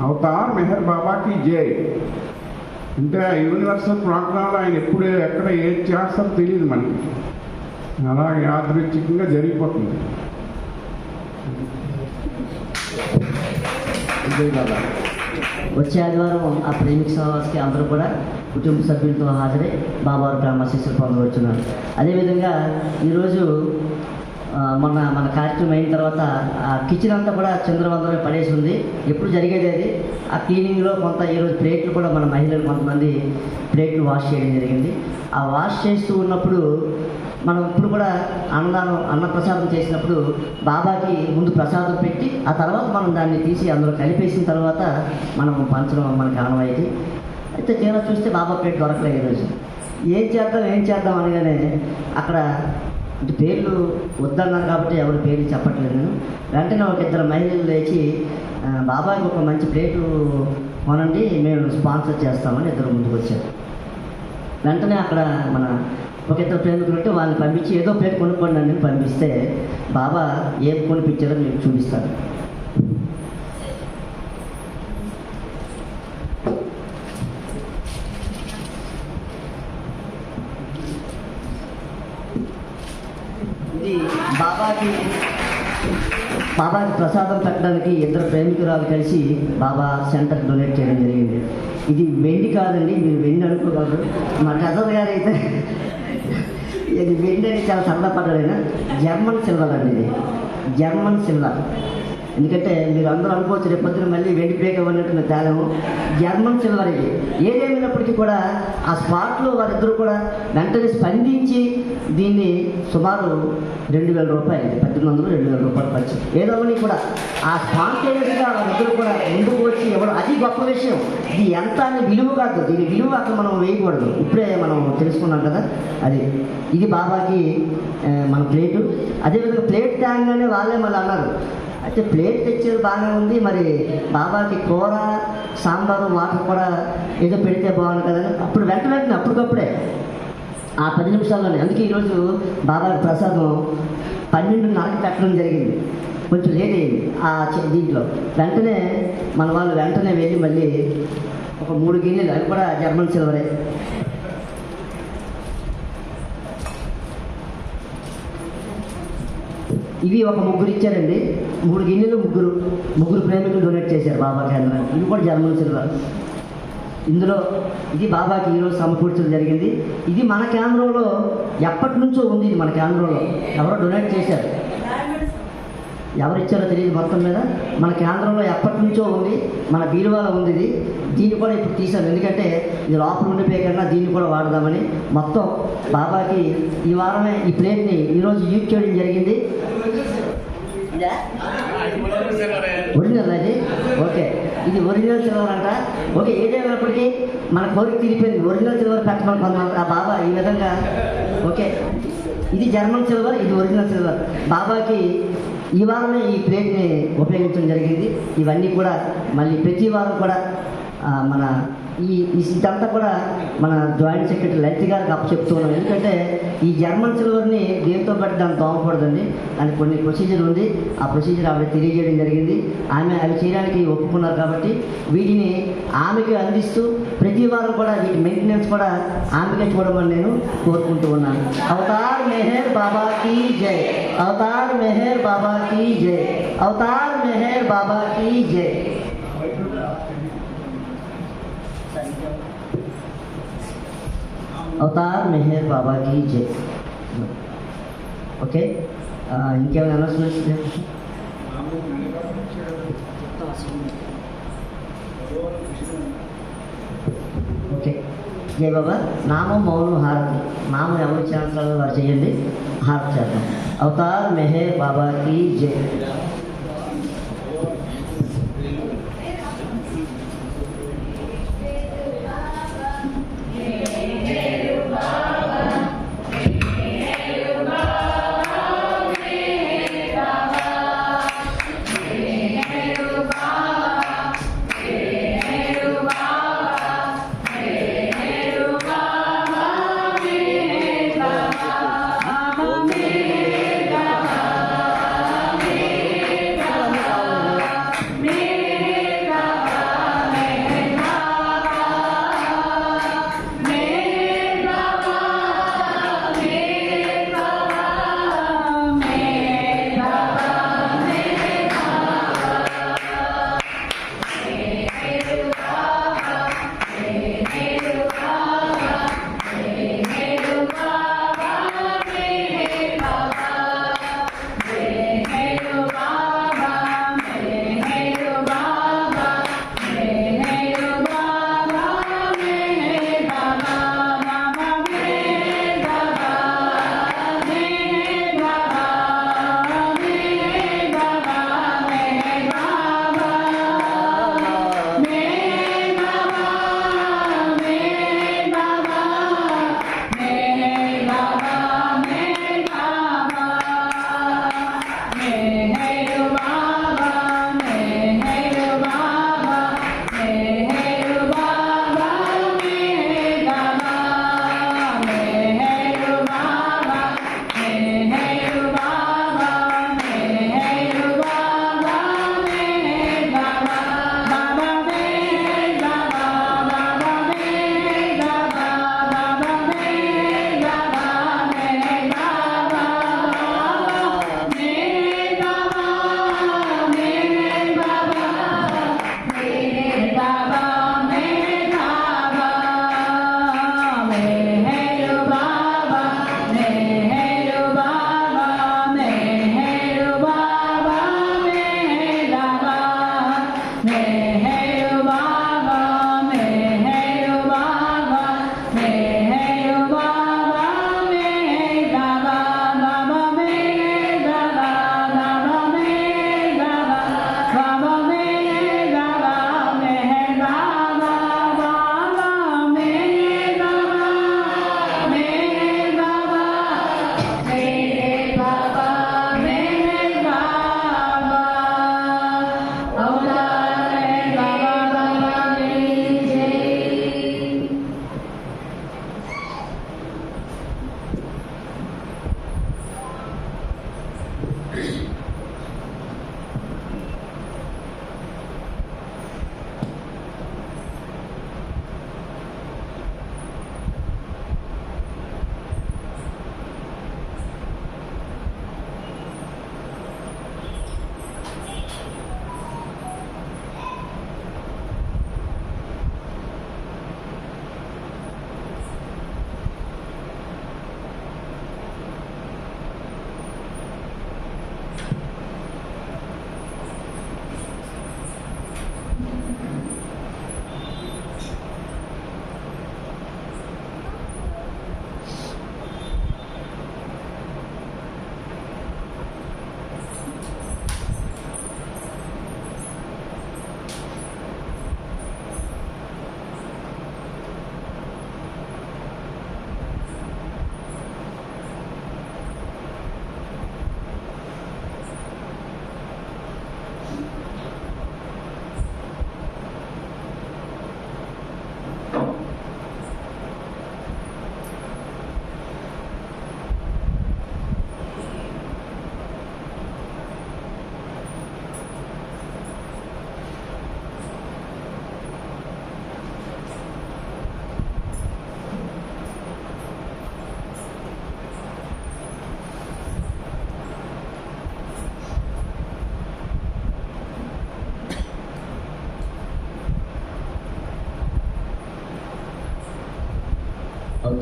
Speaker 7: అవతార్ మెహర్ బాబాకి జై. అంటే యూనివర్సల్ ప్రోగ్రాంలో ఆయన ఎప్పుడు ఎక్కడ ఏది చేస్తారో తెలియదు మనకి, అలా యాదృచ్ఛికంగా జరిగిపోతుంది.
Speaker 2: జై బాబా. వచ్చే ఆదివారం ఆ ప్రేమిక సహవాసకి అందరూ కూడా కుటుంబ సభ్యులతో హాజరై బాబావారి బ్రహ్మశిష్యులు పొందవచ్చున్నారు. అదేవిధంగా ఈరోజు మన కార్యక్రమం అయిన తర్వాత ఆ కిచెన్ అంతా కూడా చంద్రవందరమే పడేసి ఉంది. ఎప్పుడు జరిగేది అది. ఆ క్లీనింగ్లో కొంత ఈరోజు ప్లేట్లు కూడా మన మహిళలు కొంతమంది ప్లేట్లు వాష్ చేయడం జరిగింది. ఆ వాష్ చేస్తూ ఉన్నప్పుడు మనం ఇప్పుడు కూడా అన్నప్రసాదం చేసినప్పుడు బాబాకి ముందు ప్రసాదం పెట్టి ఆ తర్వాత మనం దాన్ని తీసి అందులో కలిపేసిన తర్వాత మనం పంచడం మనకి ఆనవాయితీ. అయితే తీరా చూస్తే బాబా ప్లేట్ దొరకలేదు ఈరోజు. ఏం చేద్దాం అనగానే అక్కడ పేర్లు వద్దన్నారు కాబట్టి ఎవరి పేర్లు చెప్పట్లేదు నేను. వెంటనే ఒక ఇద్దరు మహిళలు లేచి బాబాకి ఒక మంచి ప్లేటు కొనండి, మేము స్పాన్సర్ చేస్తామని ఇద్దరు ముందుకు వచ్చారు. వెంటనే అక్కడ మన ఒక ఇద్దరు ప్రేమికులు ఉంటే వాళ్ళని పంపించి ఏదో ప్లేట్ కొనుక్కోండి అని పంపిస్తే బాబా ఏం కొనిపించారో మీకు చూపిస్తాను. ఇది బాబాకి ప్రసాదం పెట్టడానికి ఇద్దరు ప్రేమికురాలు కలిసి బాబా సెంటర్కి డొనేట్ చేయడం జరిగింది. ఇది వెండి కాదండి, మీరు వెండి అనుకోగలరు. మా ట్రెజర్ గారు అయితే ఇది వెండి అని చాలా సరదాపడ్డారైనా జర్మన్ సిల్వర్ అండి. ఇది జర్మన్ సిల్వర్. ఎందుకంటే మీరు అందరూ అనుకోవచ్చు రేపు పొద్దున మళ్ళీ వెండి ప్లేట్ ఇవ్వనట్టు తేలేము. జర్మన్ సిల్వర్ ఇది. ఏదేమైనప్పటికీ కూడా ఆ స్పాట్లో వారిద్దరూ కూడా వెంటనే స్పందించి దీన్ని సుమారు 2,000 రూపాయలు, 1,800, 2,000 రూపాయలు ఖర్చు. ఏదోని కూడా ఆ స్పాంటేనియస్గా వారిద్దరూ కూడా ముందుకు వచ్చి ఇవ్వడం అది గొప్ప విషయం. ఇది ఎంత అని విలువ కాదు, దీని విలువ అక్కడ మనం వేయకూడదు. ఇప్పుడే మనం తెలుసుకున్నాం కదా అది. ఇది బాబాకి మన ప్లేటు. అదేవిధంగా ప్లేట్ తేగానే వాళ్ళే మళ్ళీ అన్నారు, అయితే ప్లేట్ తెచ్చేది బాగానే ఉంది, మరి బాబాకి కూర, సాంబారు, వాటర్ కూడా ఏదో పెడితే బాగుంది కదా. అప్పుడు వెంటనే అప్పటికప్పుడే ఆ 10 నిమిషాల్లోనే. అందుకే ఈరోజు బాబాకి ప్రసాదం 12:30కి పెట్టడం జరిగింది. కొంచెం లేట్ అయింది దీంట్లో. వెంటనే మన వాళ్ళు వెంటనే వెళ్ళి మళ్ళీ ఒక 3 గిన్నెలు, అవి కూడా జర్మన్ సిల్వరే. ఇవి ఒక 3 ఇచ్చారండి. 3 గిన్నెలు ముగ్గురు ప్రేమికులు డొనేట్ చేశారు బాబా కేంద్రానికి. ఇవి కూడా జర్మన్ సిల్వర్. ఇందులో ఇది బాబాకి ఈరోజు సమకూర్చడం జరిగింది. ఇది మన కేంద్రంలో ఎప్పటి నుంచో ఉంది. ఇది మన కేంద్రంలో ఎవరో డొనేట్ చేశారు, ఎవరు ఇచ్చారో తెలియదు. మొత్తం మీద మన కేంద్రంలో ఎప్పటి నుంచో ఉంది, మన బీరువాలో ఉంది. దీన్ని కూడా ఇప్పుడు తీశాను, ఎందుకంటే ఇది లోపల ఉండిపోయే కన్నా దీన్ని కూడా వాడదామని. మొత్తం బాబాకి ఈ వారమే ఈ ప్లేట్ని ఈరోజు యూజ్ చేయడం జరిగింది. ఒరిజినల్ అది. ఓకే, ఇది ఒరిజినల్ సిల్వర్ అంట. ఓకే, ఏదేమైనప్పటికీ మన కోరిక తీరిపోయింది. ఒరిజినల్ సిల్వర్ పెట్టమని కొంతమంది ఆ బాబా ఈ విధంగా. ఓకే, ఇది జర్మన్ సిల్వర్, ఇది ఒరిజినల్ సిల్వర్. బాబాకి ఈ వారమే ఈ ప్లేట్ని ఉపయోగించడం జరిగింది. ఇవన్నీ కూడా మళ్ళీ ప్రతి వారం కూడా మన ఇదంతా కూడా మన జాయింట్ సెక్రటరీ లలిత గారికి అప్పచెప్తూ ఉన్నాం. ఎందుకంటే ఈ జర్మన్ సిల్వర్ని దేంతో బట్టి దాన్ని తోమకూడదండి, దానికి కొన్ని ప్రొసీజర్ ఉంది. ఆ ప్రొసీజర్ ఆవిడ తెలియజేయడం జరిగింది. ఆమె అవి చేయడానికి ఒప్పుకున్నారు కాబట్టి వీటిని ఆమెకి అందిస్తూ ప్రతి వారం కూడా వీటి మెయింటెనెన్స్ కూడా ఆమెకే చూడమని నేను కోరుకుంటూ ఉన్నాను. అవతార్ మెహర్ బాబా కీ జై, అవతార్ మెహర్ బాబా కీ జై, అవతార్ మెహర్ బాబా కీ జై. అవతార్ మెహర్ బాబా కీ జై. ఓకే, ఇంకేమైనా అనౌన్స్మెంట్స్? ఓకే, జై బాబా. నామం మౌనం హారతి. నామం ఎవరు ఛాన్సలర్ వారు చేయండి, హారతి చేద్దాం. అవతార్ మెహర్ బాబా కీ జై.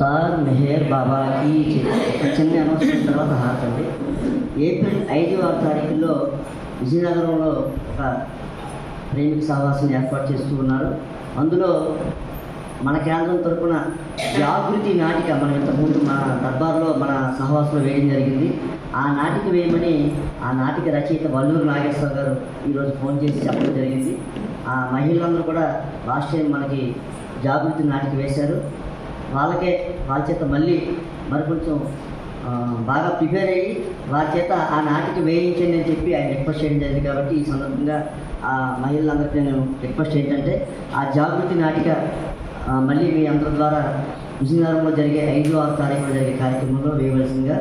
Speaker 2: అవతార్ మెహర్ బాబా కీ జై. ఒక చిన్న అనౌన్స్మెంట్ తర్వాత హాకండి. ఏప్రిల్ 5వ తారీఖులో విజయనగరంలో ఒక ప్రేమిక సహవాసం ఏర్పాటు చేస్తూ ఉన్నారు. అందులో మన కేంద్రం తరపున జాగృతి నాటిక మనం ఇంతకుముందు మన దర్బార్లో మన సహవాసంలో వేయడం జరిగింది. ఆ నాటిక వేయమని ఆ నాటిక రచయిత వల్లూరు నాగేశ్వర గారు ఈరోజు ఫోన్ చేసి చెప్పడం జరిగింది. ఆ మహిళలందరూ కూడా లాస్ట్ టైం మనకి జాగృతి నాటిక వేశారు. వాళ్ళ చేత మళ్ళీ మరికొంచెం బాగా ప్రిపేర్ అయ్యి వారి చేత ఆ నాటిక వేయించండి అని చెప్పి ఆయన రిక్వెస్ట్ చేయడం జరిగింది. కాబట్టి ఈ సందర్భంగా ఆ మహిళలందరికీ నేను రిక్వెస్ట్ ఏంటంటే ఆ జాగృతి నాటిక మళ్ళీ మీ అందరి ద్వారా విజయనగరంలో జరిగే 5, 6 తారీఖులో జరిగే కార్యక్రమంలో వేయవలసిందిగా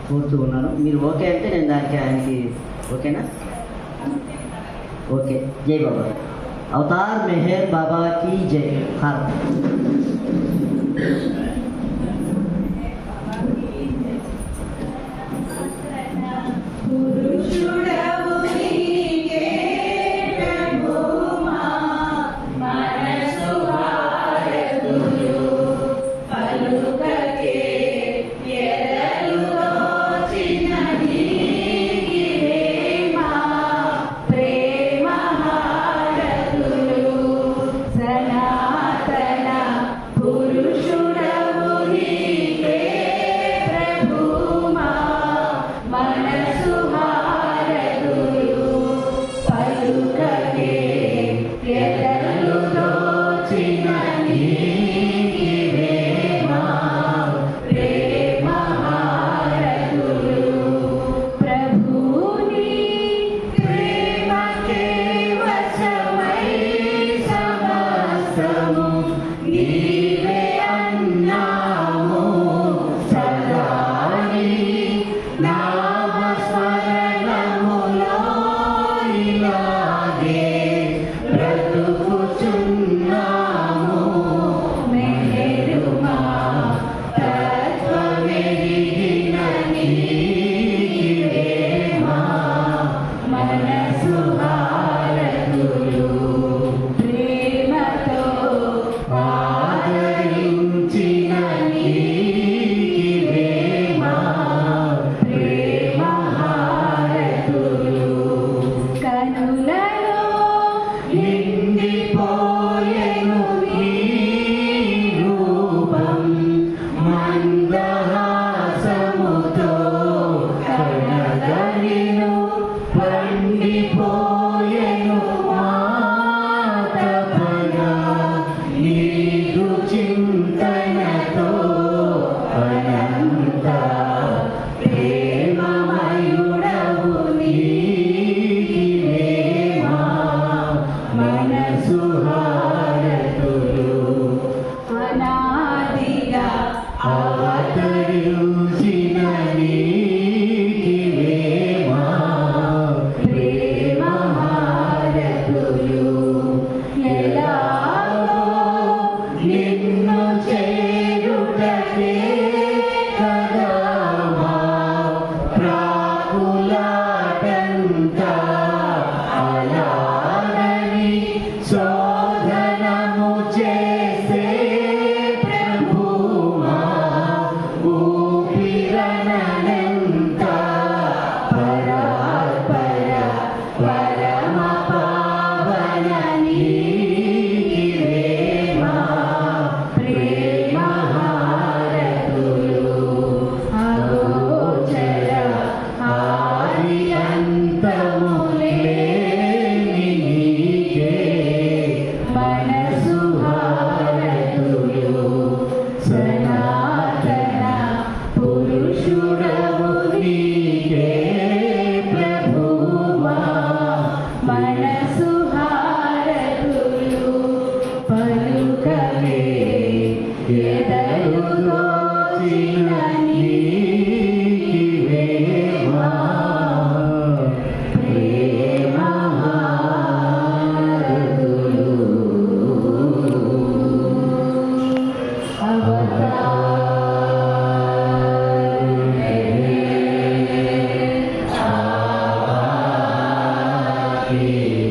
Speaker 2: కోరుతూ ఉన్నాను. మీరు ఓకే అంటే నేను దానికి ఆయనకి ఓకేనా? ఓకే. జై బాబా. అవతార్ మెహర్ బాబా కీ జై. హార్
Speaker 3: పురుషుడవు నీకే ప్రభుమా, మనసు హారతులు పలుకకే ఎదలు దోచిన నీకివేమా, ప్రేమ హారతులు సనాతన పురుషుడవు నీకే ప్రభుమా, మనసు హారతులు పలుకకే ఎదలు దోచిన నీకివేమా, ప్రేమ హారతులు. ప్రభుని ప్రేమకే వశమై సమస్తము నీవే అన్నాము సదాని నామస్మరణములో ఇలాగే బ్రతుకుచున్నాము. మెహరుమా తత్వమెరిగిన నీవేమా, మనసు హారతులు ప్రేమతో ఆదరించిన నీవేమా, ప్రేమ హారతులు. కనులలో నిండిపోయెను నీ రూపం, మందహాసముతో కనగలిను పండిపోయెను మా తపన, నీదు చింతనతో అనంత ప్రేమమయుడవు నీవేమా, మనసు హారతులు అనాదిగా అవతరించిన నీవేమా, ప్రేమ హారతులు. ఎలాగో నిన్ను చేరుటకే కదా మా ప్రాకులాటంతా, అలాగని శోధనము చేసే ప్రభుమా, ఊపిరనంత పరాత్పర పరమ పావన నీవేమా, ప్రేమ హారతులు. అగోచర ఆది అంతము లేని నీకే మనసు హారతులు సనాతన పురుషుడవు నీకే ప్రభుమా, మనసు హారతులు పలుకవే ఎదలు దోచిన నీవేమా, ప్రేమ హారతులు. అవతార్